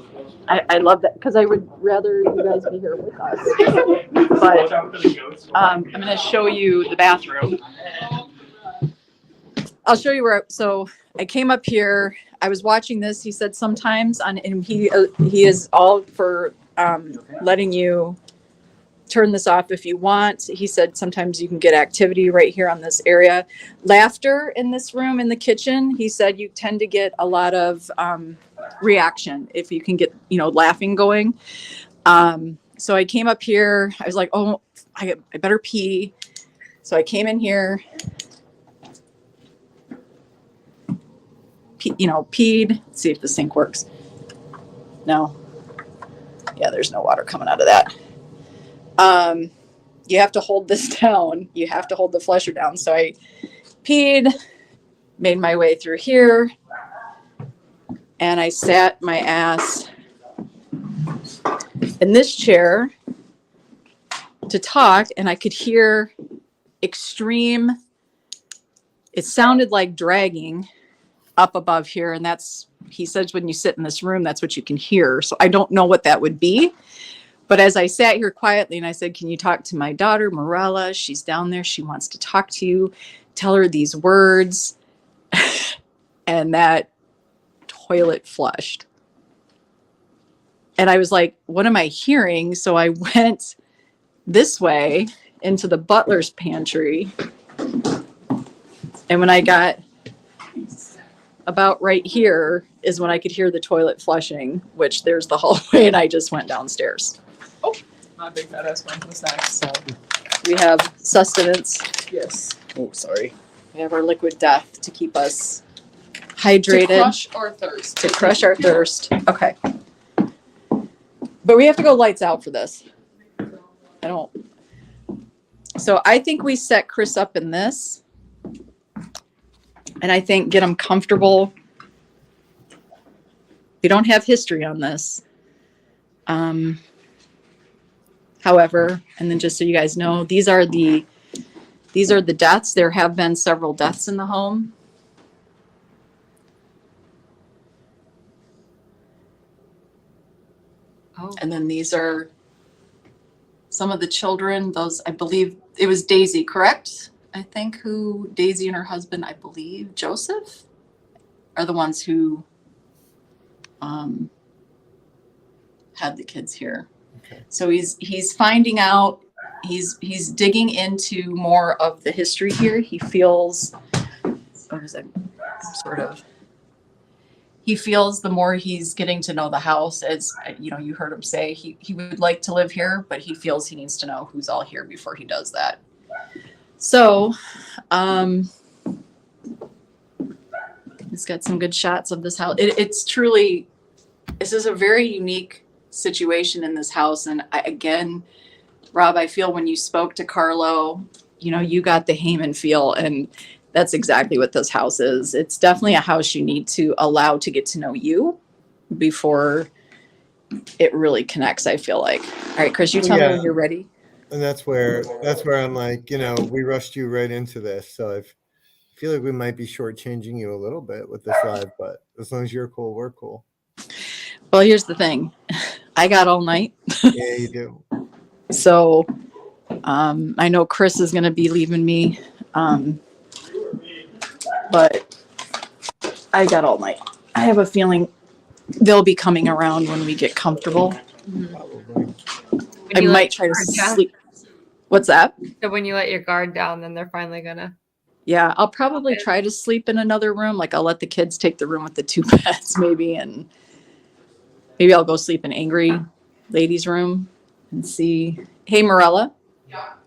I love that because I would rather you guys be here with us. But I'm going to show you the bathroom. I'll show you where. So I came up here. I was watching this. He said sometimes and he is all for letting you turn this off if you want. He said sometimes you can get activity right here on this area. Laughter in this room in the kitchen. He said you tend to get a lot of reaction if you can get laughing going. So I came up here. I was like, oh, I better pee. So I came in here. Peed. Let's see if the sink works. No. Yeah, there's no water coming out of that. You have to hold this down. You have to hold the flusher down. So I peed, made my way through here, and I sat my ass in this chair to talk, and I could hear extreme, it sounded like dragging up above here. And that's, he says, when you sit in this room, that's what you can hear. So I don't know what that would be. But as I sat here quietly and I said, can you talk to my daughter, Morella? She's down there. She wants to talk to you. Tell her these words. And that toilet flushed. And I was like, what am I hearing? So I went this way into the butler's pantry. And when I got about right here is when I could hear the toilet flushing, which there's the hallway, and I just went downstairs. Oh, my big fat ass going for the snacks. So we have sustenance. Yes. Oh, sorry. We have our liquid death to keep us hydrated. To crush our thirst. To crush our thirst. Okay. But we have to go lights out for this. I don't. So I think we set Chris up in this. And I think get him comfortable. We don't have history on this. However, and then just so you guys know, these are the deaths. There have been several deaths in the home. Oh. And then these are some of the children. Those, I believe it was Daisy, correct? I think who Daisy and her husband, I believe Joseph, are the ones who had the kids here. Okay. So he's finding out, he's digging into more of the history here. He feels, what is it, sort of, he feels the more he's getting to know the house, as you know, you heard him say he would like to live here, but he feels he needs to know who's all here before he does that. So, he's got some good shots of this house. It's truly, this is a very unique situation in this house. And again, Rob, I feel when you spoke to Carlo, you know, you got the Heyman feel, and that's exactly what this house is. It's definitely a house you need to allow to get to know you before it really connects, I feel like. All right, Chris, you tell me when you're ready. And that's where I'm like, you know, we rushed you right into this. So I feel like we might be shortchanging you a little bit with this live, but as long as you're cool, we're cool. Well, here's the thing. I got all night. Yeah, you do. So I know Chris is going to be leaving me. But I got all night. I have a feeling they'll be coming around when we get comfortable. Probably. I might try to sleep. What's that? So when you let your guard down, then they're finally gonna. Yeah, I'll probably try to sleep in another room. Like I'll let the kids take the room with the two beds maybe, and maybe I'll go sleep in Angry Lady's room and see. Hey, Morella,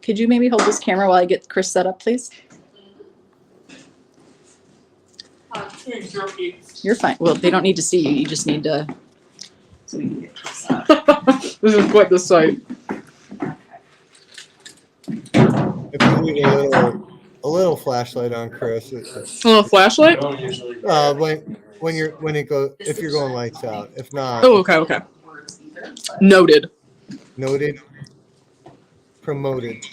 could you maybe hold this camera while I get Chris set up, please? You're fine. Well, they don't need to see you. You just need to. So we can get Chris up. This is quite the sight. If you leave a little flashlight on Chris, A little flashlight? when it goes, if you're going lights out. If not, Oh, okay. Noted. noted, promoted.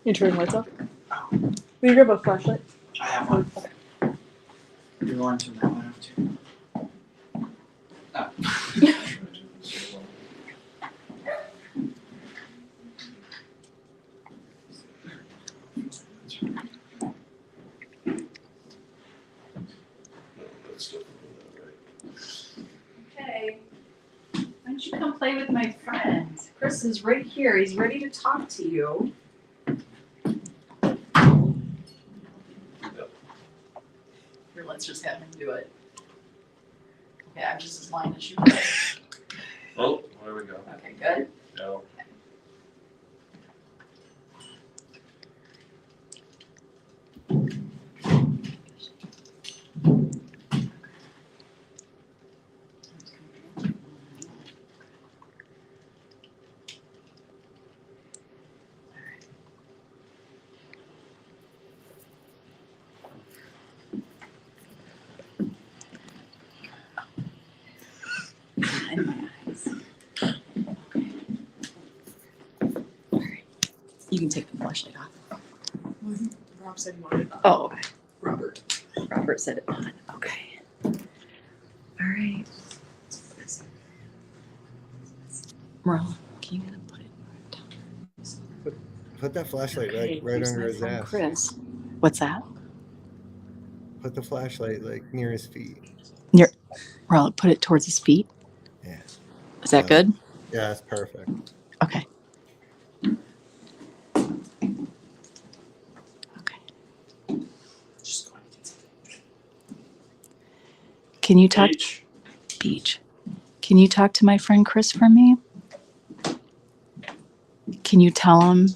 You turn lights off? Will you grab a flashlight? I have one. You're going to now, I have two. Okay. Why don't you come play with my friend? Chris is right here. He's ready to talk to you. Here, let's just have him do it. Okay, I'm just as blind as you. Oh, there we go. Okay, good. No. in my eyes. Okay. All right. You can take the flashlight off. Rob said he wanted it. Oh, okay. Robert. Robert said it on. Okay. All right. Merle, can you gonna put it down? Put that flashlight Okay, right here's under my his friend ass. Chris. What's that? Put the flashlight like near his feet. Near Merle, put it towards his feet. Yeah. Is that good? Yeah, that's perfect. Okay. Okay. Can you talk Beach? Can you talk to my friend Chris for me? Can you tell him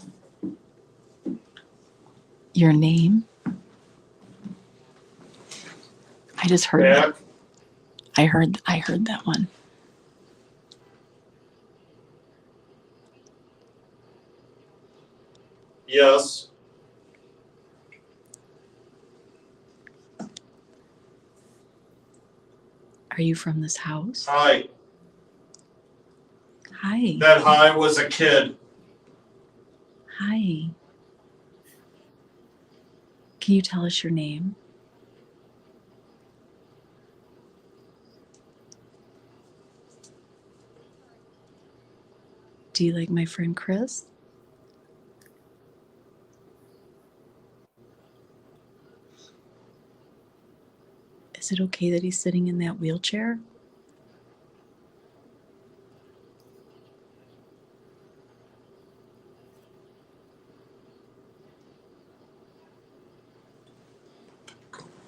your name? I just heard that. I heard that one. Yes. Are you from this house? Hi. Hi. That hi was a kid. Hi. Can you tell us your name? Do you like my friend Chris? Is it okay that he's sitting in that wheelchair?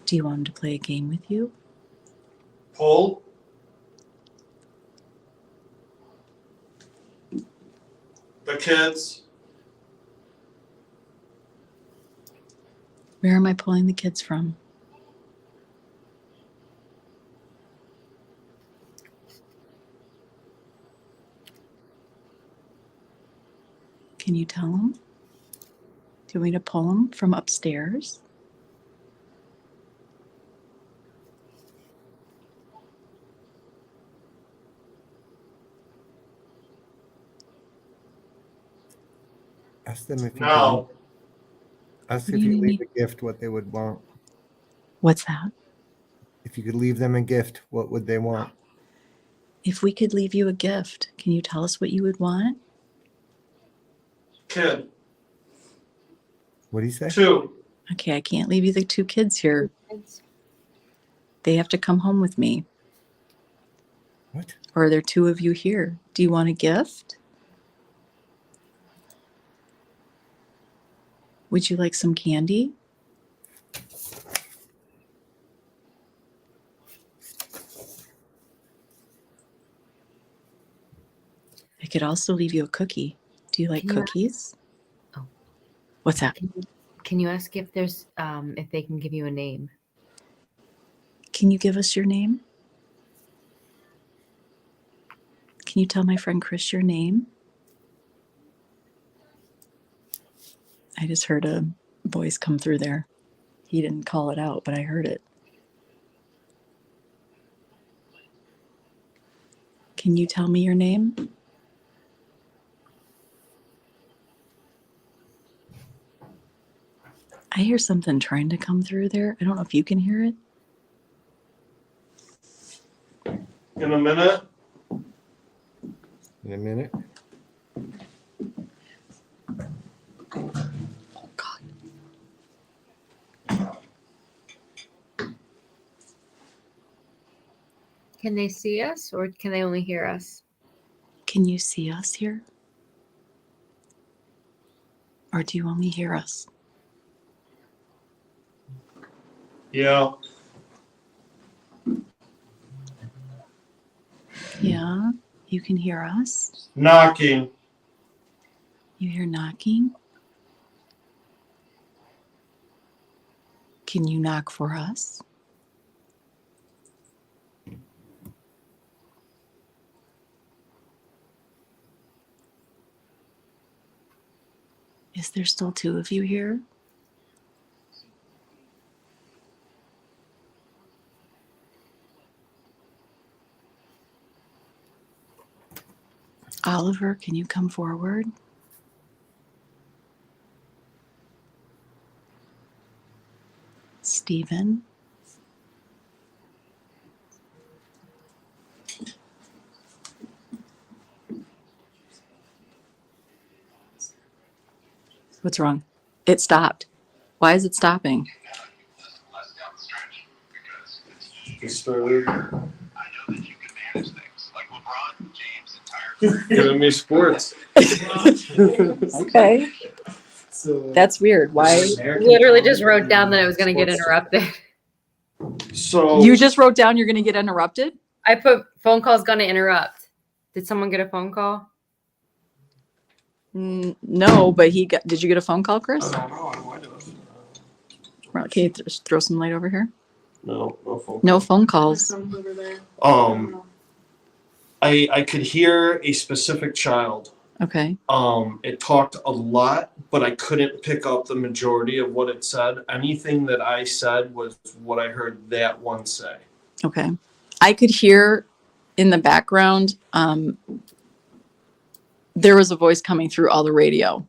Do you want him to play a game with you? Pull. The kids. Where am I pulling the kids from? Can you tell them? Do you want me to pull them from upstairs? Ask them if you No. could, ask What if do you you leave mean? a gift, what they would want. What's that? If you could leave them a gift, what would they want? If we could leave you a gift, can you tell us what you would want? Kid. What do you say? 2. Okay, I can't leave you the 2 kids here. They have to come home with me. What? Or are there 2 of you here? Do you want a gift? Would you like some candy? I could also leave you a cookie. Do you like Can you ask- cookies? Oh. What's that? Can you ask if there's if they can give you a name? Can you give us your name? Can you tell my friend Chris your name? I just heard a voice come through there. He didn't call it out, but I heard it. Can you tell me your name? I hear something trying to come through there. I don't know if you can hear it. In a minute. In a minute. Oh, God. Can they see us or can they only hear us? Can you see us here? Or do you only hear us? Yeah. Yeah, you can hear us. Knocking. You hear knocking. Can you knock for us? Is there still 2 of you here? Oliver, can you come forward? Stephen? What's wrong? It stopped. Why is it stopping? It started giving me sports. Okay. That's weird. Why? Literally just wrote down that I was going to get interrupted. So You just wrote down you're going to get interrupted? I put phone calls going to interrupt. Did someone get a phone call? No, but did you get a phone call, Chris? Well, can you throw some light over here? no phone. No phone calls. I could hear a specific child. Okay. It talked a lot, but I couldn't pick up the majority of what it said. Anything that I said was what I heard that one say. Okay. I could hear in the background, there was a voice coming through all the radio.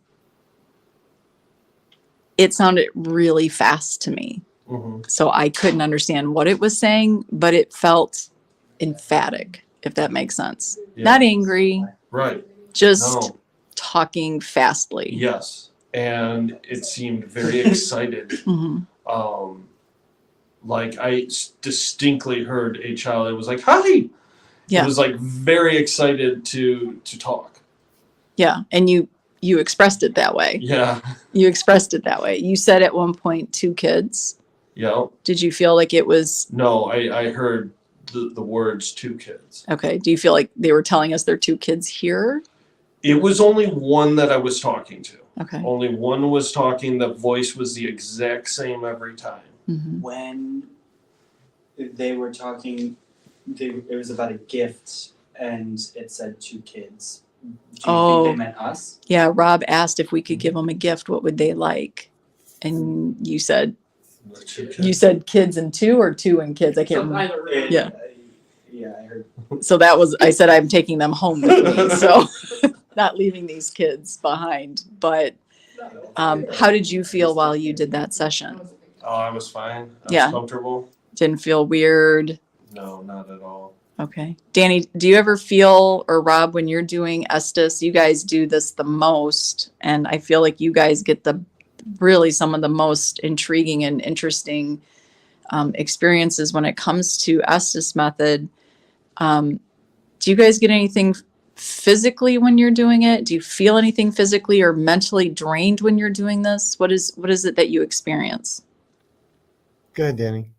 It sounded really fast to me. Mm-hmm. So I couldn't understand what it was saying, but it felt emphatic, if that makes sense. Yeah. Not angry, Right. just talking fastly. Yes. And it seemed very excited. Mm-hmm. Like I distinctly heard a child. It was like, "Hi!" Yeah. It was like very excited to talk. Yeah. And you expressed it that way. Yeah. You expressed it that way. You said at one point 2 kids. Yeah. Did you feel like it was? No, I heard the words 2 kids. Okay. Do you feel like they were telling us they're 2 kids here? It was only one that I was talking to. Okay. Only one was talking. The voice was the exact same every time. Mm-hmm. When they were talking, it was about a gift, and it said 2 kids. Do you think they meant us? Yeah. Rob asked if we could give them a gift. What would they like? And you said kids and 2 or 2 and kids. I can't remember. Yeah. Yeah, I heard. So I said, I'm taking them home with me. So not leaving these kids behind. But how did you feel while you did that session? Oh, I was fine. I Yeah. was comfortable. Didn't feel weird? No, not at all. Okay. Danny, do you ever feel, or Rob, when you're doing Estes, you guys do this the most, and I feel like you guys get really some of the most intriguing and interesting experiences when it comes to Estes method. Do you guys get anything physically when you're doing it? Do you feel anything physically or mentally drained when you're doing this? What is it that you experience? Go ahead, Danny.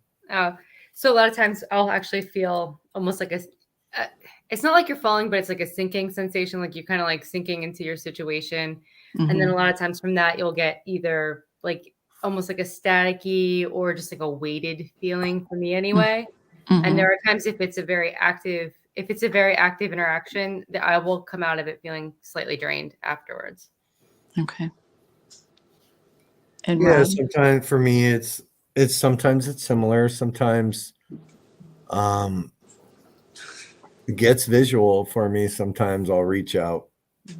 So a lot of times I'll actually feel almost like it's not like you're falling, but it's like a sinking sensation. Like you're kind of like sinking into your situation. Mm-hmm. And then a lot of times from that, you'll get either like almost like a staticky or just like a weighted feeling for me anyway. Mm-hmm. And there are times if it's a very active interaction, that I will come out of it feeling slightly drained afterwards. Okay. And Yeah, Rob? sometimes for me sometimes it's similar. Sometimes it gets visual for me. Sometimes I'll reach out,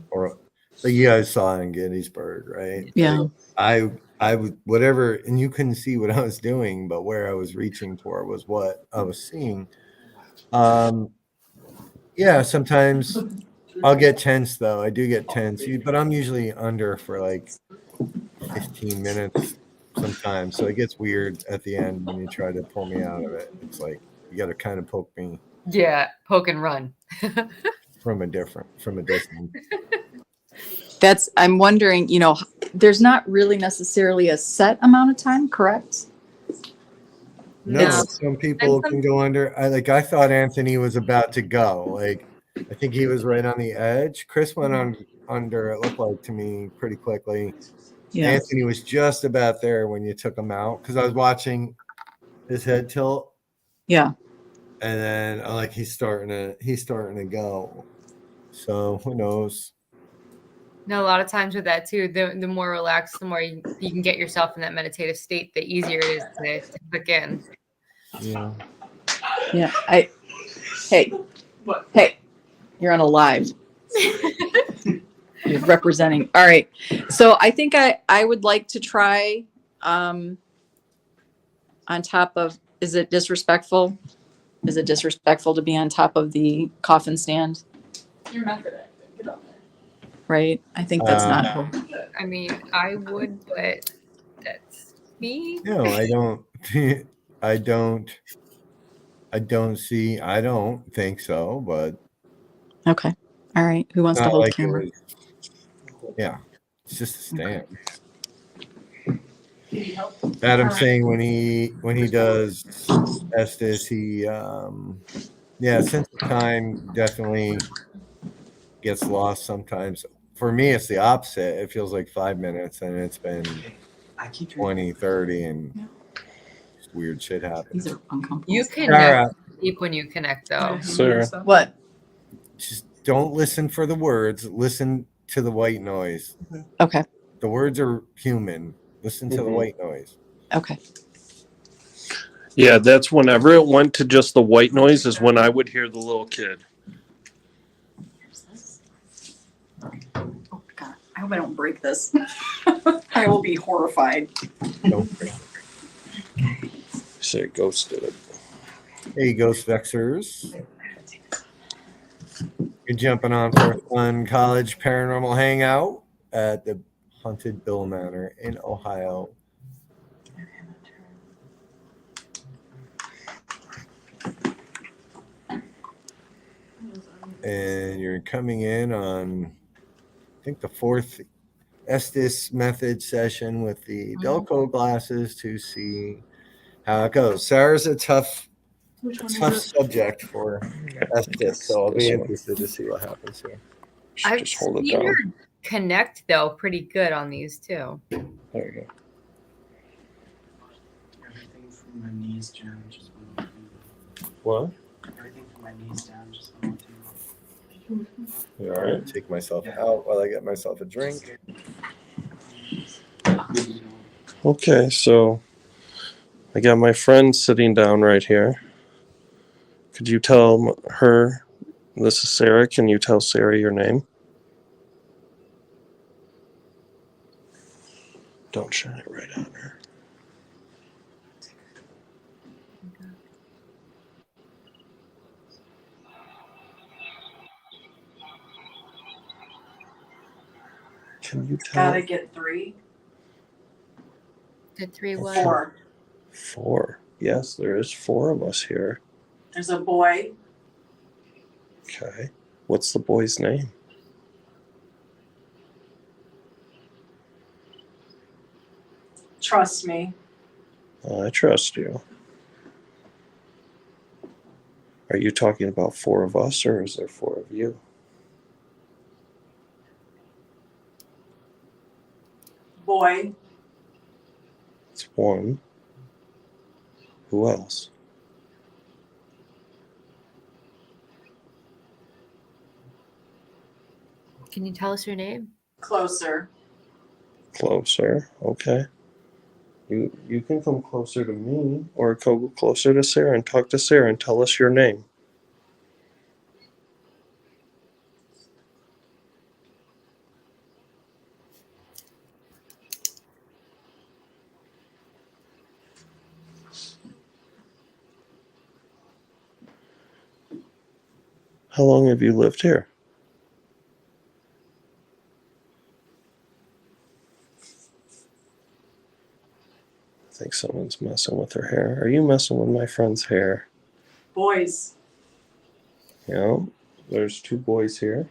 or like you guys saw in Gettysburg, right? Yeah. Like, I would whatever, and you couldn't see what I was doing, but where I was reaching for was what I was seeing. Yeah, sometimes I'll get tense though. I do get tense, but I'm usually under for like 15 minutes sometimes. So it gets weird at the end when you try to pull me out of it. It's like you got to kind of poke me. Yeah, poke and run. from a distance. I'm wondering, there's not really necessarily a set amount of time, correct? No, some people can go under. I thought Anthony was about to go. Like, I think he was right on the edge. Chris went under, it looked like to me, pretty quickly. Yeah. Anthony was just about there when you took him out, because I was watching his head tilt. Yeah. And then he's starting to go. So who knows? No, a lot of times with that too, the more relaxed, the more you can get yourself in that meditative state, the easier it is to click in. Yeah. Yeah. Hey, you're on a live. You're representing. All right. So I think I would like to try on top of, is it disrespectful? Is it disrespectful to be on top of the coffin stand? You're method acting. Get on there. Right? I think that's not. I mean, I would, but that's me. No, I don't. I don't. I don't think so, but Okay. All right. Who wants to not hold like it camera? was. Yeah, it's just a stand. Adam's saying when he does Estes, he sense of time definitely gets lost sometimes. For me, it's the opposite. It feels like 5 minutes, and it's been I keep 20, 30, and just weird shit happens. These are uncomfortable. You can Sara, never sleep when you connect, though. Sara. What? just don't listen for the words. Listen to the white noise. Okay. The words are human. Listen to the white noise. Okay. Yeah, that's whenever it went to just the white noise is when I would hear the little kid. Oh God. I hope I don't break this. I will be horrified. Don't break it. Say Ghost did it. Hey, Ghost Vexers. You're jumping on for a fun college paranormal hangout at the Haunted Bihl Manor in Ohio. And you're coming in on, I think, the fourth Estes method session with the Delco glasses to see how it goes. Sarah's a tough subject for Estes, so I'll be interested to see what happens here. I've Just hold it seen her down. connect, though, pretty good on these, too. There you go. Everything from my knees down, just one What? Everything from my knees down, just one. You all right? Take myself out while I get myself a drink. Okay, so I got my friend sitting down right here. Could you tell her, this is Sara, can you tell Sara your name? Don't shine it right on her. Can you tell? Gotta get 3. Did 3 what? 4. 4. Yes, there is 4 of us here. There's a boy. Okay. What's the boy's name? Trust me. I trust you. Are you talking about 4 of us, or is there 4 of you? Boy. It's 1. Who else? Can you tell us your name? Closer. Closer. Okay. You can come closer to me, or go closer to Sara and talk to Sara and tell us your name. How long have you lived here? I think someone's messing with her hair. Are you messing with my friend's hair? Boys. Yeah, there's 2 boys here.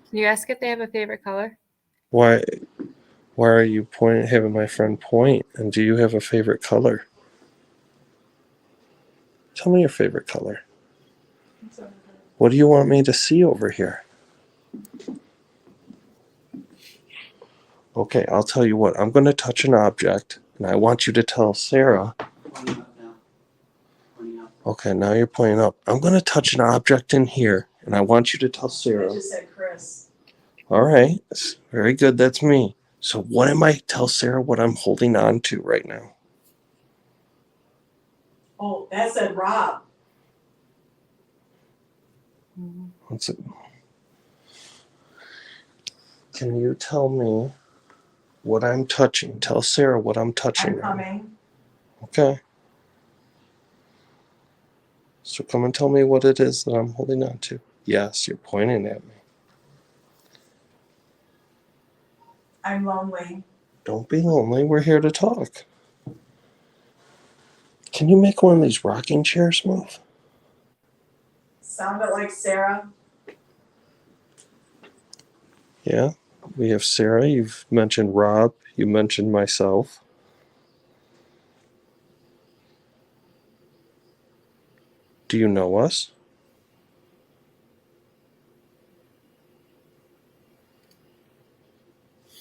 Can you ask if they have a favorite color? Why are you having my friend point? And do you have a favorite color? Tell me your favorite color. What do you want me to see over here? Okay, I'll tell you what. I'm going to touch an object, and I want you to tell Sara. Pointing up now. Pointing up. Okay, now you're pointing up. I'm going to touch an object in here, and I want you to tell I Sara. just said Chris. All right, very good. That's me. So what am I? Tell Sarah what I'm holding on to right now. Oh, that said Rob. What's it? Can you tell me what I'm touching? Tell Sarah what I'm touching. I'm coming. Okay. So come and tell me what it is that I'm holding on to. Yes, you're pointing at me. I'm lonely. Don't be lonely. We're here to talk. Can you make one of these rocking chairs move? Sounded like Sarah. Yeah. We have Sarah. You've mentioned Rob. You mentioned myself. Do you know us?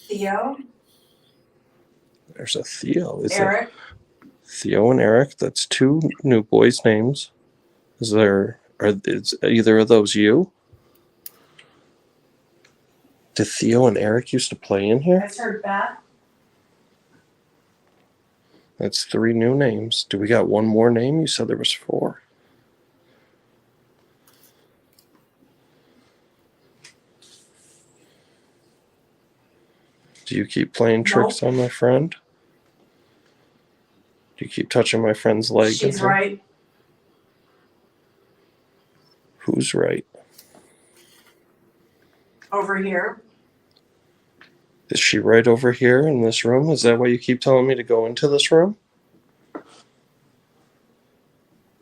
Theo. There's a Theo. Is Eric. Theo and Eric? That's two new boys' names. Is either of those you? Did Theo and Eric used to play in here? I heard Beth. That's 3 new names. Do we got one more name? You said there was 4. Do you keep playing tricks on my friend? Do you keep touching my friend's leg? She's right. Who's right? Over here. Is she right over here in this room? Is that why you keep telling me to go into this room?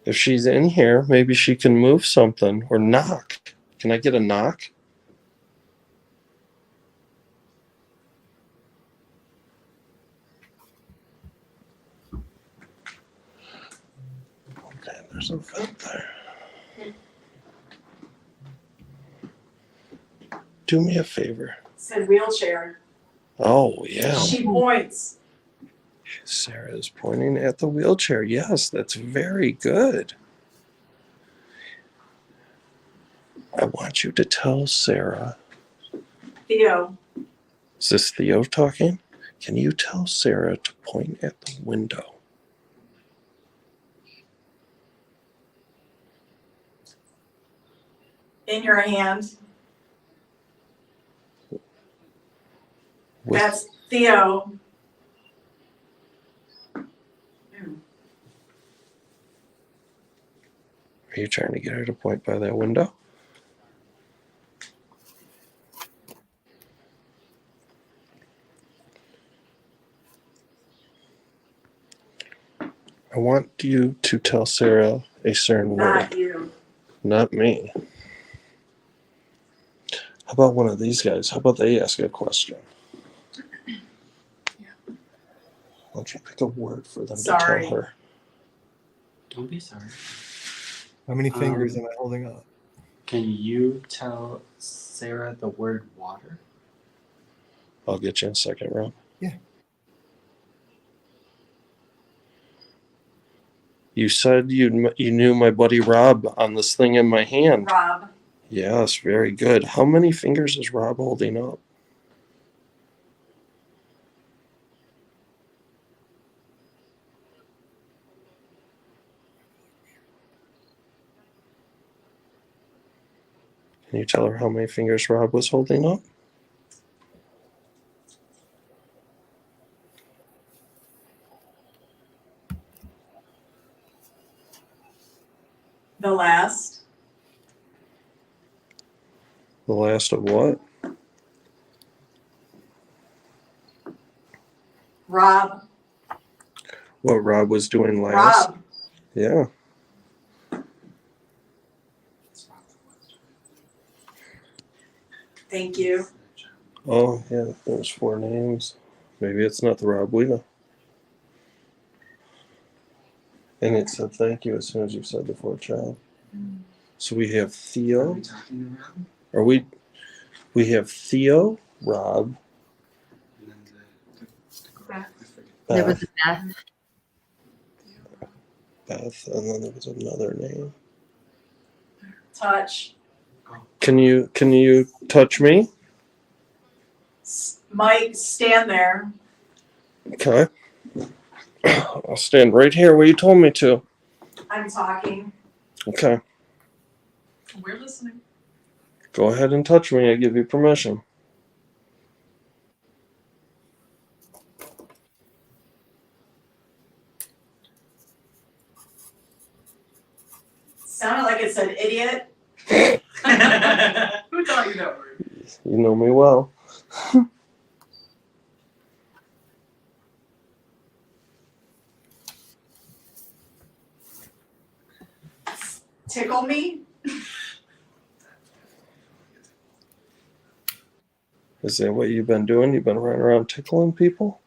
If she's in here, maybe she can move something or knock. Can I get a knock? Okay, there's a vent there. Do me a favor. Said wheelchair. Oh, yeah. She points. Sarah is pointing at the wheelchair. Yes, that's very good. I want you to tell Sarah. Theo. Is this Theo talking? Can you tell Sarah to point at the window? In your hand. With, That's Theo. Are you trying to get her to point by that window? I want you to tell Sarah a certain word. Not you. Not me. How about one of these guys? How about they ask a question? Why don't you pick a word for them to tell her? Don't be sorry. How many fingers am I holding up? Can you tell Sarah the word water? I'll get you in a second, Rob. Yeah. You said you knew my buddy Rob on this thing in my hand. Rob. Yes, very good. How many fingers is Rob holding up? Can you tell her how many fingers Rob was holding up? The last. The last of what? Rob. What Rob was doing last? Rob. Yeah. Thank you. Oh, yeah, there's 4 names. Maybe it's not the Rob we know. And it said thank you as soon as you said the 4th child. So we have Theo. Are we talking to Rob? Are we have Theo, Rob, And then the girl. I forget. There was Beth, a Beth. Beth, and then there was another name. Touch. Can you touch me? Mike, stand there. Okay. I'll stand right here where you told me to. I'm talking. Okay. We're listening. Go ahead and touch me. I give you permission. Sounded like it said idiot. Who taught you that word? You know me well. Tickle me. Is that what you've been doing? You've been running around tickling people?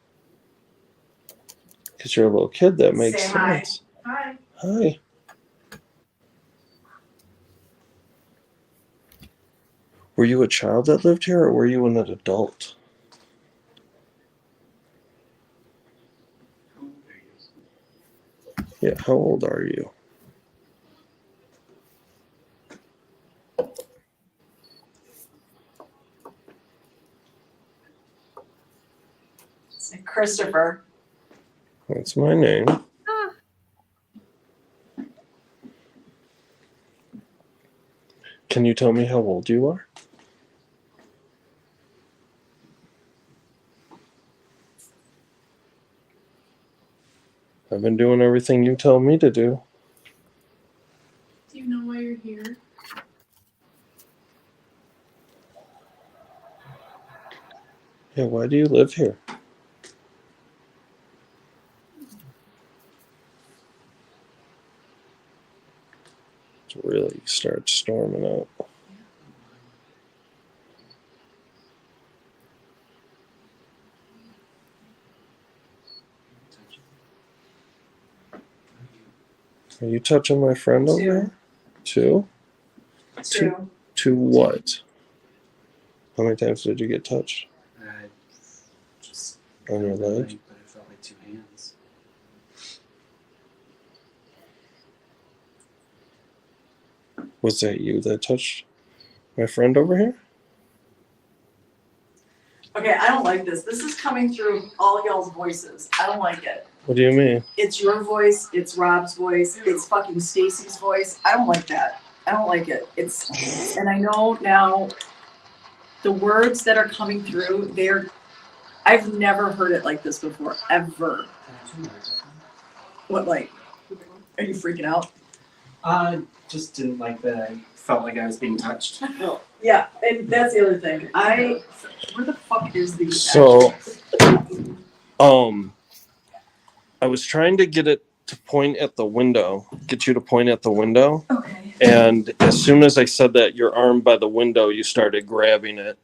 Because you're a little kid, that makes Say hi. sense. Hi. Hi. Were you a child that lived here, or were you an adult? Yeah, how old are you? Say Christopher. That's my name. Can you tell me how old you are? I've been doing everything you tell me to do. Do you know why you're here? Yeah, why do you live here? It really starts storming out. Are you touching my friend over here? Two? Two. To what? How many times did you get touched? Just On your leg? but it felt like two hands. Was that you that touched my friend over here? Okay, I don't like this. This is coming through all y'all's voices. I don't like it. What do you mean? It's your voice, it's Rob's voice, it's fucking Stacy's voice. I don't like that. I don't like it. It's, and I know now the words that are coming through, I've never heard it like this before, ever. What, like, are you freaking out? Just didn't like that I felt like I was being touched. Yeah, and that's the other thing. Where the fuck is the So, I was trying to get it to point at the window, get you to point at the window. Okay. And as soon as I said that, your arm by the window, you started grabbing it.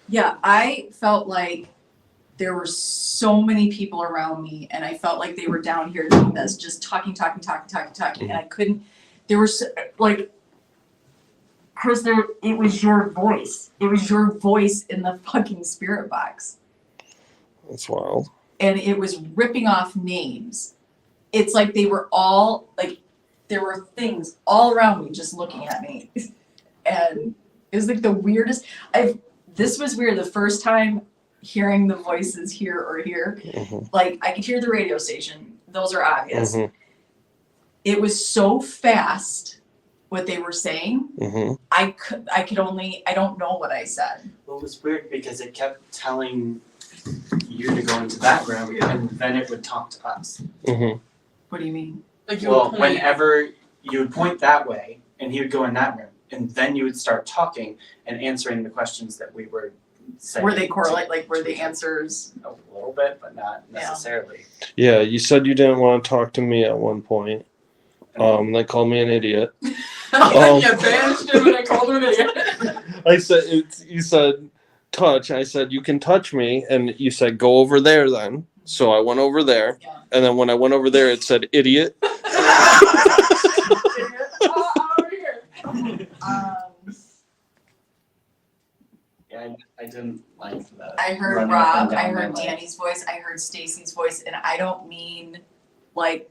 Yeah, I felt like there were so many people around me, and I felt like they were down here doing this, just talking, and I couldn't. There was like, Chris, it was your voice. It was your voice in the fucking spirit box, That's wild. and it was ripping off names. It's like they were all like, there were things all around me just looking at me, and it was like the weirdest. This was weird. The first time hearing the voices here or here, like I could hear the radio station. Those are obvious. It was so fast what they were saying. I don't know what I said. Well, it was weird because it kept telling you to go into that room, and then it would talk to us. What do you mean? Like you Well, would point. whenever you would point that way, and he would go in that room, and then you would start talking and answering the questions that we were saying. Were they correlate? Like were the answers? A little bit, but not necessarily. Yeah, you said you didn't want to talk to me at one point. They called me an idiot. You banished him and I called him an idiot. I said, you said touch. I said, you can touch me. And you said, go over there then. So I went over there. Yeah. And then when I went over there, it said idiot. Yeah, I didn't like that. I heard running up and Rob, I down heard my leg. Danny's voice, I heard Stacy's voice, and I don't mean like,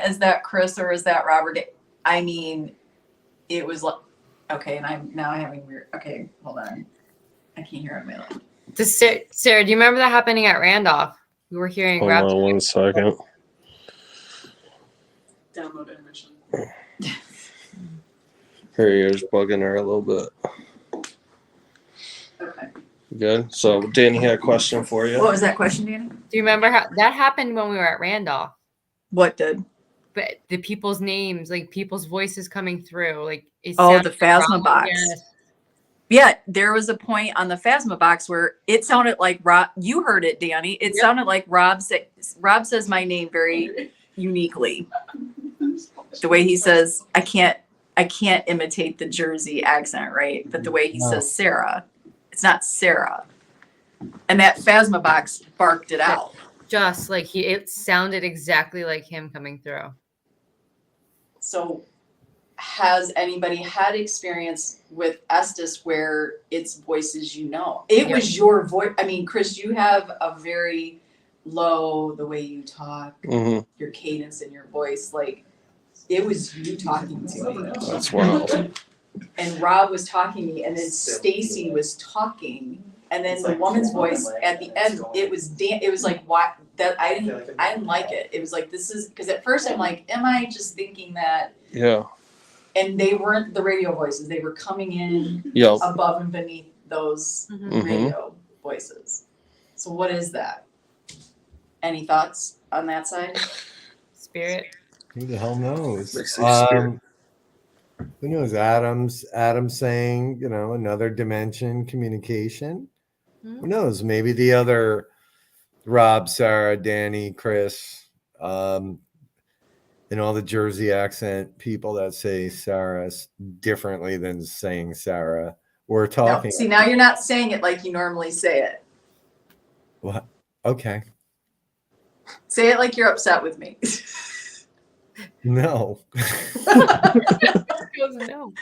is that Chris or is that Robert? I mean, it was like, okay, and I'm now having weird, okay, hold on. I can't hear it in my leg. Sarah, do you remember that happening at Randolph? We were hearing Hold Rob. on 1 second. Download intermission. Her ears bugging her a little bit. Okay. Good. So Danny had a question for you. What was that question, Danny? Do you remember how that happened when we were at Randolph? What did? But the people's names, like people's voices coming through, like it Oh, sounded the Phasma wrong. box. Yes. Yeah, there was a point on the Phasma box where it sounded like Rob. You heard it, Danny. It Yep. sounded like Rob said. Rob says my name very uniquely. The way he says, I can't imitate the Jersey accent, right? But the way he says Sarah, it's not Sarah. And that Phasma box barked it out. Just like it sounded exactly like him coming through. So, has anybody had experience with Estes where it's voices you know? It was your voice. I mean, Chris, you have a very low, the way you talk, your cadence in your voice. Like, it was you talking to me. That's wild. And Rob was talking to me, and then Stacy was talking, and then the woman's voice at the end, it was it was like, what? That I didn't like it. It was like, this is, because at first I'm like, am I just thinking that? Yeah. And they weren't the radio voices. They were coming in Yep. above and beneath those radio voices. So what is that? Any thoughts on that side? Spirit. Who the hell knows? They say spirit. Who knows? Adam's saying, another dimension communication. Who knows? Maybe the other Rob, Sarah, Danny, Chris, and all the Jersey accent people that say Sarah differently than saying Sarah. We're talking. No, see, now you're not saying it like you normally say it. What? Okay. Say it like you're upset with me. No. No.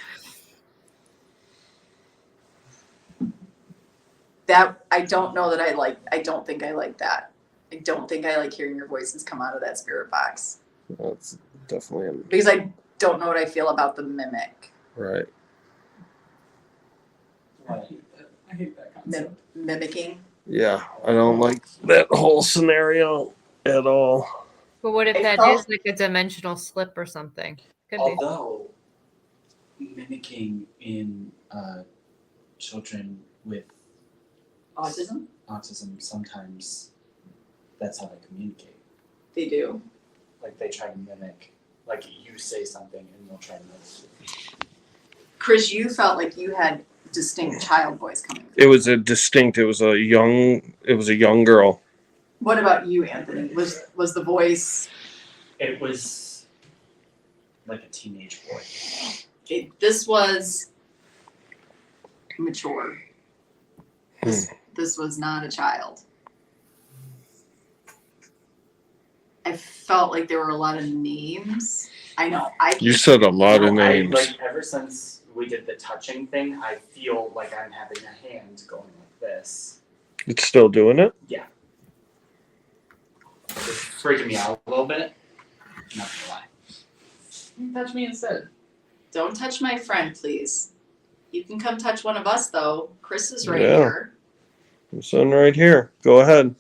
That I don't know that I like. I don't think I like that. I don't think I like hearing your voices come out of that spirit box. That's definitely Because I don't know what I feel about the mimic. right. I hate that concept. Mimicking. Yeah, I don't like that whole scenario at all. But what if that is like a dimensional slip or something? Could be. Although mimicking in children with Autism? autism, sometimes that's how they communicate. They do. Like they try to mimic, like you say something and they'll try to mimic it. Chris, you felt like you had distinct child voice coming through. It was a young girl. What about you, Anthony? Was the voice? It was like a teenage boy. This was mature. This was not a child. I felt like there were a lot of names. I know. You said a lot of I, names. like ever since we did the touching thing, I feel like I'm having a hand going like this. It's still doing it? Yeah. It's freaking me out a little bit. Not gonna lie. You can touch me instead. Don't touch my friend, please. You can come touch one of us, though. Chris is right Yeah. here. I'm sitting right here. Go ahead.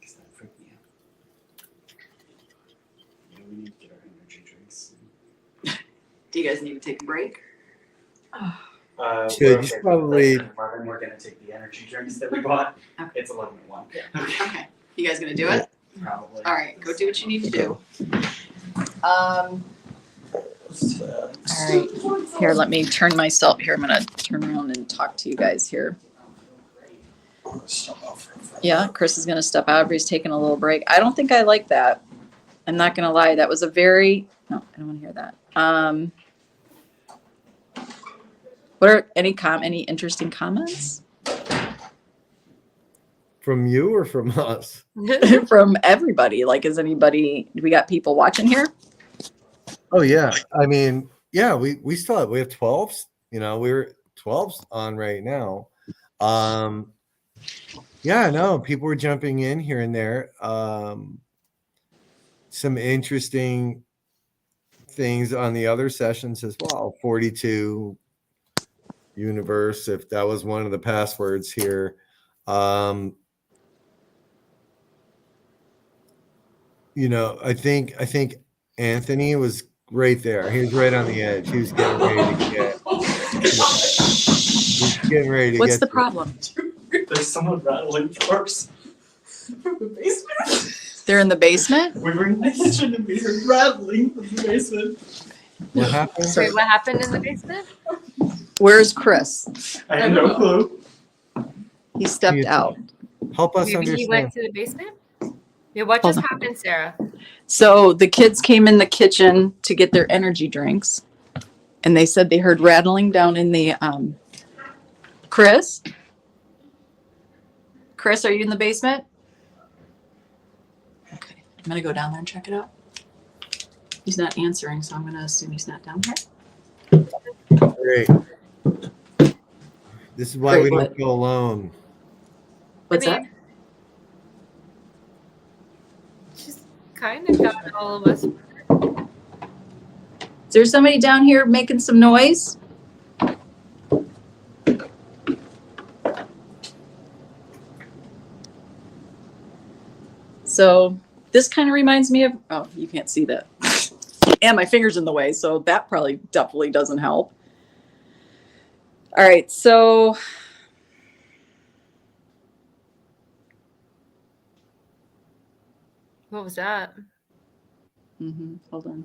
Because that freaked me out. Yeah, we need to get our energy drinks. Do you guys need to take a break? Should you probably- We're gonna take the energy drinks that we bought. Okay. It's 11:01. Okay. You guys gonna do it? Probably. All right. Go do what you need to do. All right. Here, let me turn myself here. I'm gonna turn around and talk to you guys here. Yeah, Chris is gonna step out. Everybody's taking a little break. I don't think I like that. I'm not gonna lie. That was a very no. I don't want to hear that. What are any interesting comments From you or from us? from everybody? Like, is anybody? Do we got people watching here? Oh yeah. I mean, yeah, we have 12s. We're 12s on right now. Yeah, no, people were jumping in here and there. Some interesting things on the other sessions as well. 42 universe, if that was one of the passwords here. You know, I think Anthony was right there. He was right on the edge. He was getting ready to get. He's getting ready to What's get. the problem? There's someone rattling doors from the basement. They're in the basement? We were in the kitchen and we heard rattling from the basement. What happened? Wait, what happened in the basement? Where's Chris? I have no clue. He stepped out. Help us Maybe understand. he went to the basement? Yeah, what just happened, Sarah? So the kids came in the kitchen to get their energy drinks, and they said they heard rattling down in the Chris? Chris, are you in the basement? Okay, I'm gonna go down there and check it out. He's not answering, so I'm gonna assume he's not down here. Great. This is why Great, we don't what? go alone. What's that? She's kind of got all of us. Is there somebody down here making some noise? So this kind of reminds me of, oh, you can't see that. And my finger's in the way, so that probably definitely doesn't help. All right, so What was that? hold on.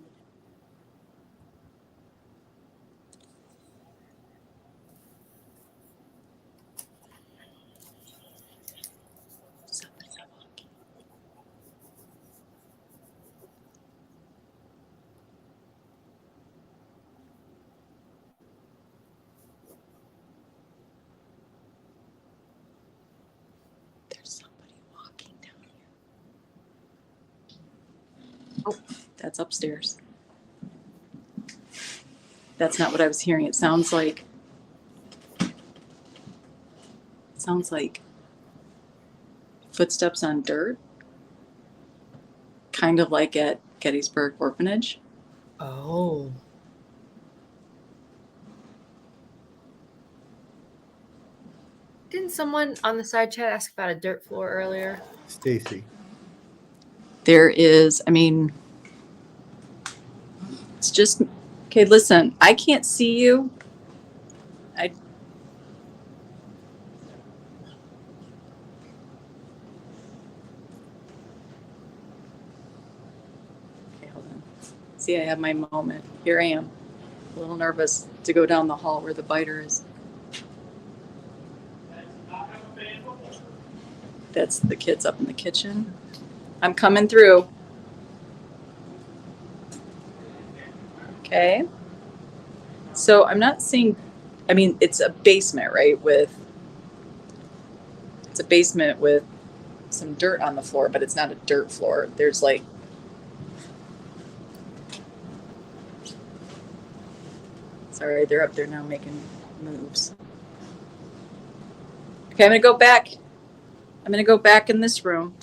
There's somebody walking down here. Oh, that's upstairs. That's not what I was hearing. It sounds like footsteps on dirt, kind of like at Gettysburg Orphanage. Oh. Didn't someone on the side chat ask about a dirt floor earlier? Stacy. There is, I mean, it's just, okay, listen, I can't see you. Okay, hold on. See, I have my moment. Here I am, a little nervous to go down the hall where the biter is. That's the kids up in the kitchen. I'm coming through. Okay. So I'm not seeing, I mean, it's a basement, right? It's a basement with some dirt on the floor, but it's not a dirt floor. There's like, sorry, they're up there now making moves. Okay, I'm gonna go back. I'm gonna go back in this room.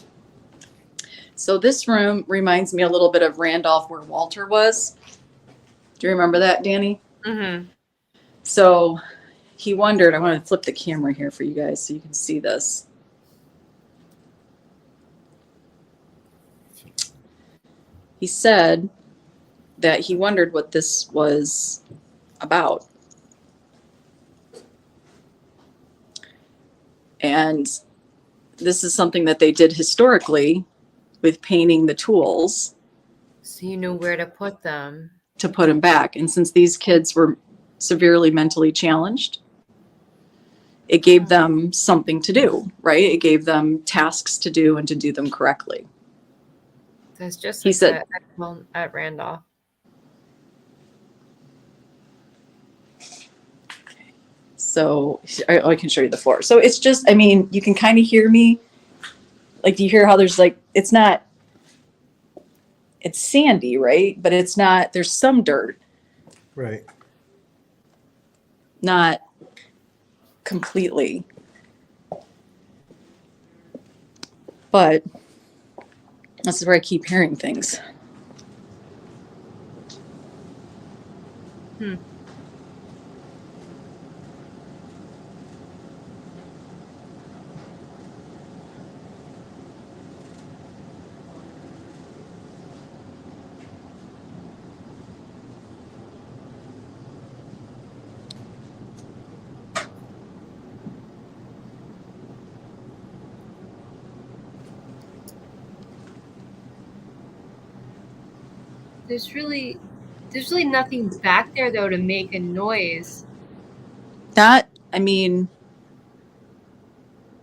So this room reminds me a little bit of Randolph where Walter was. Do you remember that, Danny? Mm-hmm. So he wondered, I want to flip the camera here for you guys so you can see this. He said that he wondered what this was about. And this is something that they did historically with painting the tools. So you knew where to put them. To put them back. And since these kids were severely mentally challenged, it gave them something to do, right? It gave them tasks to do and to do them correctly. That's just He like said, at Randolph. so I can show you the floor. So it's just, I mean, you can kind of hear me. Like, do you hear how there's like, it's sandy, right? But it's not, there's some dirt. Right. Not completely. But this is where I keep hearing things. There's really nothing back there though to make a noise. That, I mean,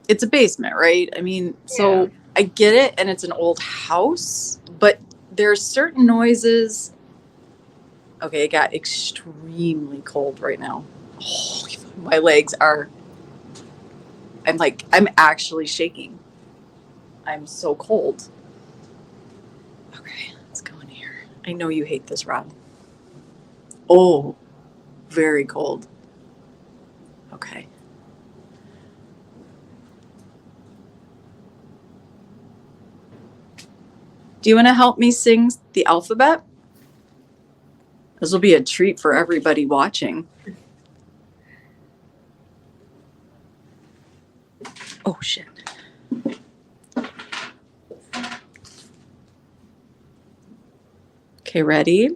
it's a basement, right? I mean, so Yeah. I get it, and it's an old house, but there's certain noises. Okay, it got extremely cold right now. Holy, my legs are. I'm actually shaking. I'm so cold. Okay, let's go in here. I know you hate this, Rob. Oh, very cold. Okay. Do you want to help me sing the alphabet? This will be a treat for everybody watching. Oh, shit. Okay, ready?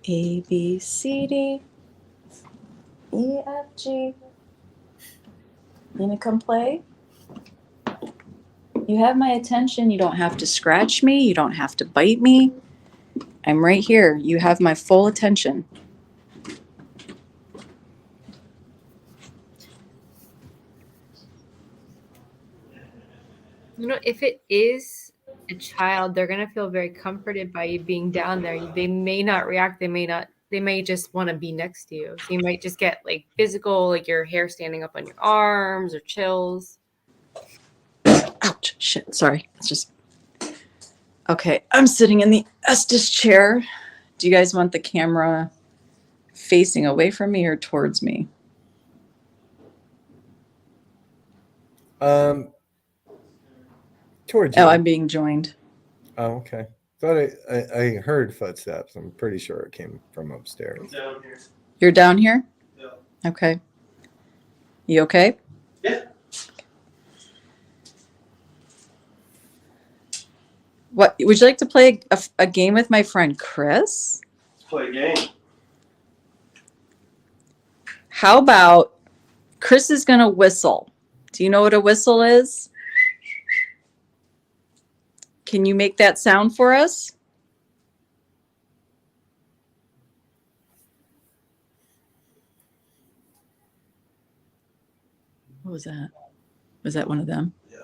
A, B, C, D, E, F, G. You gonna come play? You have my attention. You don't have to scratch me. You don't have to bite me. I'm right here. You have my full attention. You know, if it is a child, they're gonna feel very comforted by you being down there. They may not react. They may just want to be next to you. So you might just get like physical, like your hair standing up on your arms or chills. Ouch. Shit. Sorry. It's just. Okay. I'm sitting in the Estes chair. Do you guys want the camera facing away from me or towards me? Towards you. Oh, I'm being joined. Oh, okay. Thought I heard footsteps. I'm pretty sure it came from upstairs. Down here. You're down here? Yeah. Okay. You okay? Yeah. What would you like to play a game with my friend Chris? Let's play a game. How about Chris is going to whistle? Do you know what a whistle is? Can you make that sound for us? What was that? Was that one of them? Yeah.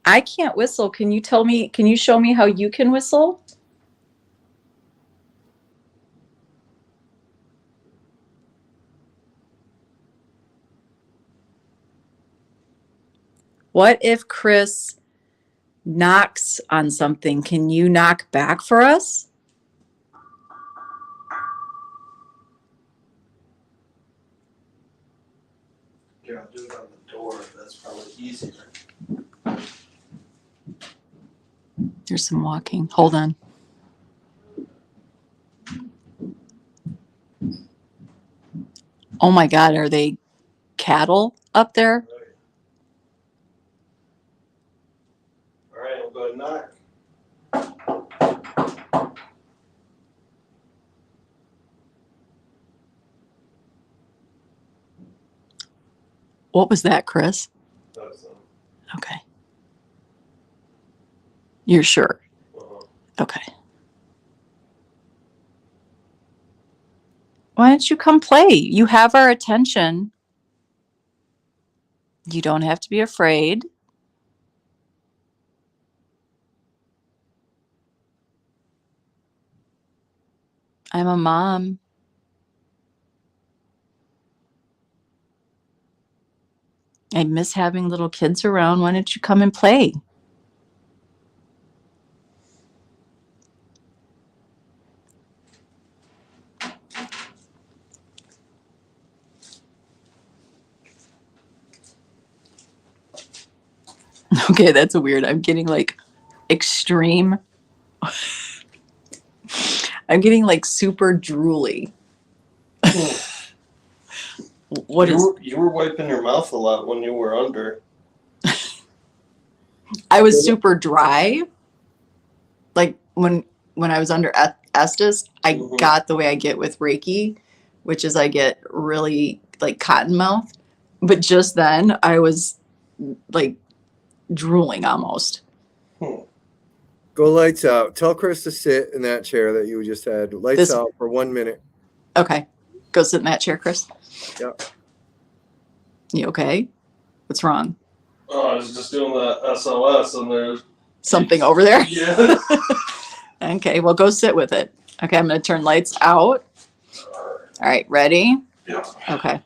I can't whistle. Can you show me how you can whistle? What if Chris knocks on something? Can you knock back for us? Yeah, I'll do it on the door. That's probably easier. There's some walking. Hold on. Oh my God, are they cattle up there? All right, I'll go ahead and knock. What was that, Chris? That's Okay. You're sure? uh-huh. Okay. Why don't you come play? You have our attention. You don't have to be afraid. I'm a mom. I miss having little kids around. Why don't you come and play? Okay, that's weird. I'm getting like extreme. I'm getting like super drooly. What is? You were wiping your mouth a lot when you were under. I was super dry. Like when I was under Estes, I got the way I get with Reiki, which is I get really like cotton mouth. But just then I was like drooling almost. Go lights out. Tell Chris to sit in that chair that you just had. Lights out for 1 minute. Okay. Go sit in that chair, Chris. Yep. You okay? What's wrong? Oh, I was just doing the SOS and there's Something over there? Yeah. Okay, well, go sit with it. Okay, I'm going to turn lights out. All right, ready? Yeah. Okay.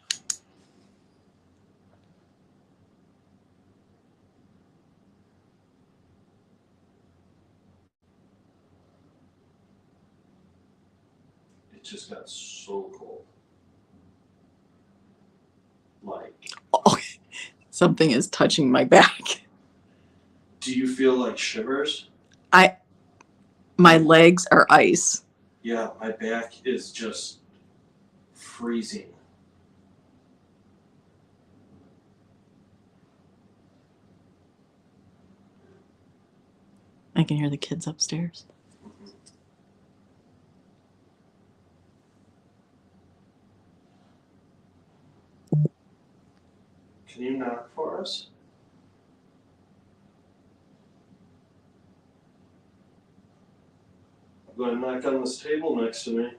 It just got so cold. Like, Oh, something is touching my back. do you feel like shivers? My legs are ice. Yeah, my back is just freezing. I can hear the kids upstairs. Can you knock for us? I'm going to knock on this table next to me.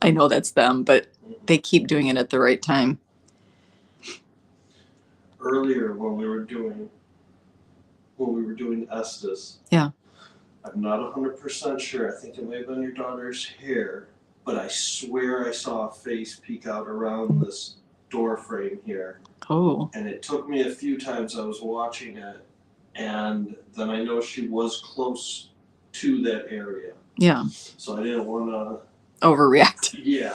I know that's them, but they keep doing it at the right time. Earlier when we were doing Estes. Yeah. I'm not 100% sure. I think it may have been your daughter's hair, but I swear I saw a face peek out around this door frame here. Oh. And it took me a few times I was watching it, and then I know she was close to that area. Yeah. So I didn't want to. Overreact. Yeah.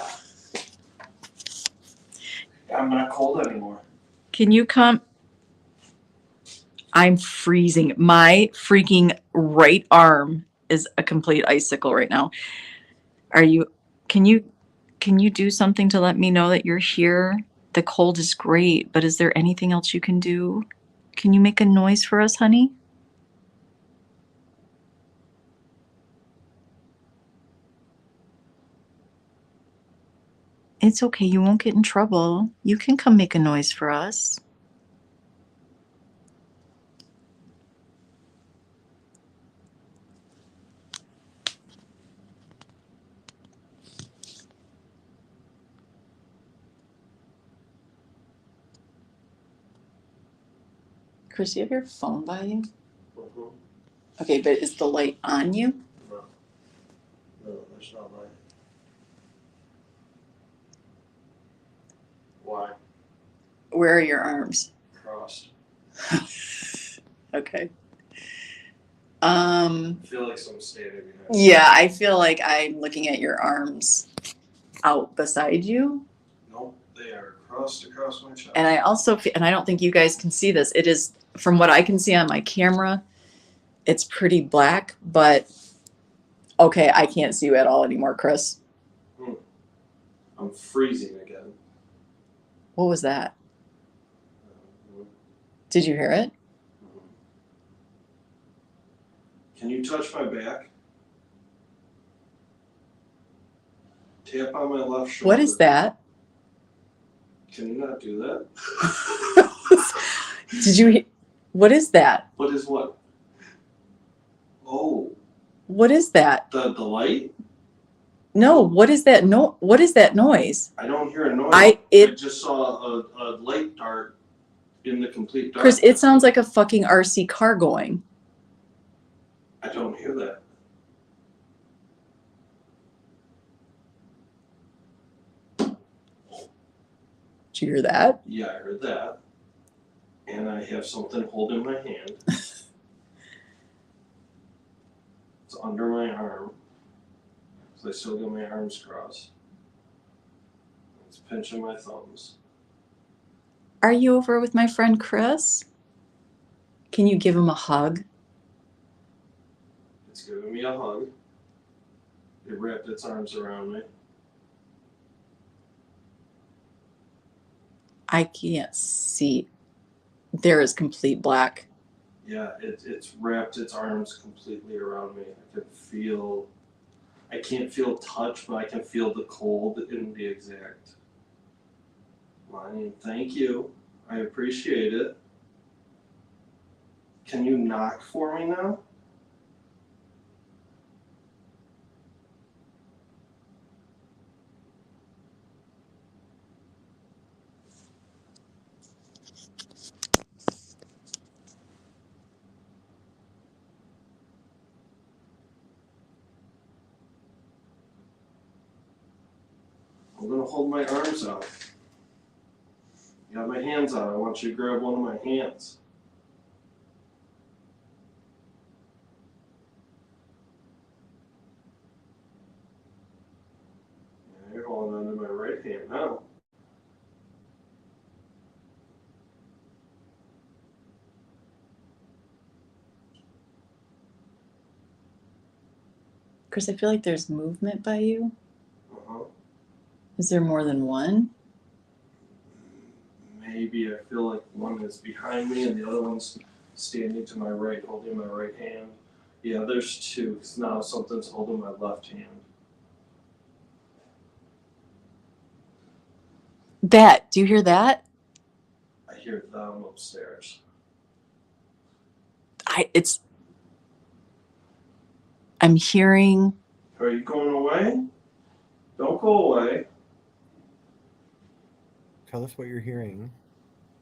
I'm not cold anymore. Can you come? I'm freezing. My freaking right arm is a complete icicle right now. Can you do something to let me know that you're here? The cold is great, but is there anything else you can do? Can you make a noise for us, honey? It's okay. You won't get in trouble. You can come make a noise for us. Chris, do you have your phone by you? Mm-hmm. Okay, but is the light on you? No, there's not light. Why? Where are your arms? Crossed. Okay. I feel like someone's standing behind me. Yeah, I feel like I'm looking at your arms out beside you. Nope, they are crossed across my chest. And I also feel, and I don't think you guys can see this. It is, from what I can see on my camera, it's pretty black, but okay, I can't see you at all anymore, Chris. I'm freezing again. What was that? Did you hear it? Can you touch my back? Tap on my left shoulder. What is that? Can you not do that? Did you, what is that? What is what? Oh. What is that? The light? No, what is that? No, what is that noise? I don't hear a noise. I just saw a light dart in the complete dark. Chris, it sounds like a fucking RC car going. I don't hear that. Did you hear that? Yeah, I heard that. And I have something holding my hand. It's under my arm. So I still got my arms crossed. It's pinching my thumbs. Are you over with my friend Chris? Can you give him a hug? It's giving me a hug. It wrapped its arms around me. I can't see. There is complete black. Yeah, it's wrapped its arms completely around me. I can't feel touch, but I can feel the cold in the exact line. Thank you. I appreciate it. Can you knock for me now? I'm gonna hold my arms out. Got my hands out. I want you to grab one of my hands. Yeah, you're holding onto my right hand now. Chris, I feel like there's movement by you. Uh-huh. Is there more than one? Maybe I feel like one is behind me and the other one's standing to my right, holding my right hand. Yeah, there's two, because now something's holding my left hand. That, do you hear that? I hear them upstairs. I'm hearing. Are you going away? Don't go away. Tell us what you're hearing.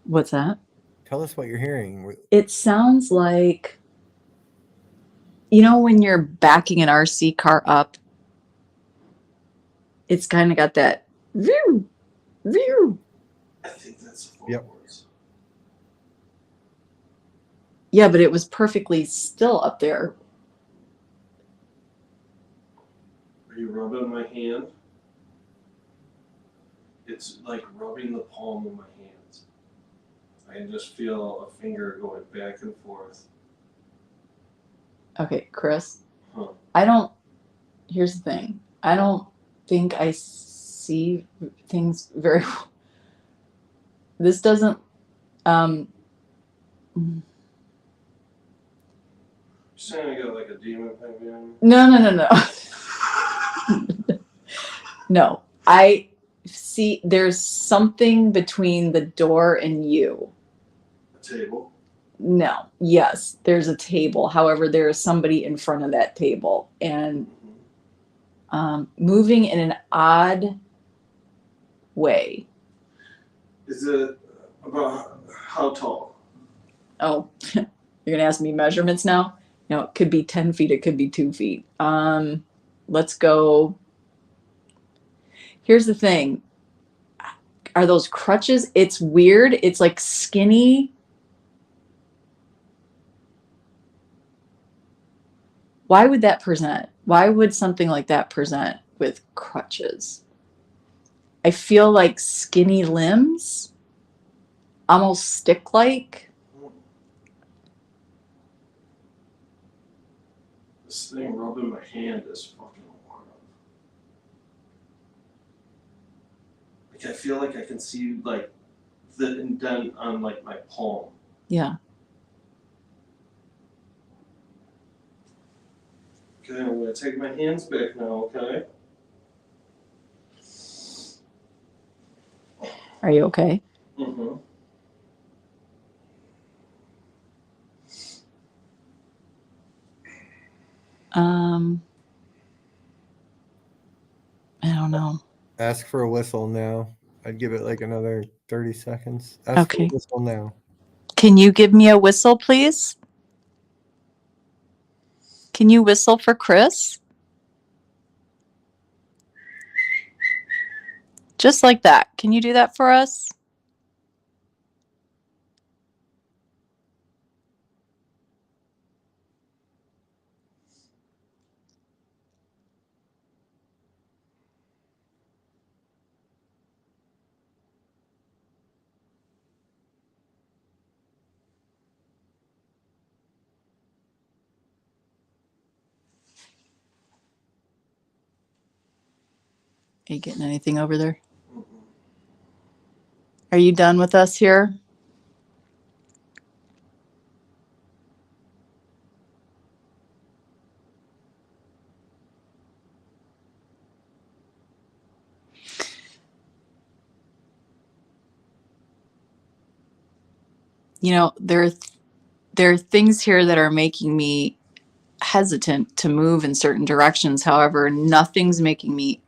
What's that? Tell us what you're hearing. It sounds like, when you're backing an RC car up, it's kind of got that view, view. I think that's the Yep. floorboards. Yeah, but it was perfectly still up there. Are you rubbing my hand? It's like rubbing the palm of my hands. I can just feel a finger going back and forth. Okay, Chris. Huh. Here's the thing. I don't think I see things very well. This doesn't, You saying I got like a demon thing behind me? no. No, I see there's something between the door and you. A table? No, yes, there's a table. However, there is somebody in front of that table and moving in an odd way. Is it about how tall? Oh, you're going to ask me measurements now? No, it could be 10 feet. It could be 2 feet. Let's go. Here's the thing. Are those crutches? It's weird. It's like skinny. Why would that present? Why would something like that present with crutches? I feel like skinny limbs, almost stick-like. This thing rubbing my hand is fucking wild. Like I feel like I can see like the indent on like my palm. Yeah. Okay, I'm gonna take my hands back now, okay? Are you okay? Mm-hmm. I don't know. Ask for a whistle now. I'd give it like another 30 seconds. Ask for Okay. a whistle now. Can you give me a whistle, please? Can you whistle for Chris? Just like that. Can you do that for us? Are you getting anything over there? Are you done with us here? You know, there are things here that are making me hesitant to move in certain directions. However, nothing's making me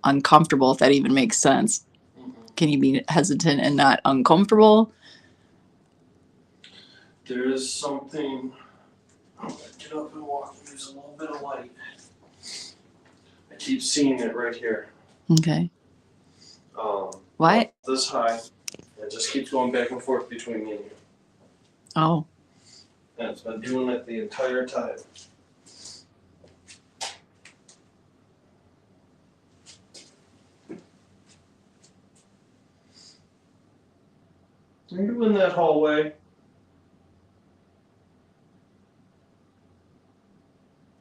uncomfortable, if that even makes sense. Can you be hesitant and not uncomfortable? There is something. I'm gonna get up and walk. There's a little bit of light. I keep seeing it right here. Okay. What? This high. It just keeps going back and forth between me and you. Oh. And it's been doing it the entire time. Are you in that hallway?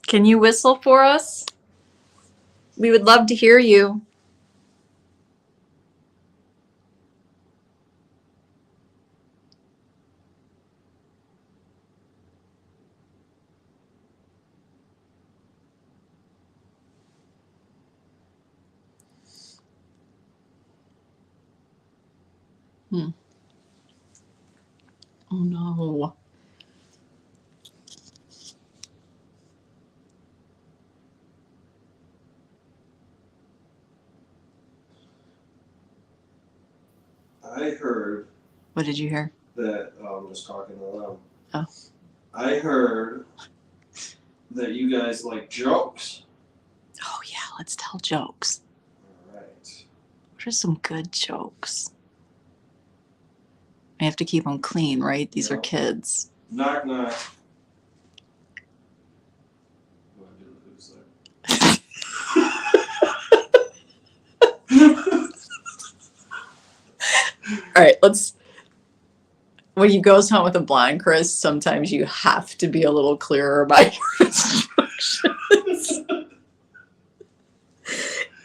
Can you whistle for us? We would love to hear you. Oh no. I heard. What did you hear? That I'm just talking to them. Oh. I heard that you guys like jokes. Oh yeah, let's tell jokes. All right. What are some good jokes? I have to keep them clean, right? These are kids. Knock knock. You wanna do the who's there? All right, let's. When you goes home with a blind Chris, sometimes you have to be a little clearer about your instructions.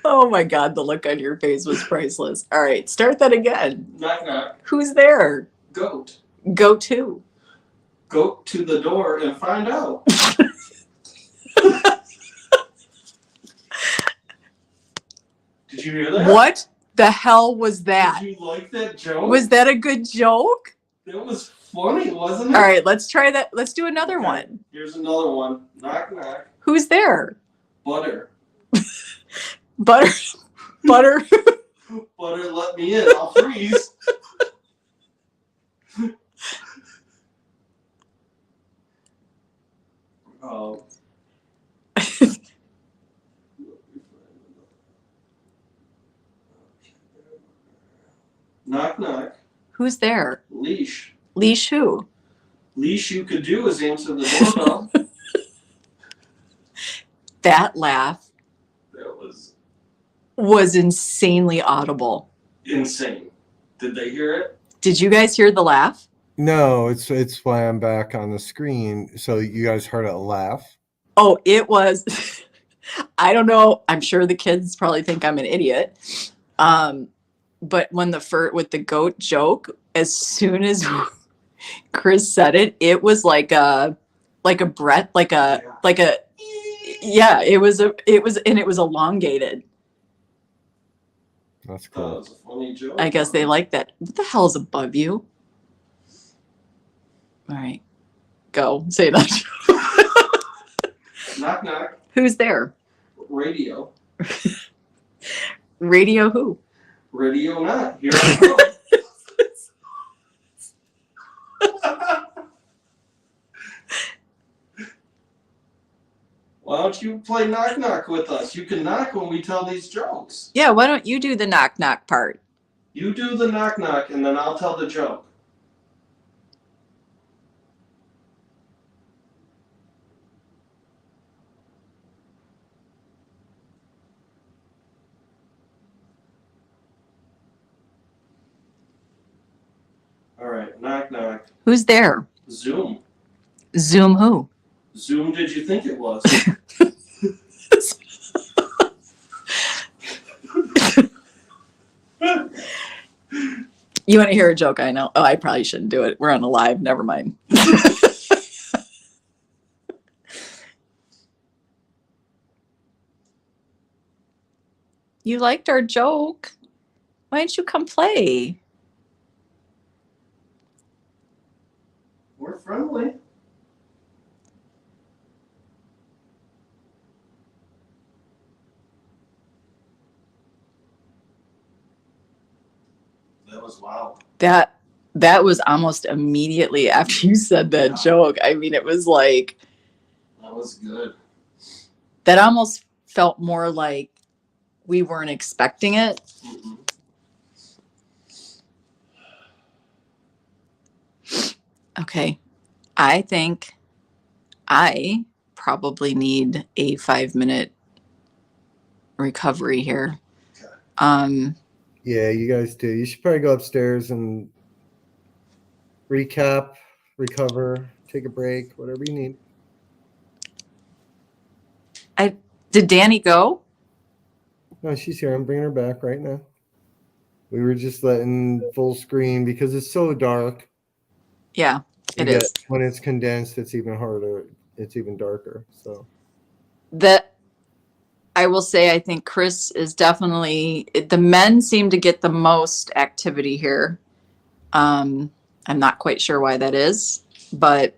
Oh my God, the look on your face was priceless. All right, start that again. Knock knock. Who's there? Goat. Go to. Go to the door and find out. Did you hear that? What the hell was that? Did you like that joke? Was that a good joke? That was funny, wasn't it? All right, let's try that. Let's do another one. Here's another one. Knock knock. Who's there? Butter. Butter. Butter. Butter, let me in. I'll freeze. Oh. Knock knock. Who's there? Leash. Leash who? Least you could do is answer the doorbell. That laugh That was insanely audible. insane. Did they hear it? Did you guys hear the laugh? No, it's why I'm back on the screen. So you guys heard a laugh. Oh, it was. I don't know. I'm sure the kids probably think I'm an idiot. But when with the goat joke, as soon as Chris said it, it was like a breath, yeah, it was elongated. That's That cool. was a funny joke. I guess they like that. What the hell is above you? All right, go say that. Knock knock. Who's there? Radio. Radio who? Radio not. Here I go. Why don't you play knock knock with us? You can knock when we tell these jokes. Yeah, why don't you do the knock knock part? You do the knock knock and then I'll tell the joke. All right, knock knock. Who's there? Zoom. Zoom who? Zoom did you think it was? You want to hear a joke? I know. Oh, I probably shouldn't do it. We're on a live. Never mind. You liked our joke. Why didn't you come play? We're friendly. That was loud. That was almost immediately after you said that joke. I mean, it was like That was good. that almost felt more like we weren't expecting it. Mhm. Okay. I think I probably need a 5-minute recovery here. Yeah, you guys do. You should probably go upstairs and recap, recover, take a break, whatever you need. Did Danny go? No, she's here. I'm bringing her back right now. We were just letting full screen because it's so dark. Yeah, it is. When it's condensed, it's even harder. It's even darker. So That I will say, I think Chris is definitely, the men seem to get the most activity here. I'm not quite sure why that is, but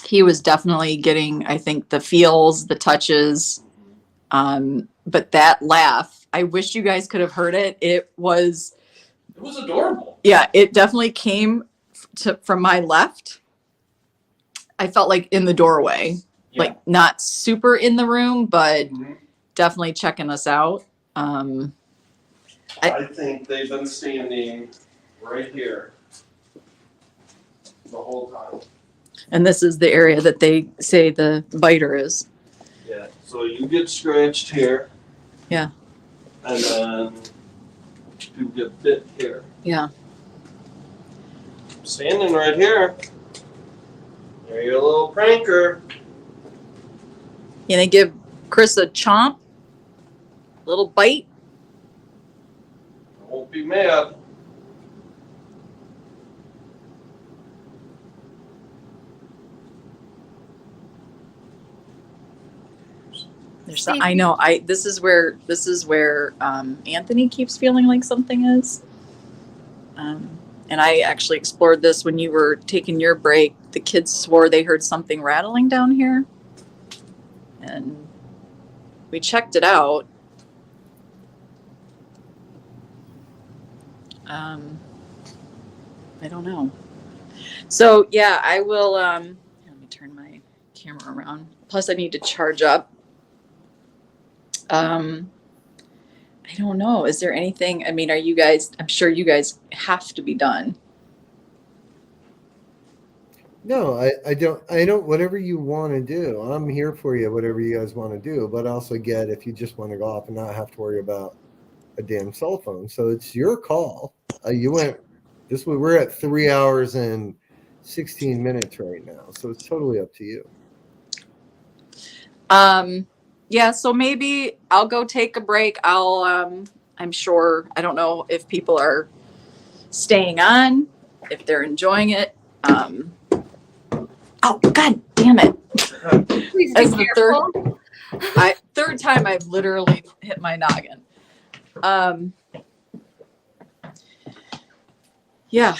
he was definitely getting, I think, the feels, the touches. But that laugh, I wish you guys could have heard it. It was adorable. Yeah, it definitely came from my left. I felt like in the doorway, like not super in the room, but definitely checking us out. I think they've been standing right here the whole time. And this is the area that they say the biter is. Yeah. So you get scratched here. Yeah. And then you get bit here. Yeah. Standing right here. There you're a little pranker. You know, give Chris a chomp, a little bite. I won't be mad. I know. This is where Anthony keeps feeling like something is. And I actually explored this when you were taking your break. The kids swore they heard something rattling down here, and we checked it out. I don't know. So yeah, I will. Let me turn my camera around. Plus, I need to charge up. I don't know. Is there anything? I mean, are you guys? I'm sure you guys have to be done. no, I don't. Whatever you want to do, I'm here for you. Whatever you guys want to do, but also get if you just want to go off and not have to worry about a damn cell phone. So it's your call. You went. We're at 3 hours and 16 minutes right now, so it's totally up to you. Yeah. So maybe I'll go take a break. I'm sure. I don't know if people are staying on, if they're enjoying it. Oh God damn it! Please As be the careful. third time I've literally hit my noggin. Yeah.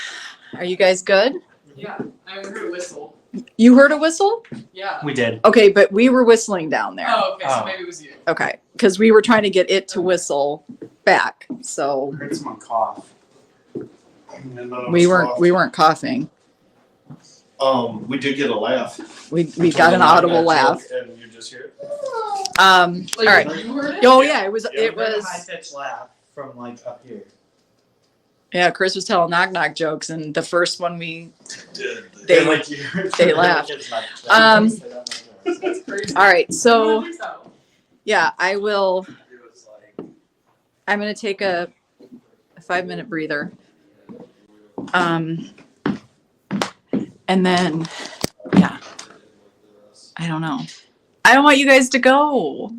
Are you guys good? Yeah, I heard a whistle. You heard a whistle? Yeah. We did. Okay, but we were whistling down there. Oh, okay, so Oh. maybe it was you. Okay, because we were trying to get it to whistle back. So I heard someone cough. we weren't coughing. We did get a laugh. We got an audible laugh. And you just hear it. All Like, right. you heard it? Oh yeah, it was We it heard a was high-pitched laugh from like up here. yeah, Chris was telling knock jokes, and the first one they They're like you. they laughed. That's crazy. All right, so I think so. yeah, I will. I'm gonna take a 5-minute breather. And then yeah, I don't know. I don't want you guys to go.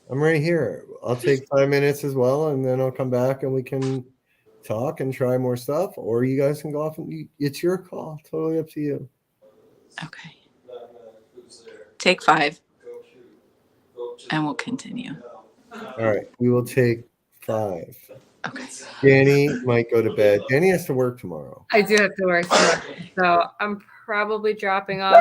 I'm right here. I'll take 5 minutes as well, and then I'll come back and we can talk and try more stuff, or you guys can go off and it's your call. Totally up to you. Okay. Take 5, and we'll continue. All right, we will take 5. Okay. Danny might go to bed. Danny has to work tomorrow. I do have to work tomorrow, so I'm probably dropping off.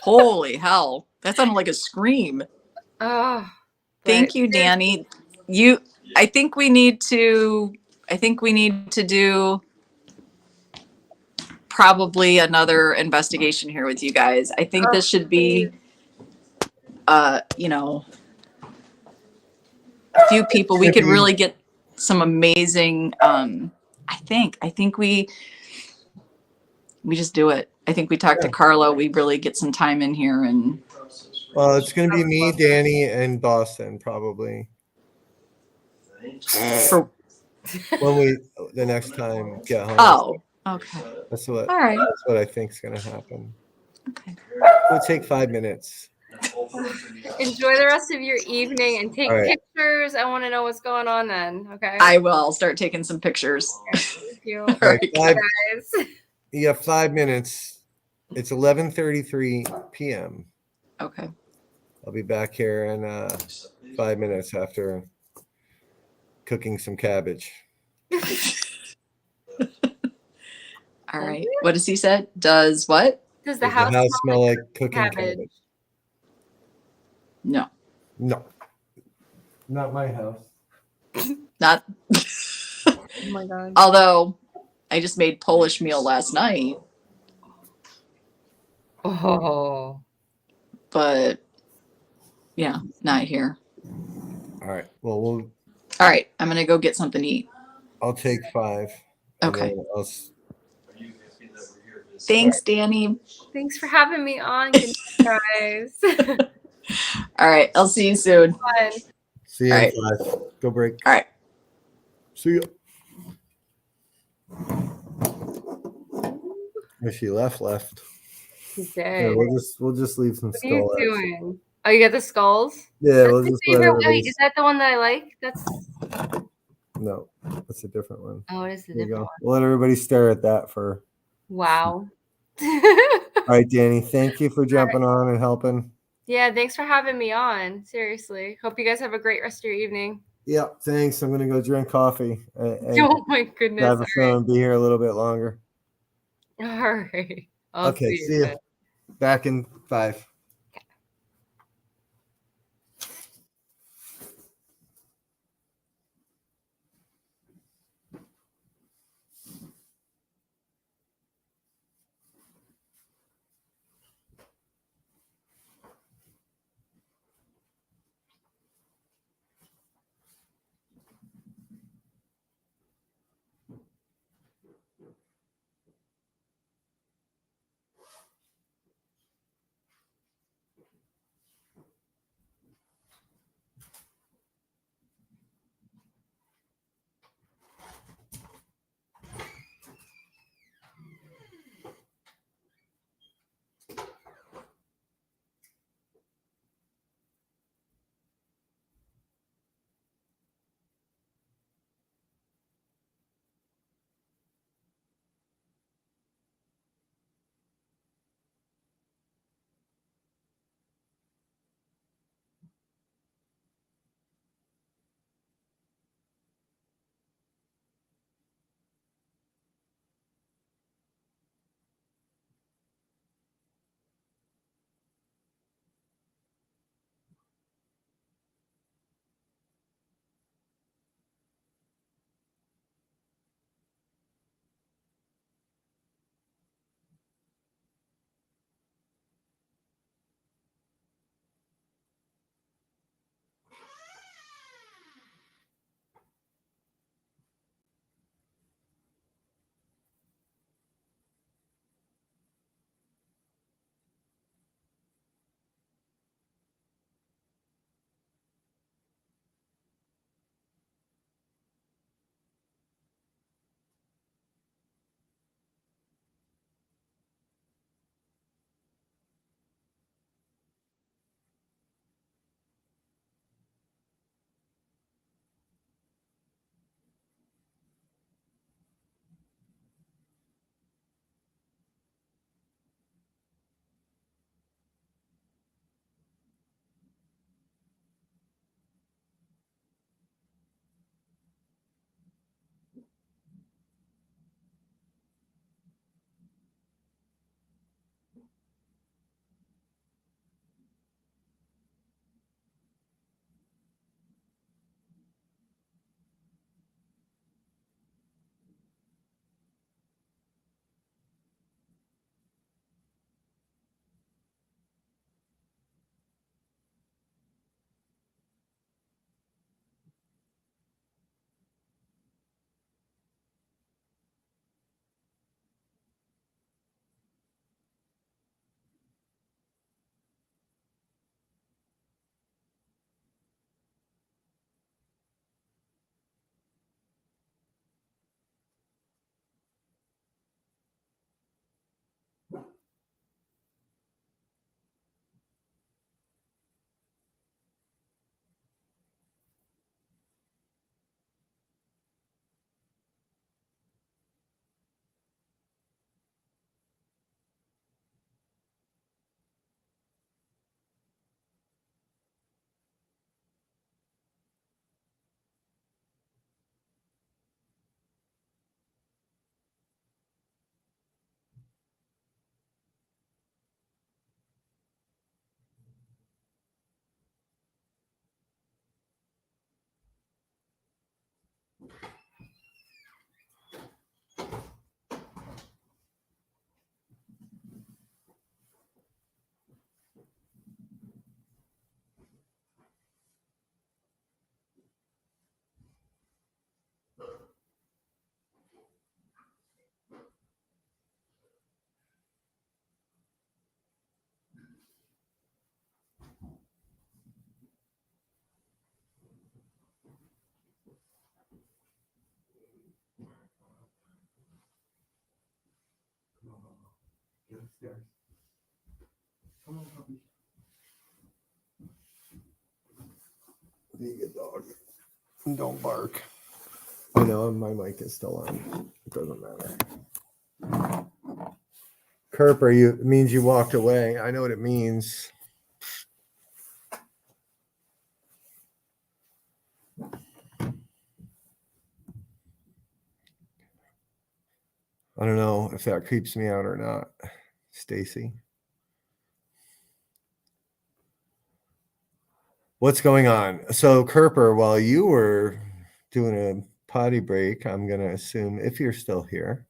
Holy hell. That sounded like a scream. Oh, Thank you, Danny. I think we need to do probably another investigation here with you guys. I think this should be you know, a few people. We could really get some amazing I think we just do it. I think we talk to Carlo, we really get some time in here and Well, it's going to be me, Danny, and Boston probably. for The next time get home. Oh, okay. That's All right. what I think is going to happen. Okay. It'll take 5 minutes. Enjoy the rest of your evening and take pictures. I want to know what's going on then. Okay. I will start taking some pictures. Thank you. All right, Guys. You have 5 minutes. It's 11:33 p.m. Okay. I'll be back here in 5 minutes after cooking some cabbage. All right. What does he said? Does what? Does the Does house, the house smell like cooking cabbage? No. No. Not my house. Not. Oh my god. Although I just made Polish meal last night. Oh. But yeah, not here. All right. Well, All right. I'm gonna go get something to eat. I'll take 5. Okay. Thanks, Thanks, Danny. Thanks for having me on, guys. All right. I'll see you soon. Fun. See you All in right. 5. Go break. All right. See you. If she left. He's Yeah, dead. we'll just leave some What are you skull. doing? Oh, you got the skulls? Yeah, That's we'll my just let favorite. everybody. Wait, is that the one that I like? That's No, that's a different one. oh, it is the There you different go. one. We'll let everybody stare at that for. Wow. All right, Danny. Thank you for jumping on and helping. Yeah, thanks for having me on. Seriously. Hope you guys have a great rest of your evening. Yeah, thanks. I'm gonna go drink coffee and Oh my goodness. grab a phone and be here a little bit longer. All right. I'll Okay, see see you. you. Back in 5. upstairs. Come on, puppy. Be a good dog. Don't bark. You know, my mic is still on. It doesn't matter. Kerper, it means you walked away. I know what it means. I don't know if that creeps me out or not, Stacy. What's going on? So, Kerper, while you were doing a potty break, I'm going to assume if you're still here.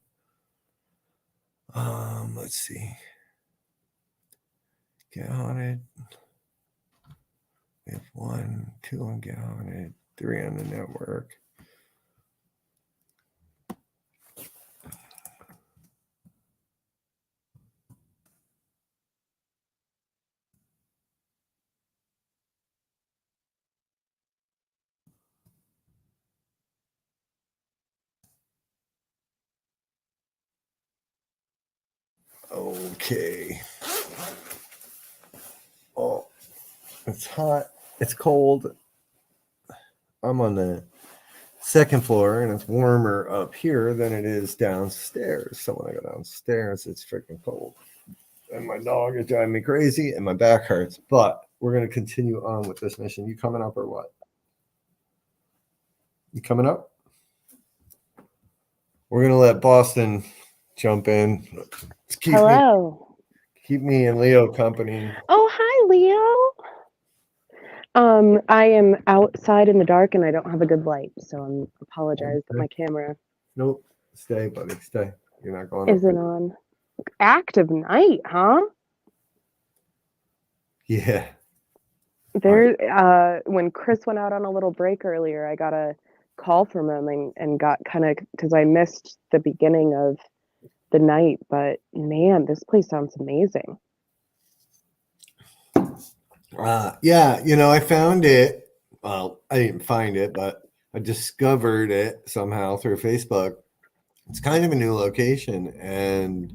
Let's see. Get on it. We have 1, 2 on Get On It, 3 on the network. Okay. Oh, it's hot. It's cold. I'm on the second floor and it's warmer up here than it is downstairs. So when I go downstairs, it's freaking cold. And my dog is driving me crazy and my back hurts. But we're going to continue on with this mission. You coming up or what? You coming up? We're going to let Boston jump in. Hello. Keep me and Leo company. Oh, hi, Leo. I am outside in the dark and I don't have a good light, so I apologize that my camera Nope. Stay, buddy. Stay. You're not going isn't up. on. Active night, huh? Yeah. There, when Chris went out on a little break earlier, I got a call from him and got kind of, because I missed the beginning of the night, but man, this place sounds amazing. Yeah, I found it. Well, I didn't find it, but I discovered it somehow through Facebook. It's kind of a new location, and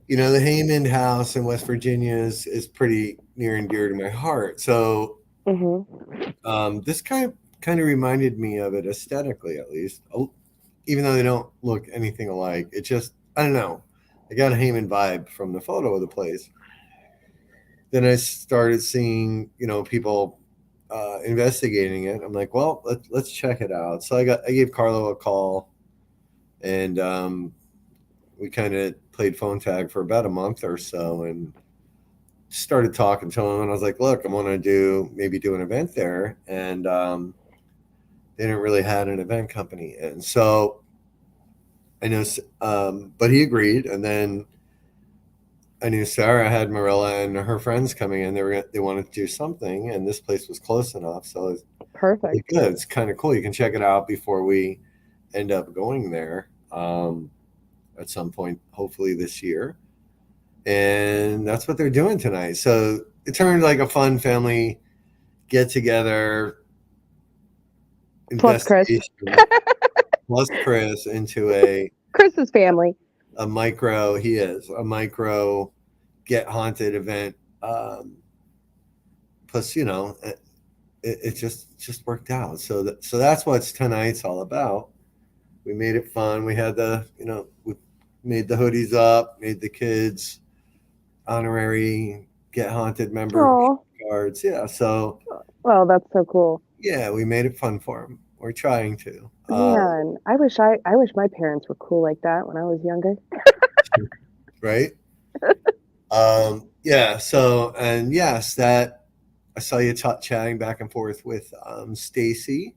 the Haymond House in West Virginia is pretty near and dear to my heart. So, this kind of reminded me of it aesthetically, at least, even though they don't look anything alike. It just, I don't know, I got a Haymond vibe from the photo of the place. Then I started seeing, people investigating it. I'm like, well, let's check it out. So I gave Carlo a call, and we kind of played phone tag for about a month or so, and started talking to him. And I was like, look, I want to do an event there, and they didn't really have an event company, and so I know, but he agreed, and then I knew Sara had Marilla and her friends coming in. They wanted to do something, and this place was close enough, so it's perfect. Good. It's kind of cool. You can check it out before we end up going there at some point, hopefully this year. And that's what they're doing tonight. So it turned like a fun family get together. Plus Chris. Plus Chris into Chris's family. A micro get haunted event. Plus, it just worked out. So that's what tonight's all about. We made it fun. We had we made the hoodies up, made the kids honorary Get Haunted member cards. Yeah. So. Well, that's so cool. Yeah, we made it fun for them. We're trying to. Man, I wish my parents were cool like that when I was younger. Right. Yeah. So, and yes, that I saw you chatting back and forth with Stacy.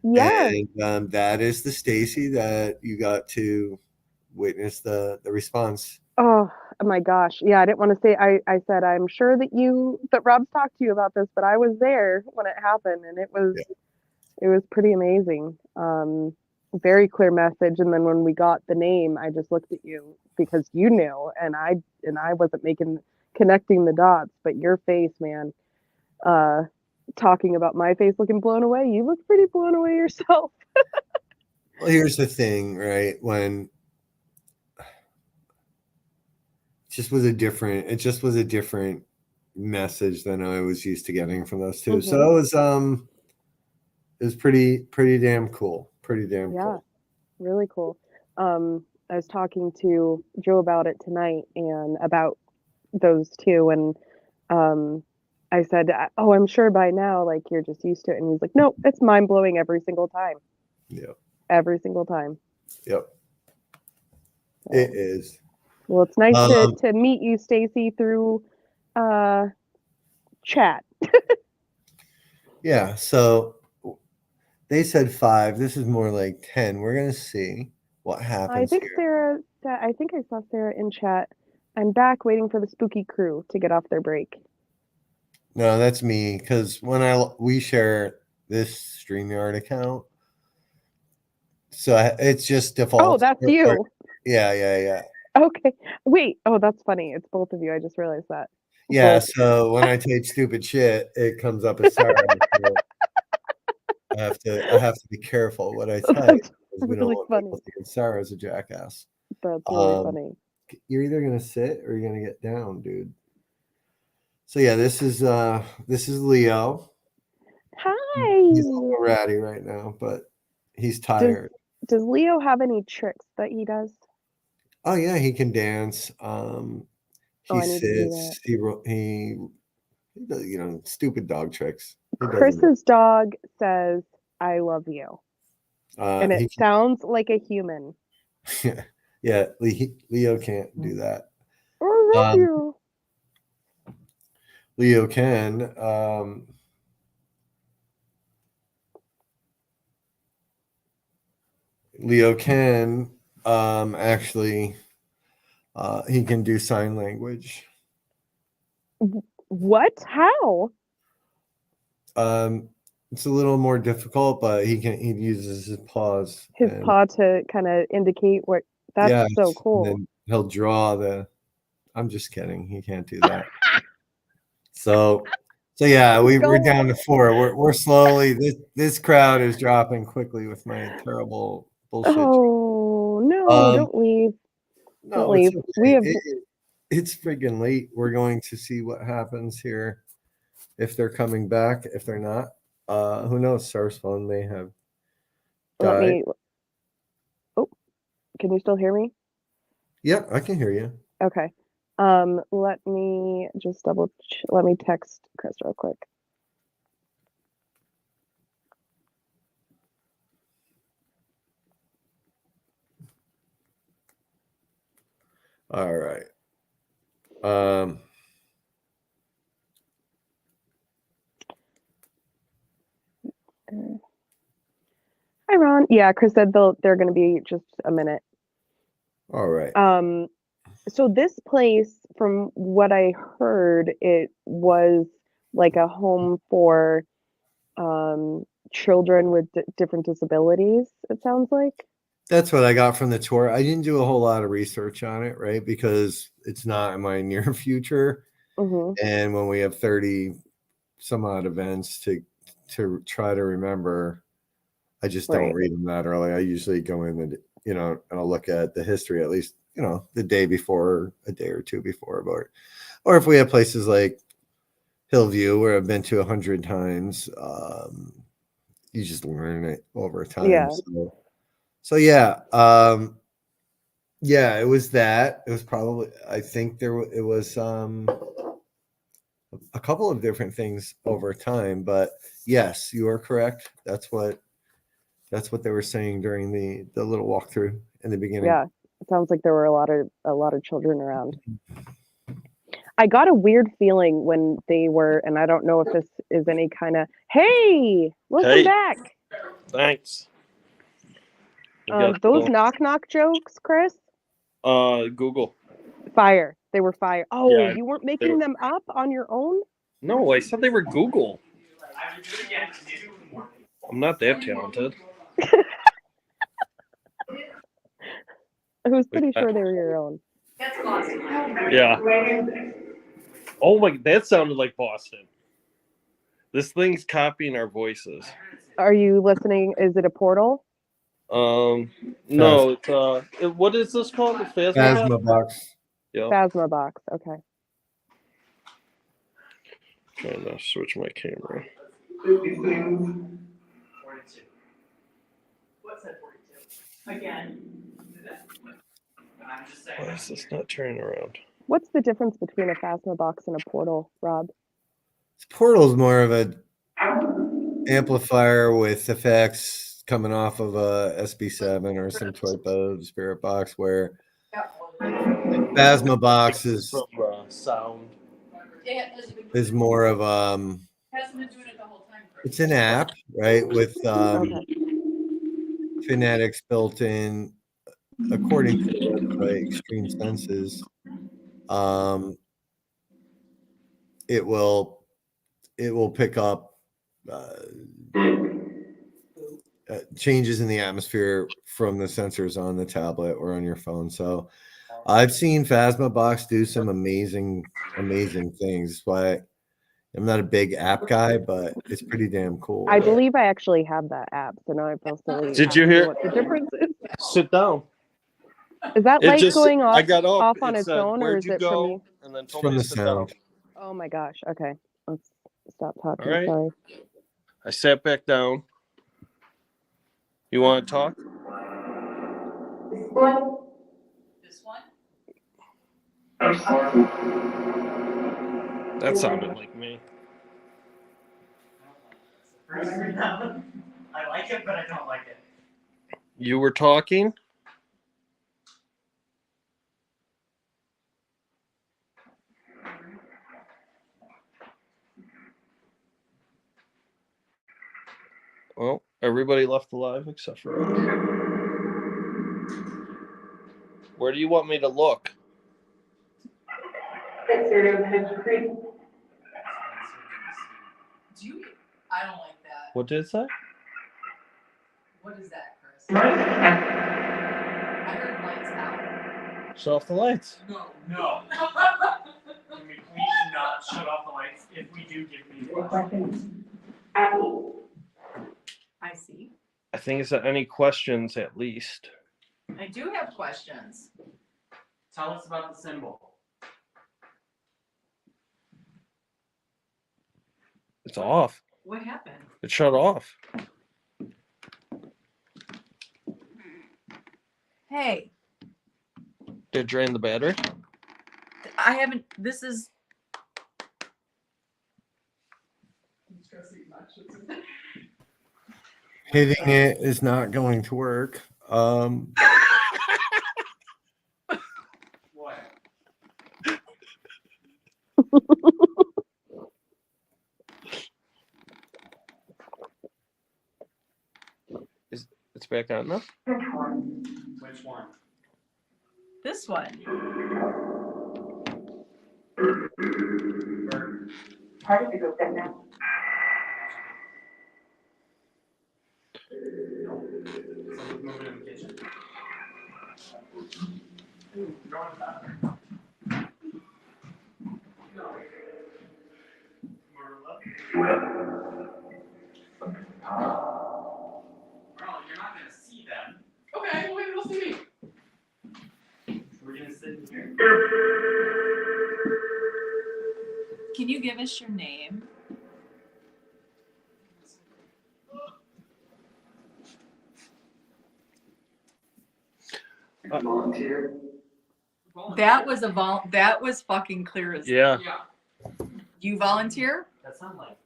Yeah. And that is the Stacy that you got to witness the response. Oh my gosh. Yeah, I didn't want to say I said I'm sure that Rob's talked to you about this, but I was there when it happened and it was pretty amazing. Very clear message. And then when we got the name, I just looked at you because you knew and I wasn't connecting the dots, but your face, man, talking about my face looking blown away. You look pretty blown away yourself. Well, here's the thing, right? When just was a different. It just was a different message than I was used to getting from those 2. So it was pretty damn cool. Pretty damn cool. Really cool. I was talking to Joe about it tonight and about those 2, and I said, "Oh, I'm sure by now, like you're just used to it." And he's like, "No, it's mind blowing every single time. Yeah. Every single time." Yep. So, It is. well, it's nice to meet you, Stacy, through chat. Yeah. So they said 5. This is more like 10. We're gonna see what happens I think here. Sarah. I think I saw Sarah in chat. I'm back waiting for the spooky crew to get off their break. No, that's me because when we share this StreamYard account, so it's just default. Oh, that's you. Yeah. Okay. Wait. Oh, that's funny. It's both of you. I just realized that. Yeah. Both. So when I take stupid shit, it comes up as Sara. I have to be careful what I type because we don't really want funny. people thinking Sarah's a jackass. That's really funny. You're either gonna sit or you're gonna get down, dude. So yeah, this is Leo. Hi. He's a little ratty right now, but he's tired. Does Leo have any tricks that he does? Oh yeah, he can dance. He I need to do sits. He does, stupid dog tricks. Chris's dog says, "I love you," and it sounds like a human. Yeah, Leo can't do that. I love you. Leo can. Leo can actually. He can do sign language. What? How? It's a little more difficult, but he uses his paws. His paw to kind of indicate what. That's so cool. And then he'll draw the. I'm just kidding. He can't do that. So yeah, we're down to 4. We're slowly. This crowd is dropping quickly with my terrible bullshit. Oh no! Don't leave. No, don't leave. Okay. We have. It's friggin' late. We're going to see what happens here. If they're coming back, if they're not, who knows? Sarah's phone may have died. Oh, can you still hear me? Yeah, I can hear you. Okay. Let me just let me text Chris real quick. All right. Hi, Ron. Yeah, Chris said they're going to be just a minute. All right. So this place, from what I heard, it was like a home for children with different disabilities. It sounds like. That's what I got from the tour. I didn't do a whole lot of research on it, right? Because it's not in my near future. Mm-hmm. And when we have 30 some odd events to try to remember, I just don't read them that early. I usually go in and, and I'll look at the history at least, the day before, a day or two before. Or if we have places like Hillview, where I've been to 100 times, you just learn it over time. Yeah. So yeah, yeah, it was that. It was probably, I think it was a couple of different things over time, but yes, you are correct. That's what they were saying during the little walkthrough in the beginning. Yeah, it sounds like there were a lot of children around. I got a weird feeling when they were, and I don't know if this is any kind of, hey, welcome back. Thanks. Those knock jokes, Chris? Google. Fire. They were fire. Oh, Yeah, you weren't making them up on your own? No, I said they were Google. I'm not that talented. I was pretty sure they were your own. Yeah. Oh my, that sounded like Boston. This thing's copying our voices. Are you listening? Is it a portal? No, it's what is this called? The Phasma box. Yep. Phasma box. Okay. Trying to switch my camera. 42. What's that 42? Again. I'm just saying. Why is this not turning around? What's the difference between a Phasma box and a portal, Rob? This portal's more of a amplifier with effects coming off of a SB7 or some type of spirit box, where Phasma box is From sound. more of it's an app, right, with Okay. phonetics built in according to the website Extreme Senses. It will pick up changes in the atmosphere from the sensors on the tablet or on your phone. So I've seen Phasma box do some amazing things. That's why I'm not a big app guy, but it's pretty damn cool. I believe I actually have that app, so now I feel silly. Did you asking hear- what the difference is? Sit down. Is that It light just, going I off got up. off on it its said, own, or "Where'd is you it from go?" you? And then It's told from me the to sit down. sound. Oh my gosh. Okay. Let's stop talking. All right. Sorry. I sat back down. You want to talk? This one? That sounded like me. I like it, but I don't like it. You were talking? Well, everybody left alive except for us. Where do you want me to look? Do you? I don't like that. What did it say? What is that, Chris? I heard lights out. Shut off the lights. No. Can we please not shut off the lights? If we do, give me a I see. I think it's any questions at least. I do have questions. Tell us about the symbol. It's off. What happened? It shut off. Hey, Did it drain the battery? I haven't. This is. Hitting it is not going to work. What? It's back on now? Which one? This one. How did you go that now? Someone's moving in the kitchen. Ooh, go in the bathroom. No. Well, you're not gonna see them. Okay, well, maybe they'll see me. We're gonna sit in here. Can you give us your name? Volunteer. That was that was fucking clear as. Yeah. You volunteer? That sounds like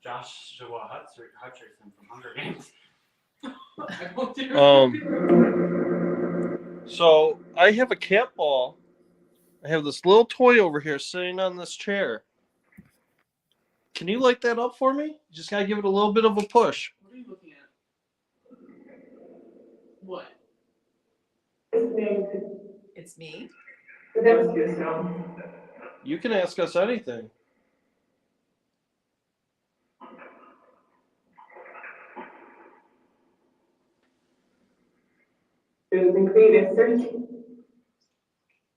Joshua Hutcherson from Hunger Games. So I have a cat ball. I have this little toy over here sitting on this chair. Can you light that up for me? You just gotta give it a little bit of a push. What are you looking at? What? It's me. You can ask us anything.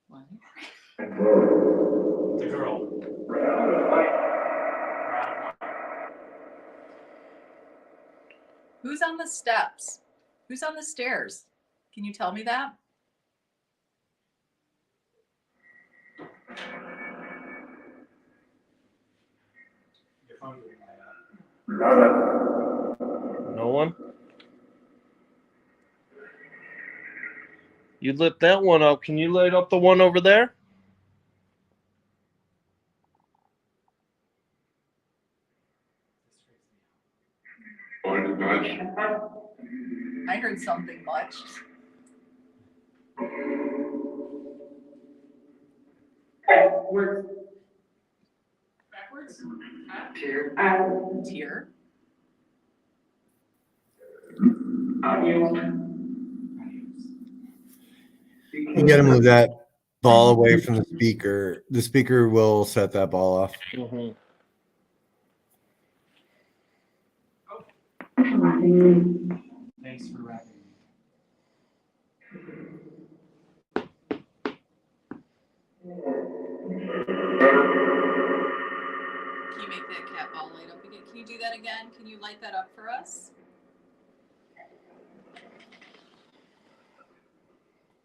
What? The girl. Who's on the steps? Who's on the stairs? Can you tell me that? No one? You lit that one up. Can you light up the one over there? I heard something much. Backwards? Tear. You got to move that ball away from the speaker. The speaker will set that ball off. Mm-hmm. Thanks for wrapping. Can you make that cat ball light up again? Can you do that again? Can you light that up for us?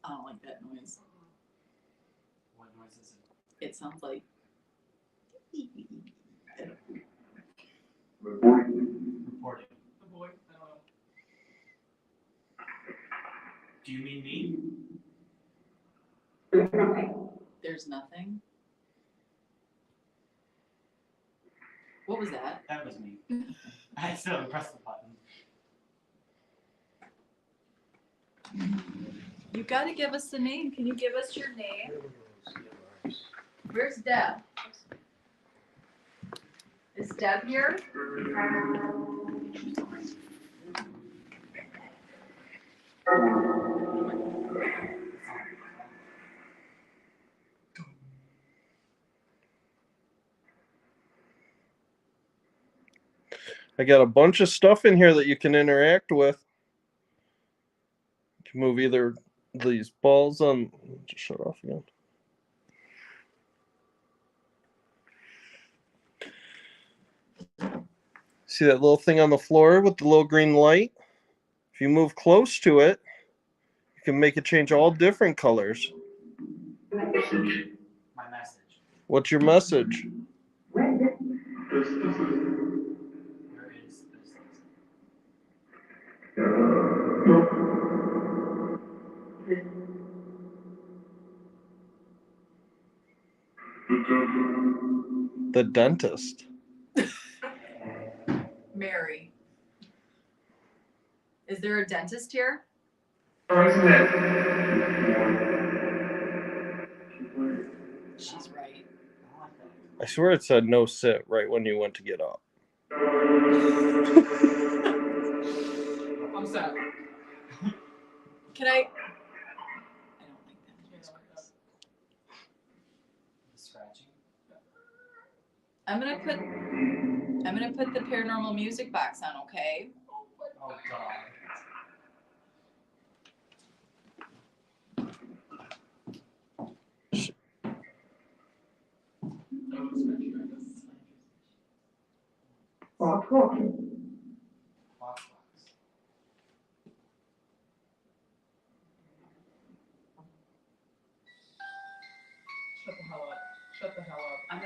I don't like that noise. What noise is it? It sounds like. Reporting. The boy. Do you mean me? There's nothing. What was that? That was me. I still haven't pressed the button. You got to give us the name. Can you give us your name? Where's Deb? Is Deb here? I got a bunch of stuff in here that you can interact with. You can move either these balls on. Just shut off again. See that little thing on the floor with the little green light? If you move close to it, you can make it change all different colors. My message. What's your message? Where is this? The dentist. Mary. Is there a dentist here? She's right. I swear it said no sit right when you went to get up. I'm sad. Can I? I don't like that. Scratching. I'm gonna put the paranormal music box on, okay? Oh God. Shut the hell up. Shut the hell up. I'm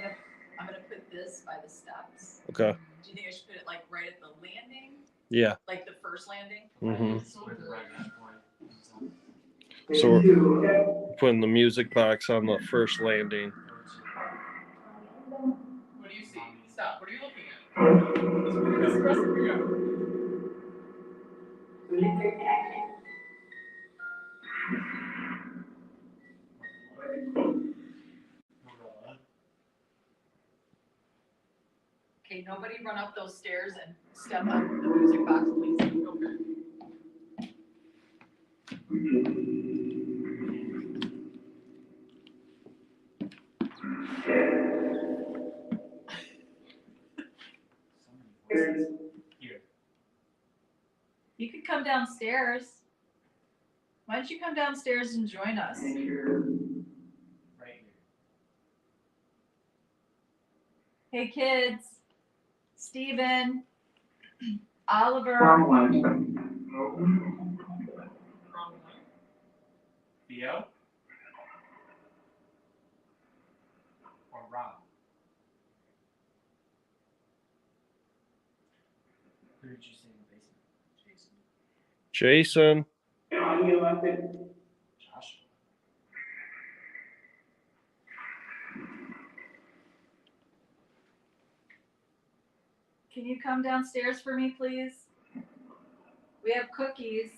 gonna put this by the steps. Okay. Do you think I should put it like right at the landing? Yeah. Like the first landing? Mm-hmm. With the right point. So we're putting the music box on the first landing. What do you see? Stop. What are you looking at? This woman is stressing me out. Okay, nobody run up those stairs and step on the music box, please. Okay. Here. You could come downstairs. Why don't you come downstairs and join us? Right here. Hey kids, Steven, Oliver. Wrong one. Theo? Or Rob? Who did you say in the basement? Jason. Josh. Can you come downstairs for me, please? We have cookies.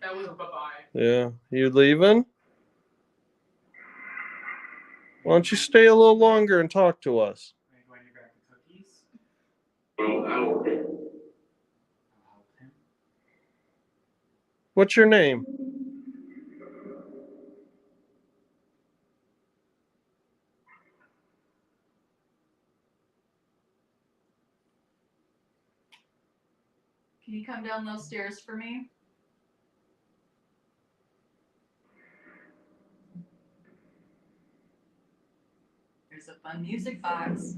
That was a bye-bye. Yeah, you leaving? Why don't you stay a little longer and talk to us? Are you going to grab the cookies? I'll help him. What's your name? Can you come down those stairs for me? There's a fun music box.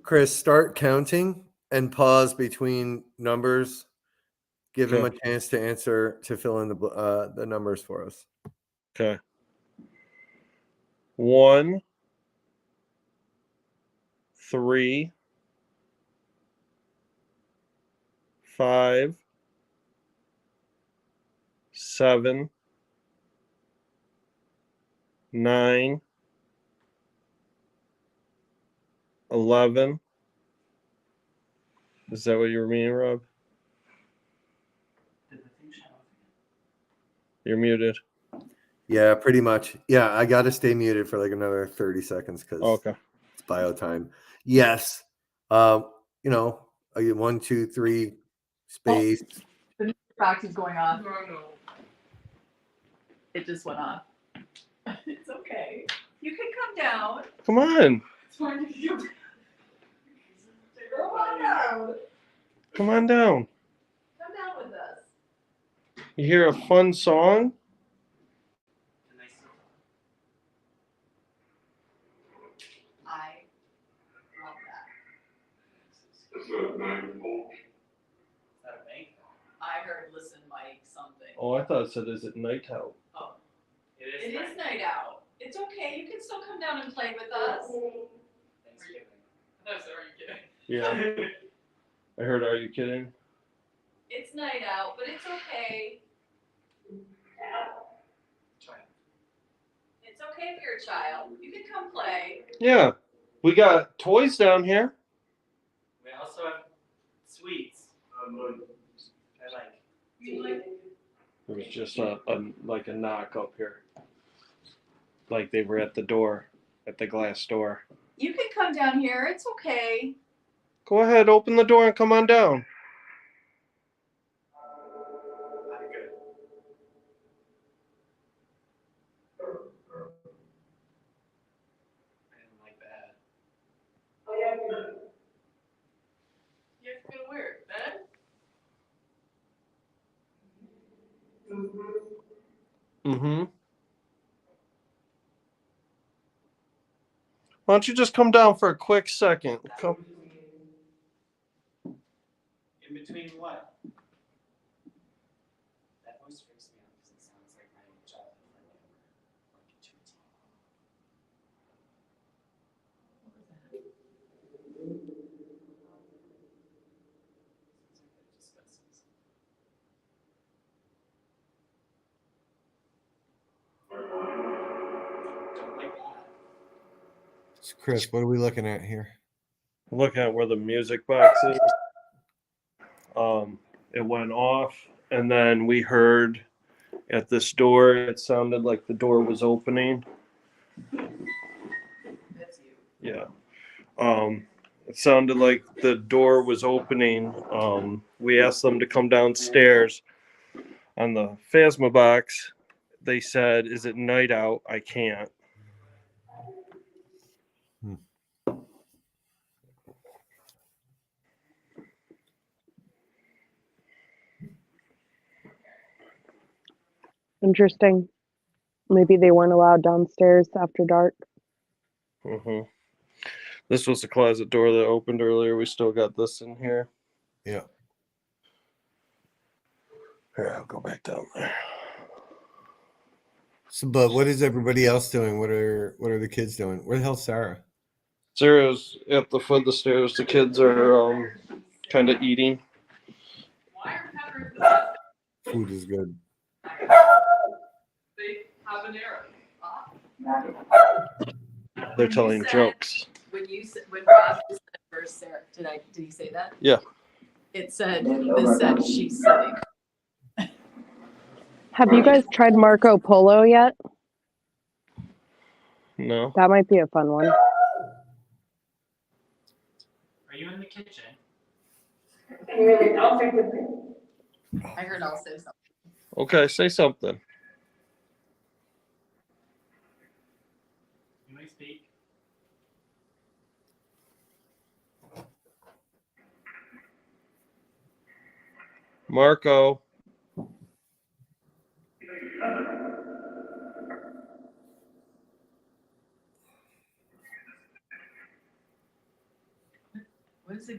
Chris, start counting and pause between numbers. Give him a chance to answer, to fill in the numbers for us. Okay. 1, 3, 5, 7, 9, 11. Is that what you were meaning, Rob? Did the thing shut off again? You're muted. Yeah, pretty much. Yeah, I got to stay muted for like another 30 seconds because Okay. it's bio time. Yes. You know, 1, 2, 3, space. The music box is going off. No. It just went off. It's okay. You can come down. Come on. It's fine if you. Come on down. Come on down. Come down with us. You hear a fun song? Did they still talk? I love that. Is that a bank? I heard listen, Mike, something. Oh, I thought it said, is it night out? Oh, It it is night out. It's okay. You can still come down and play with us. Thanksgiving. No, so are you kidding? Yeah. I heard, are you kidding? It's night out, but it's okay. Try it. It's okay if you're a child. You can come play. Yeah. We got toys down here. We also have sweets. I like. You like There was just a knock up here. Like they were at the door, at the glass door. You can come down here. It's okay. Go ahead, open the door and come on down. I'm good. I didn't like that. You feel weird, man. Mm-hmm. Why don't you just come down for a quick second? Come. In between what? That voice freaks me out because it sounds like my childhood friend ever. Like too deep. Sounds like they're discussing something. Don't like that. Chris, what are we looking at here? Look at where the music box is. It went off, and then we heard at this door. It sounded like the door was opening. That's you. Yeah. It sounded like the door was opening. We asked them to come downstairs. On the Phasma box, they said, "Is it night out? I can't." Interesting. Maybe they weren't allowed downstairs after dark. This was the closet door that opened earlier. We still got this in here. Yeah. Here, I'll go back down there. So, but what is everybody else doing? What are the kids doing? Where the hell's Sarah? Sarah's at the foot of the stairs. The kids are kind of eating. Food is good. They're telling jokes. When Rob said first, Sarah, did he say that? Yeah. It said she's sitting. Have you guys tried Marco Polo yet? No. That might be a fun one. Are you in the kitchen? I heard I'll say something. Okay, say something. You may speak. Marco. What's a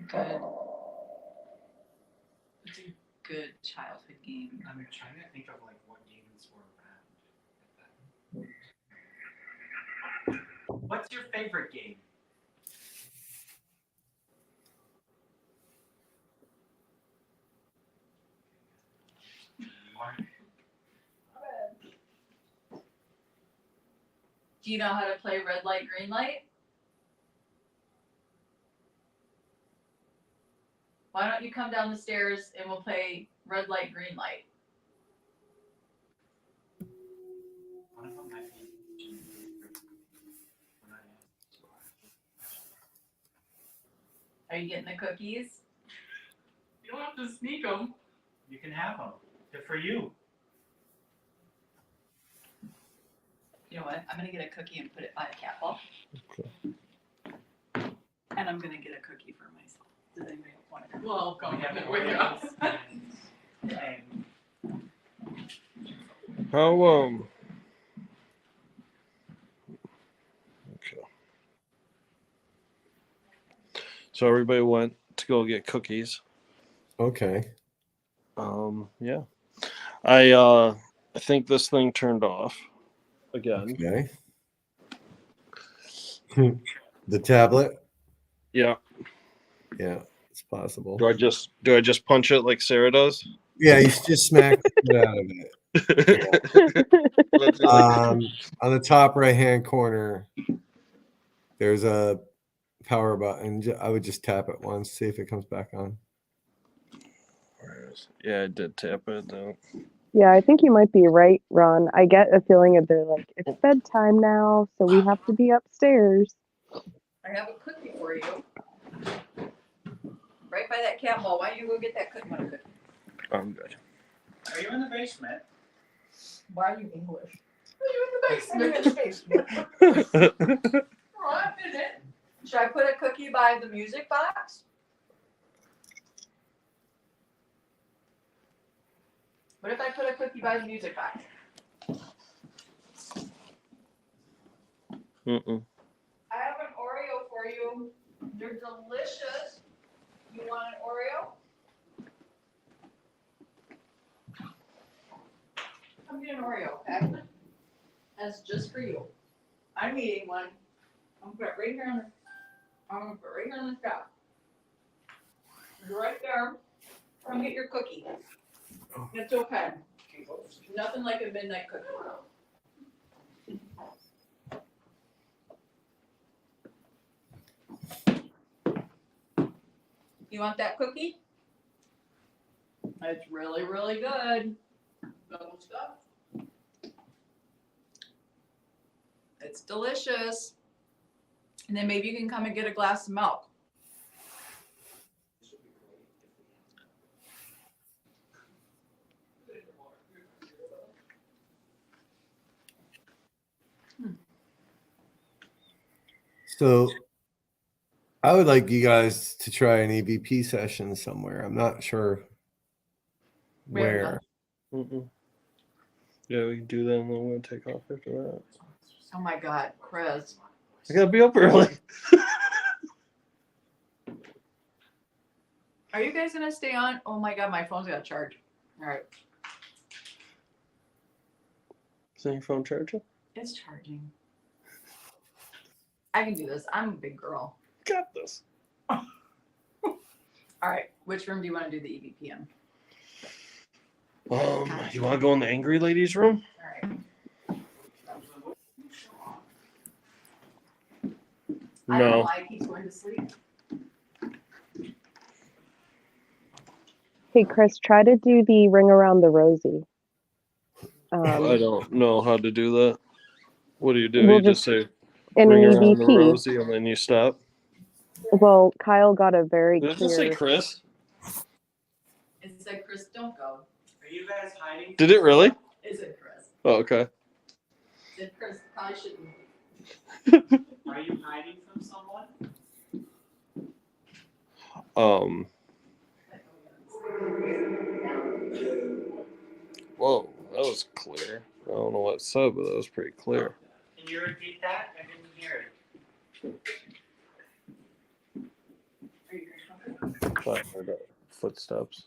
good childhood game? I'm trying to think of like what games were around. What's your favorite game? Do you know how to play red light, green light? Why don't you come down the stairs and we'll play red light, green light? One of them might be. Are you getting the cookies? You don't have to sneak them. You can have them. They're for you. You know what? I'm gonna get a cookie and put it by a cat ball. Okay. And I'm gonna get a cookie for myself. Does anybody want it? Well, I'll come We have with you. and How Okay. So everybody went to go get cookies. Okay. Yeah. I think this thing turned off again. Okay. The tablet. Yeah. Yeah, it's possible. Do I just punch it like Sarah does? Yeah, you should just smack the shit out of it. On the top right hand corner, there's a power button. I would just tap it once, see if it comes back on. Yeah, I did tap it though. Yeah, I think you might be right, Ron. I get a feeling that they're like, it's bedtime now, so we have to be upstairs. I have a cookie for you. Right by that cat ball. Why don't you go get that cookie? Want a cookie? I'm good. are you in the basement? Why are you English? Are you in the basement? Oh, I'm in it. Should I put a cookie by the music box? What if I put a cookie by the music box? Mm-mm. I have an Oreo for you. They're delicious. You want an Oreo? Come get an Oreo, okay? That's just for you. I'm eating one. I'm gonna put it right here on the top. Right there. Come get your cookie. It's okay. Nothing like a midnight cookie. You want that cookie? It's really, really good. Double stuff. It's delicious. And then maybe you can come and get a glass of milk. So I would like you guys to try an EVP session somewhere. I'm not sure where. Mm-mm. Yeah, we can do that and then we'll take off after that. Oh my God, Chris. I gotta be up early. Are you guys gonna stay on? Oh my god, my phone's got to charge. All right, Is your phone charging? it's charging. I can do this. I'm a big girl. Got this. All right, which room do you want to do the EVP in? You want to go in the angry ladies' room? All right. No. I don't know why he's going to sleep. Hey, Chris, try to do the ring around the rosy. I don't know how to do that. What do? We'll You just say in ring an around the EVP. rosy and then you stop? Well, Kyle got a very Did it just say clear. Chris? It said, Chris, don't go. Are you guys hiding? Did it really? It said Chris. Oh, okay. It said Chris, probably shouldn't. Are you hiding from someone? Whoa, that was clear. I don't know what it said, but that was pretty clear. Can you repeat that? I didn't hear it. I heard footsteps.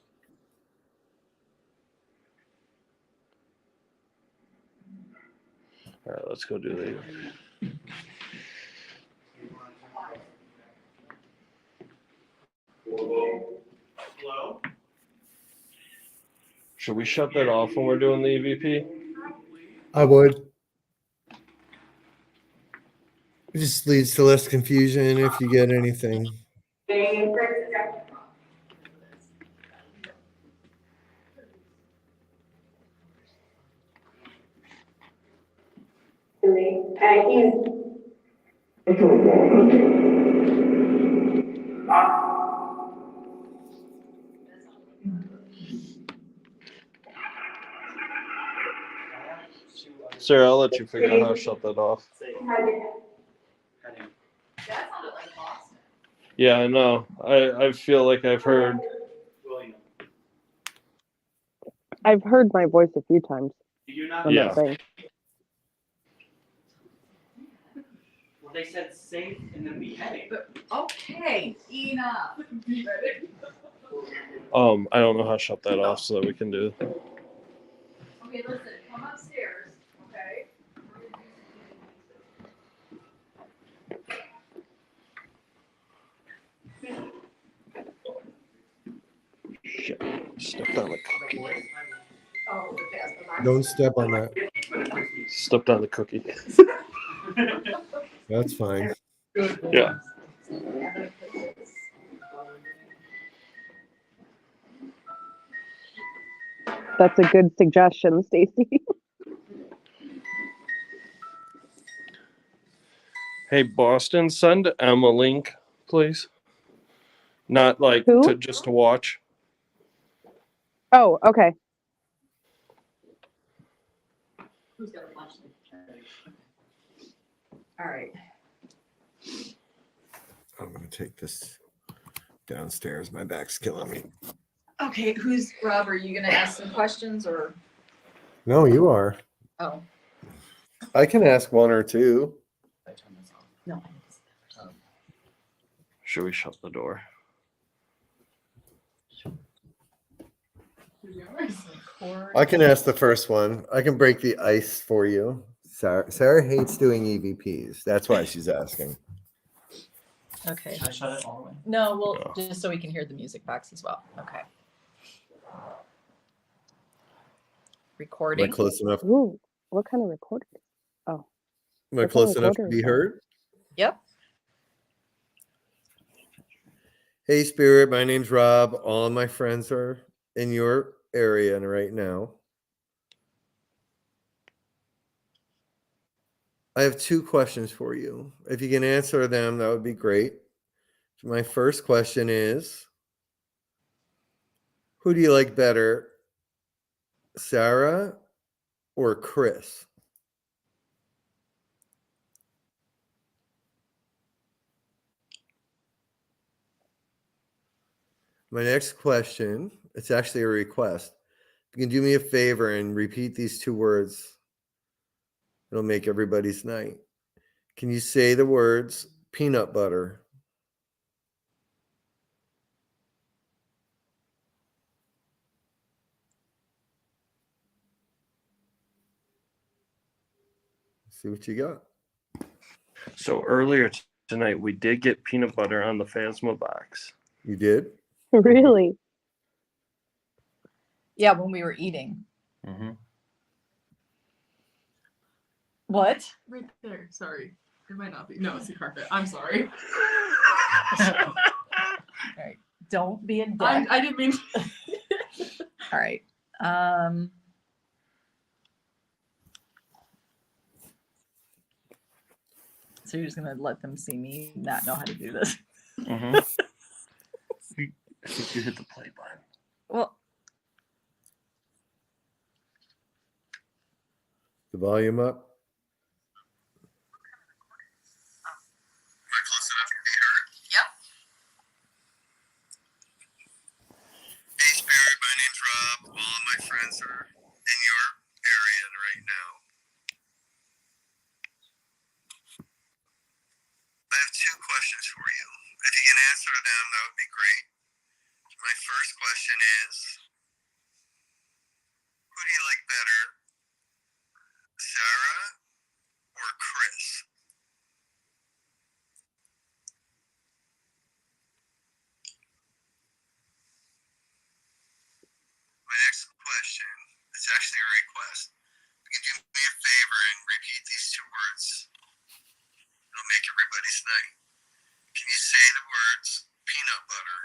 All right, let's go do the. Hello? Should we shut that off when we're doing the EVP? I would. It just leads to less confusion if you get anything. Sarah, I'll let you figure out how to shut that off. That sounded like Boston. Yeah, I know. I feel like I've heard. William. I've heard my voice a few times Did you not? on Yeah. that thing. Well, they said safe in the beheading. Okay, enough. I don't know how to shut that off so that we can do. Okay, listen, come upstairs, okay? Shit. Stepped on the cookie. Oh, okay. Don't step on that. Stepped on the cookie. That's fine. Yeah. That's a good suggestion, Stacy. Hey, Boston, send Em a link, please. Not like Who? just to watch. Oh, okay. Who's got a lunch? All right. I'm going to take this downstairs. My back's killing me. Okay, Rob, are you gonna ask some questions or? No, you are. Oh, I can ask one or two. no. Should we shut the door? I can ask the first one. I can break the ice for you. Sarah hates doing EVPs. That's why she's asking. Okay. Should I shut it all the way? No, well, just so we can hear the music box as well. Okay. Am Recording. I close enough? Ooh, what kind of recording? Am I What close kind of enough to recorder be is that? heard? Yep. Hey, Spirit. My name's Rob. All of my friends are in your area right now. I have two questions for you. If you can answer them, that would be great. So my first question is, who do you like better, Sara or Chris? My next question, it's actually a request. If you can do me a favor and repeat these two words, it'll make everybody's night. Can you say the words peanut butter? See what you got. So earlier tonight, we did get peanut butter on the Phasma box. You did? Really? Yeah, when we were eating. Mm-hmm. What? Right there. Sorry. It might not be. No, it's the carpet. I'm sorry. All right. Don't be a dick. I didn't mean. All right. So you're just gonna let them see me not know how to do this? Mm-hmm. I think you hit the play button. Well, The volume up. Hey Spirit, my name's Rob. All of my friends are in your area right now. I have two questions for you. If you can answer them, that would be great. My first question is, who do you like better, Sara or Chris? My next question is actually a request. Could you do me a favor and repeat these two words? It'll make everybody's night. Can you say the words peanut butter?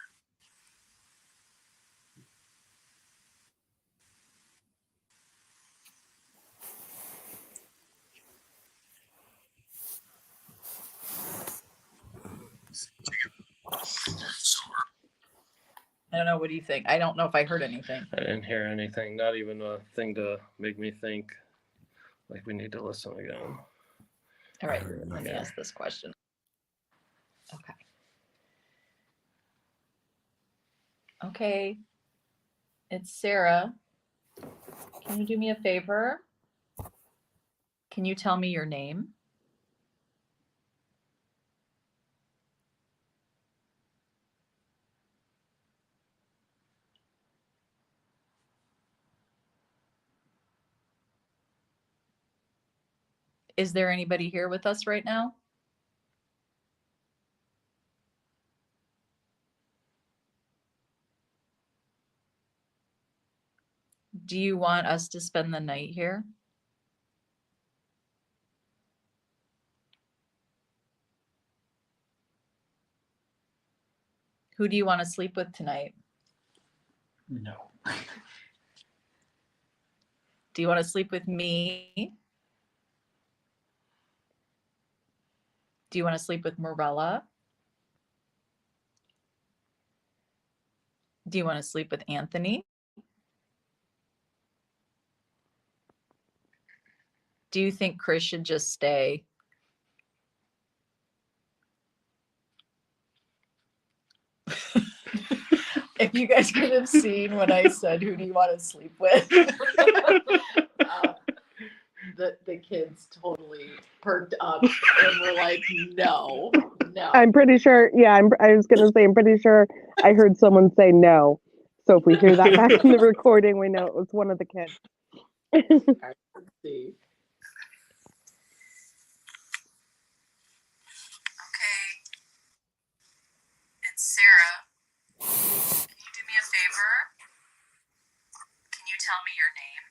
I don't know. What do you think? I don't know if I heard anything. I didn't hear anything. Not even a thing to make me think like we need to listen again. All right. Let me ask this question. Okay. Okay. It's Sara. Can you do me a favor? Can you tell me your name? Is there anybody here with us right now? Do you want us to spend the night here? Who do you want to sleep with tonight? No. Do you want to sleep with me? Do you want to sleep with Morella? Do you want to sleep with Anthony? Do you think Chris should just stay? If you guys could have seen when I said, who do you want to sleep with? The kids totally perked up and were like, no. I'm pretty sure. Yeah, I was gonna say I'm pretty sure I heard someone say no. So if we hear that back in the recording, we know it was one of the kids. Let's see. Okay. It's Sara. Can you do me a favor? Can you tell me your name?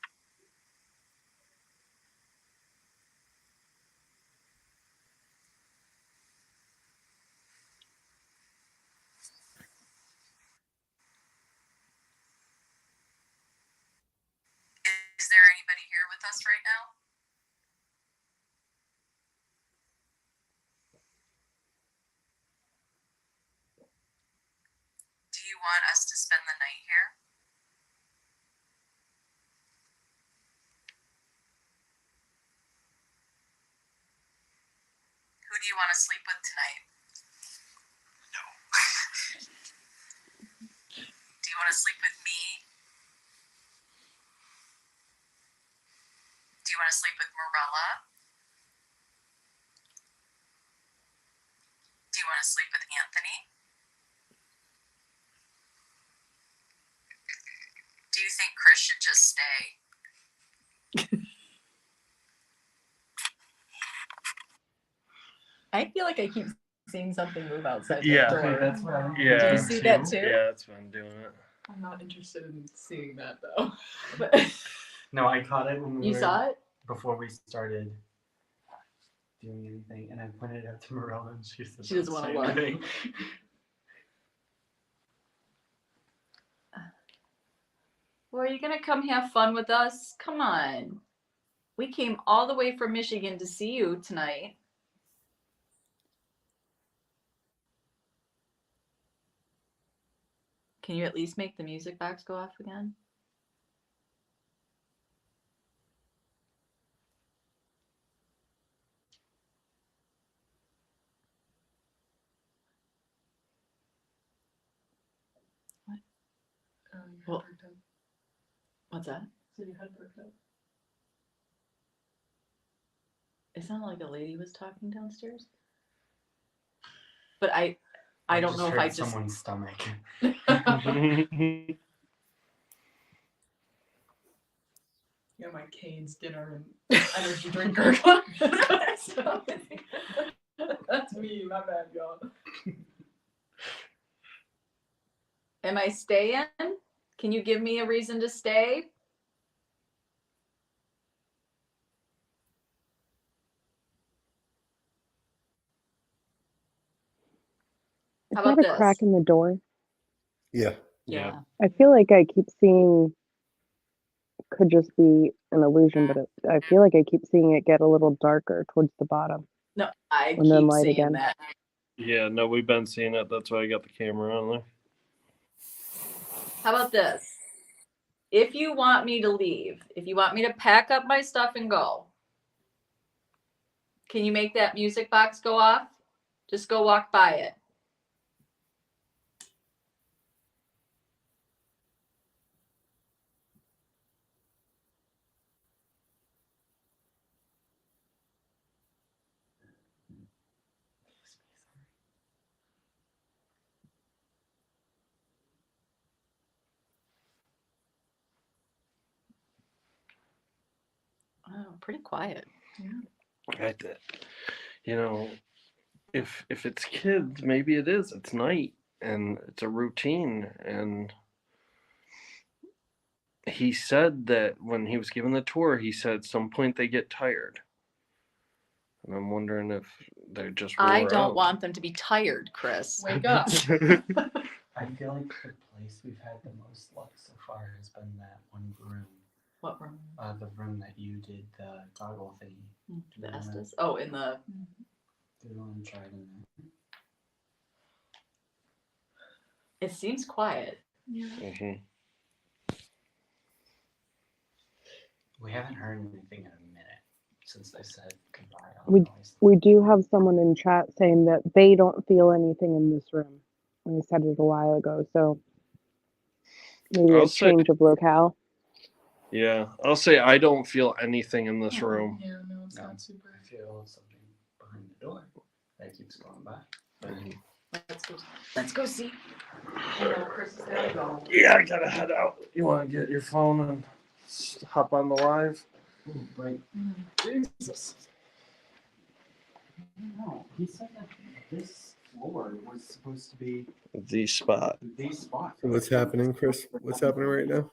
Is there anybody here with us right now? Do you want us to spend the night here? Who do you want to sleep with tonight? No. Do you want to sleep with me? Do you want to sleep with Morella? to sleep with Anthony? Do you think Chris should just stay? I feel like I keep seeing something move outside the door. Okay, that's what I'm Yeah. Do you see that too? Yeah, that's what I'm doing it. I'm not interested in seeing that though. No, I caught it when we You were, saw it? before we started doing anything, and I pointed it out to Marilla, and she said, She doesn't "Don't wanna say look." anything." Well, are you gonna come have fun with us? Come on. We came all the way from Michigan to see you tonight. Can you at least make the music box go off again? Well, what's that? So you had perked up. It sounded like a lady was talking downstairs. But I don't know if heard I just someone's stomach. Yeah, my Cane's dinner and energy drinker. That's me, my bad, y'all. Am I staying? Can you give me a reason to stay? Is How that about a this? crack in the door? Yeah. Yeah. I feel like I keep seeing, could just be an illusion, but I feel like I keep seeing it get a little darker towards the bottom No, I and then keep light saying again. that. Yeah, no, we've been seeing it. That's why I got the camera on there. How about this? If you want me to leave, if you want me to pack up my stuff and go, can you make that music box go off? Just go walk by it. Oh, pretty quiet. I, you know, if it's kids, maybe it is. It's night and it's a routine. And he said that when he was given the tour, he said at some point they get tired. And I'm wondering if they're just. I wore don't out. want them to be tired, Chris. Wake up. I feel like the place we've had the most luck so far has been that one room. What room? The room that you did the goggle thingy. The Estes? Oh, in the. Do you want to try it in there? It seems quiet. Yeah. Mm-hmm. We haven't heard anything in a minute since they said goodbye. We do have someone in chat saying that they don't feel anything in this room. And I said it a while ago, so maybe a change of locale. Yeah, I'll say I don't feel anything in this room. Yeah, no, it's not super. I feel something behind the door that keeps going by. Let's go see. I know Chris is gonna go. Yeah, I gotta head out. You want to get your phone and hop on the live? Ooh, right. Jesus. No, he said that this floor was supposed to be The spot. the spot. What's happening, Chris? What's happening right now?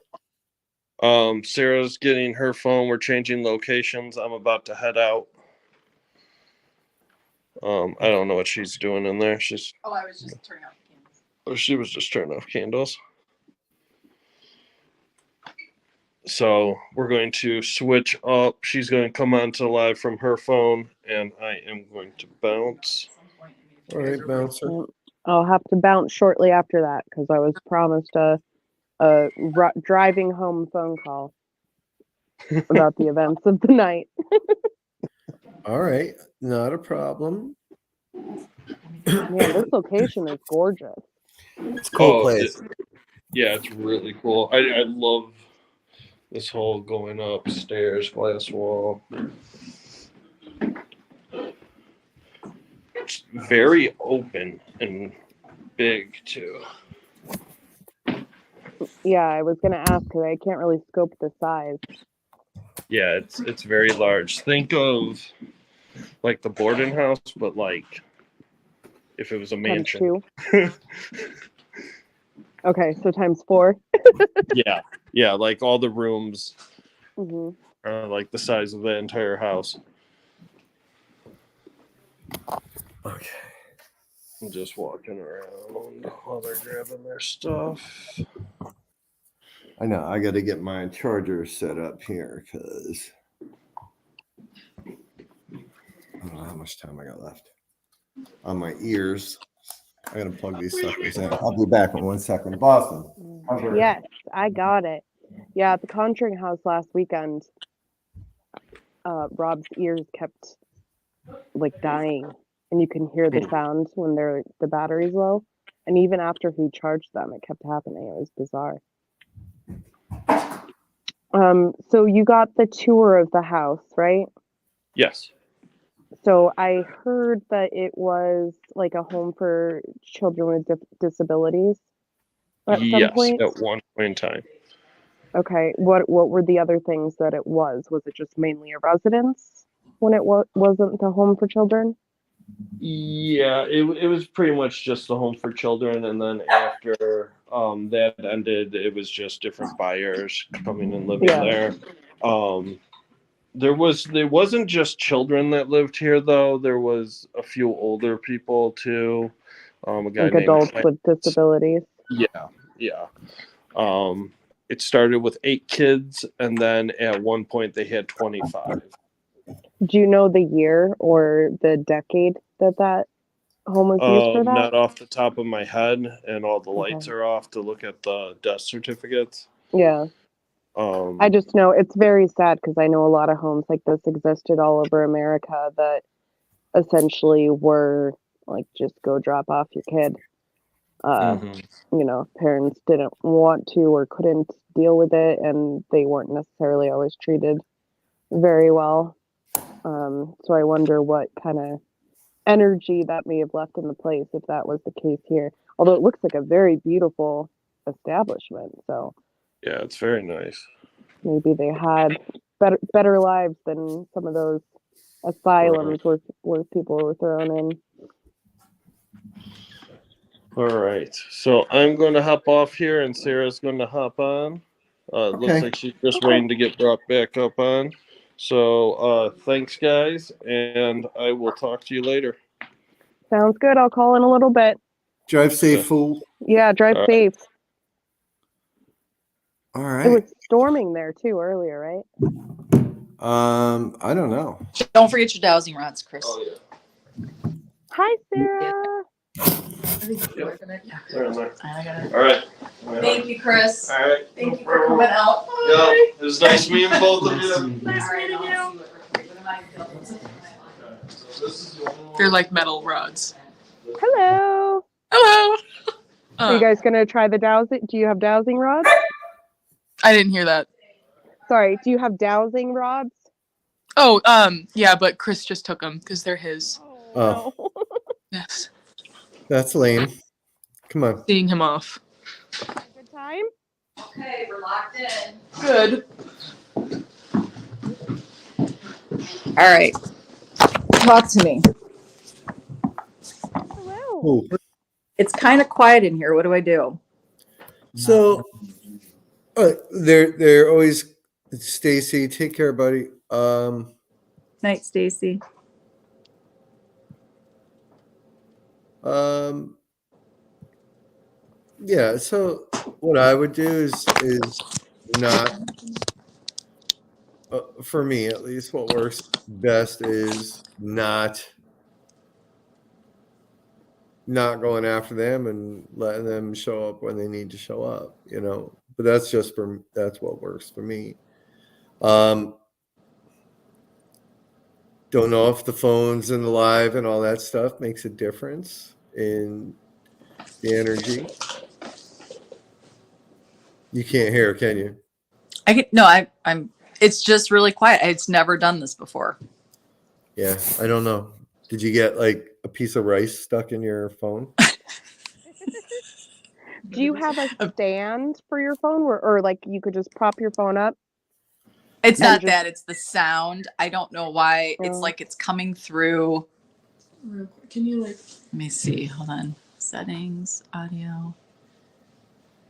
Sarah's getting her phone. We're changing locations. I'm about to head out. I don't know what she's doing in there. Oh, I was just turning off the candles. Oh, she was just turning off candles. So we're going to switch up. She's going to come onto live from her phone, and I am going to bounce. All right, bouncer. I'll have to bounce shortly after that because I was promised a driving home phone call about the events of the night. All right, not a problem. Man, this location is gorgeous. It's a cool place. Yeah, it's really cool. I love this whole going upstairs, glass wall. It's very open and big too. Yeah, I was gonna ask because I can't really scope the size. Yeah, it's very large. Think of like the boarding house, but like if it was a Times mansion. 2. Okay, so times 4. Yeah, like all the rooms Hmm. are like the size of the entire house. Okay. I'm just walking around while they're grabbing their stuff. I know. I got to get my charger set up here because I don't know how much time I got left on my ears. I got to plug these suckers in. I'll be back in 1 second. Boston. Yes, I got it. Yeah, at the Conjuring house last weekend, Rob's ears kept like dying, and you can hear the sound when the battery's low. And even after he charged them, it kept happening. It was bizarre. So you got the tour of the house, right? Yes. So I heard that it was like a home for children with disabilities at some Yes, point. at one point in time. Okay, what were the other things that it was? Was it just mainly a residence when it wasn't the home for children? Yeah, it was pretty much just the home for children, and then after that ended, it was just different buyers coming and living there. There wasn't just children that lived here though. There was a few older people too. A guy Like named adults Clint. with disabilities. Yeah. It started with 8 kids, and then at one point they had 25. Do you know the year or the decade that home was used for that? Not off the top of my head, and all the lights are off to look at the death certificates. Yeah. I just know it's very sad because I know a lot of homes like this existed all over America that essentially were like just go drop off your kid. You know, parents didn't want to or couldn't deal with it, and they weren't necessarily always treated very well. So I wonder what kind of energy that may have left in the place if that was the case here. Although it looks like a very beautiful establishment, so yeah, it's very nice. maybe they had better lives than some of those asylums where people were thrown in. All right, so I'm going to hop off here, and Sarah's going to hop on. Looks like she's just waiting to get brought back up on. So thanks, guys, and I will talk to you later. Sounds good. I'll call in a little bit. Drive safe, fool. Yeah, drive safe. All right. It was storming there too earlier, right? I don't know. Don't forget your dowsing rods, Chris. Oh yeah. Hi, Sarah. All right. Thank you, Chris. All right. Thank you for coming out. Yeah, it was nice meeting both of you. Nice meeting you. They're like metal rods. Hello. Hello. Are you guys gonna try the dowsing? Do you have dowsing rods? I didn't hear that. Sorry. Do you have dowsing rods? Oh, yeah, but Chris just took them because they're his. Oh. No. Yes. That's lame. Come on. Seeing him off. Good time. Okay, we're locked in. Good. All right. Talk to me. Hello. Ooh. It's kind of quiet in here. What do I do? So they're always Stacy. Take care, buddy. Night, Stacy. Yeah. So what I would do is not for me at least. What works best is not going after them and letting them show up when they need to show up. You know. But that's what works for me. Don't know if the phones and the live and all that stuff makes a difference in the energy. You can't hear, can you? I can no. I'm. It's just really quiet. It's never done this before. Yeah, I don't know. Did you get like a piece of rice stuck in your phone? Do you have a stand for your phone or like you could just prop your phone up? It's And not just- that, it's the sound. I don't know why. It's Oh. like it's coming through. Can you like? Let me see. Hold on. Settings, audio,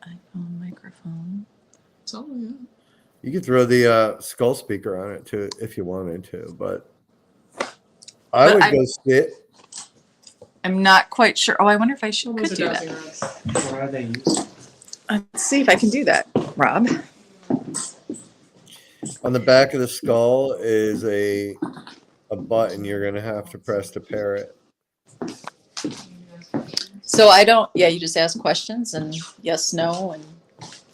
iPhone, microphone. So yeah. You could throw the skull speaker on it too if you wanted to, but I But would I- go sit. I'm not quite sure. Oh, I wonder if I should What could was do it, that. dowsing rods? What are they used? Let's see if I can do that, Rob. On the back of the skull is a button you're gonna have to press to pair it. So I don't, yeah, you just ask questions and yes, no, and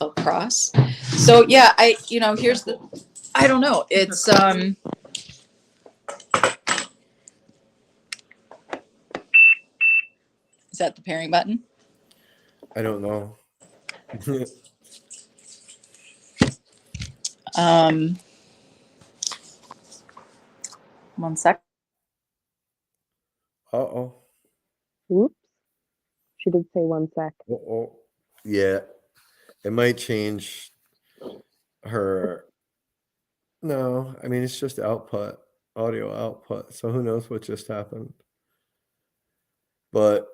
I'll cross. So yeah, here's the, I don't know. It's, is that the pairing button? I don't know. One sec. Uh-oh. Oops. She did say 1 sec. Uh-oh. Yeah. It might change her. No, I mean, it's just output, audio output. So who knows what just happened. But,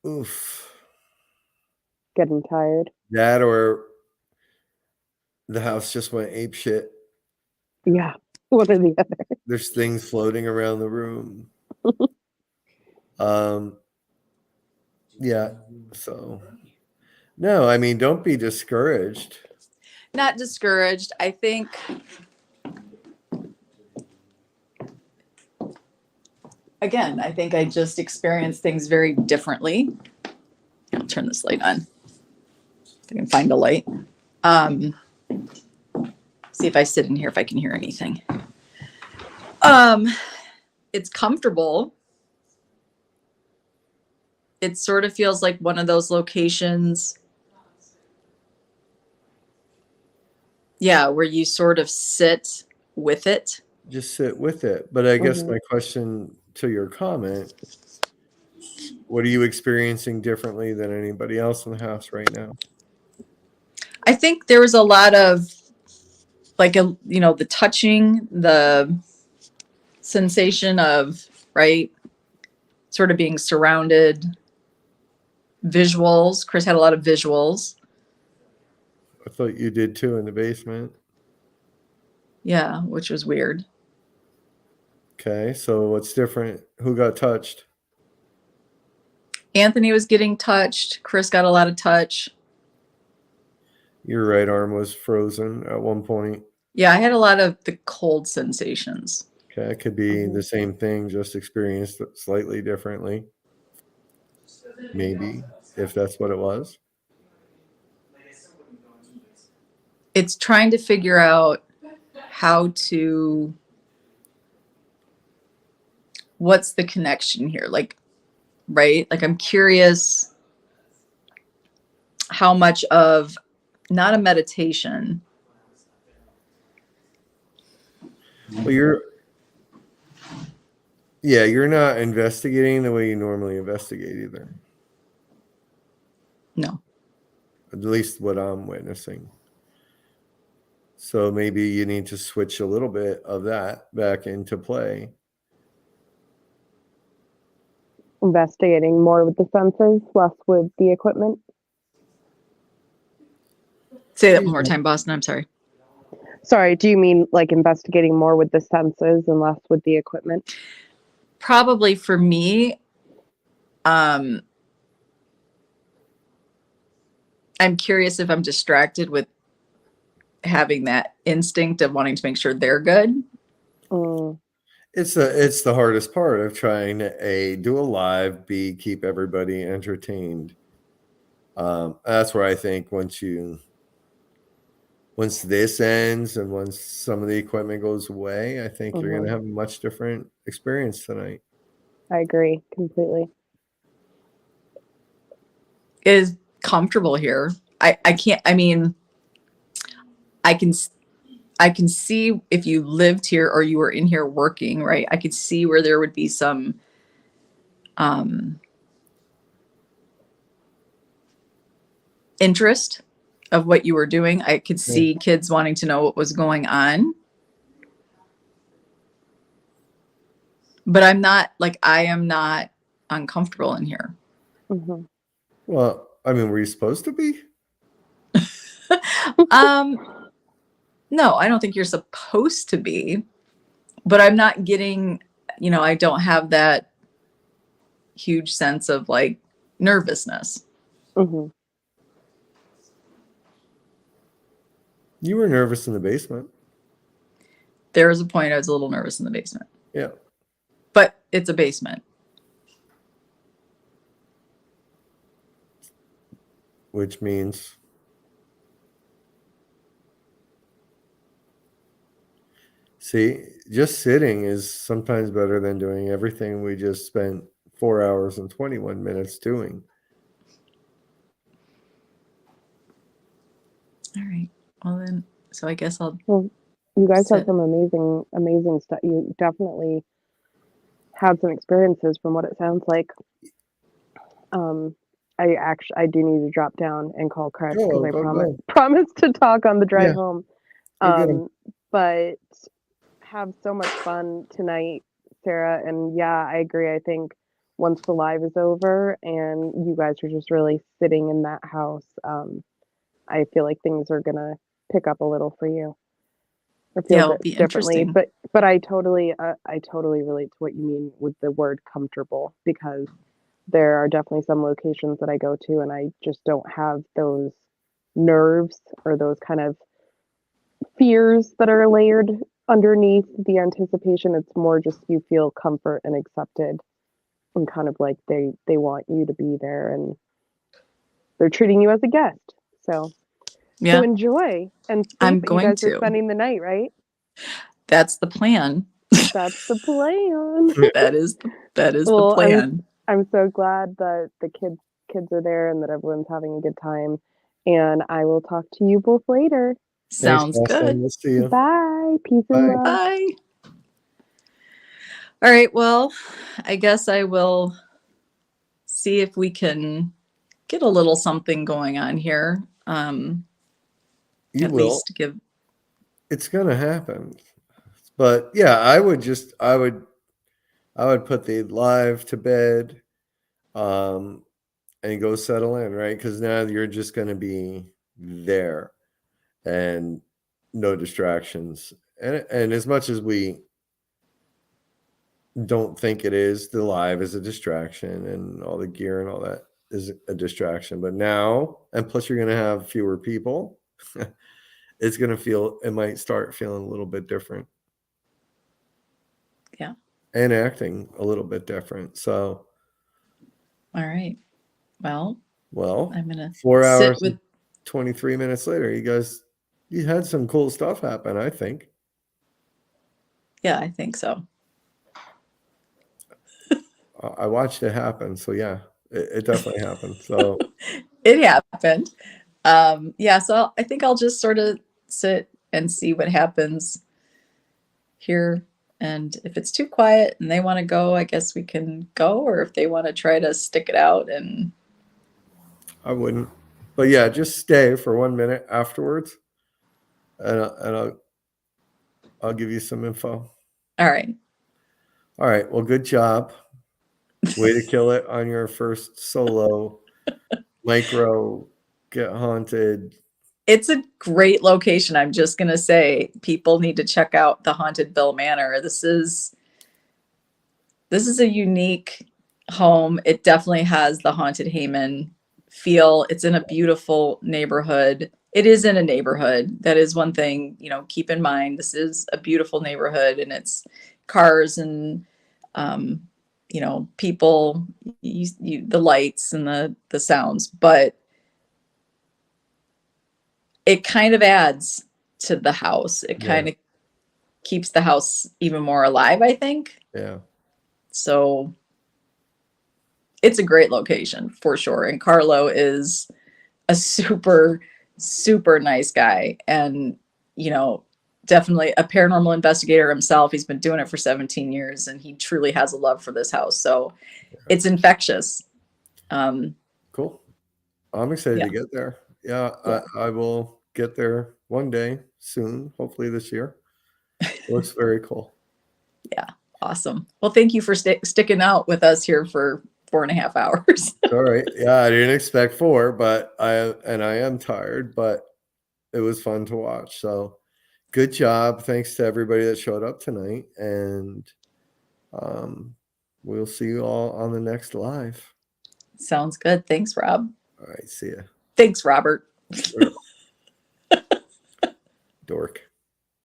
oof. Getting tired. That or the house just went ape shit. Yeah. One or the other. There's things floating around the room. Yeah. So, no, I mean, don't be discouraged. Not discouraged. I think again, I think I just experience things very differently. I'll turn this light on. If I can find a light. See if I sit in here if I can hear anything. It's comfortable. It sort of feels like one of those locations. Yeah, where you sort of sit with it. Just sit with it. But I guess Mm-hmm. my question to your comment, what are you experiencing differently than anybody else in the house right now? I think there was a lot of like the touching, the sensation of, right, sort of being surrounded, visuals. Chris had a lot of visuals. I thought you did too in the basement. Yeah, which was weird. Okay, so what's different? Who got touched? Anthony was getting touched. Chris got a lot of touch. Your right arm was frozen at one point. Yeah, I had a lot of the cold sensations. Okay, it could be the same thing, just experienced slightly differently. Maybe, if that's what it was. It's trying to figure out what's the connection here? Like, right? Like, I'm curious how much of not a meditation. Well, you're not investigating the way you normally investigate either. No. At least what I'm witnessing. So maybe you need to switch a little bit of that back into play. Investigating more with the senses, less with the equipment. Say that one more time, Boston. I'm sorry. Sorry, do you mean like investigating more with the senses and less with the equipment? Probably for me, I'm curious if I'm distracted with having that instinct of wanting to make sure they're good. Mm. It's the hardest part of trying to A, do a live, B, keep everybody entertained. That's where I think once this ends and once some of the equipment goes away, I think you're going to have a much different experience tonight. I agree completely. It is comfortable here. I I can see if you lived here or you were in here working, right? I could see where there would be some interest of what you were doing. I could see kids wanting to know what was going on. But I'm not like, I am not uncomfortable in here. Mm-hmm. Well, I mean, were you supposed to be? No, I don't think you're supposed to be, but I'm not getting, I don't have that huge sense of like nervousness. Mm-hmm. You were nervous in the basement. There was a point I was a little nervous in the basement. Yeah. But it's a basement. Which means see, just sitting is sometimes better than doing everything we just spent 4 hours and 21 minutes doing. All right. Well then, so I guess I'll. Well, you guys have sit. some amazing stuff. You definitely had some experiences from what it sounds like. I do need to drop down and call Craig because I promised to talk on the drive home. But have so much fun tonight, Sarah. And yeah, I agree. I think once the live is over and you guys are just really sitting in that house, I feel like things are gonna pick up a little for you. Or feel it'll be differently. interesting. But I totally relate to what you mean with the word comfortable, because there are definitely some locations that I go to and I just don't have those nerves or those kind of fears that are layered underneath the anticipation. It's more just you feel comfort and accepted and kind of like they want you to be there and they're treating you as a guest. So enjoy and sleep. I'm You going guys to. are spending the night, right? That's the plan. That's the plan. that is Well, the plan. I'm so glad that the kids are there and that everyone's having a good time. And I will talk to you both later. Sounds good. We'll see you. Bye. Peace and love. Bye. All right. Well, I guess I will see if we can get a little something going on here. You at will. least give. It's gonna happen. But yeah, I would put the live to bed, and go settle in, right? Because now you're just gonna be there and no distractions. And as much as we don't think it is, the live is a distraction and all the gear and all that is a distraction. But now, and plus you're gonna have fewer people, it might start feeling a little bit different. Yeah. And acting a little bit different. So All right. Well, I'm gonna 4 hours sit with 23 minutes later, you had some cool stuff happen, I think. Yeah, I think so. I watched it happen. So yeah, it definitely happened. So it happened. Yeah, so I think I'll just sort of sit and see what happens here. And if it's too quiet and they want to go, I guess we can go. Or if they want to try to stick it out, and I wouldn't. But yeah, just stay for 1 minute afterwards, and I'll give you some info. All right. All right. Well, good job. Way to kill it on your first solo micro get haunted. It's a great location. I'm just going to say people need to check out the Haunted Bihl Manor. This is a unique home. It definitely has the Haunted Haman feel. It's in a beautiful neighborhood. It is in a neighborhood. That is one thing, keep in mind. This is a beautiful neighborhood, and it's cars and people, the lights and the sounds, but it kind of adds to the house. It kind of keeps the house even more alive, I think. Yeah. So it's a great location for sure. And Carlo is a super, super nice guy. And, definitely a paranormal investigator himself. He's been doing it for 17 years and he truly has a love for this house. So it's infectious. Cool. I'm excited Yeah. to get there. Yeah, Yeah. I will get there one day soon, hopefully this year. Looks very cool. Yeah. Awesome. Well, thank you for sticking out with us here for 4.5 hours. All right. Yeah, I didn't expect 4, but I am tired, but it was fun to watch. So good job. Thanks to everybody that showed up tonight. And we'll see you all on the next live. Sounds good. Thanks, Rob. All right. See ya. Thanks, Robert. Sure.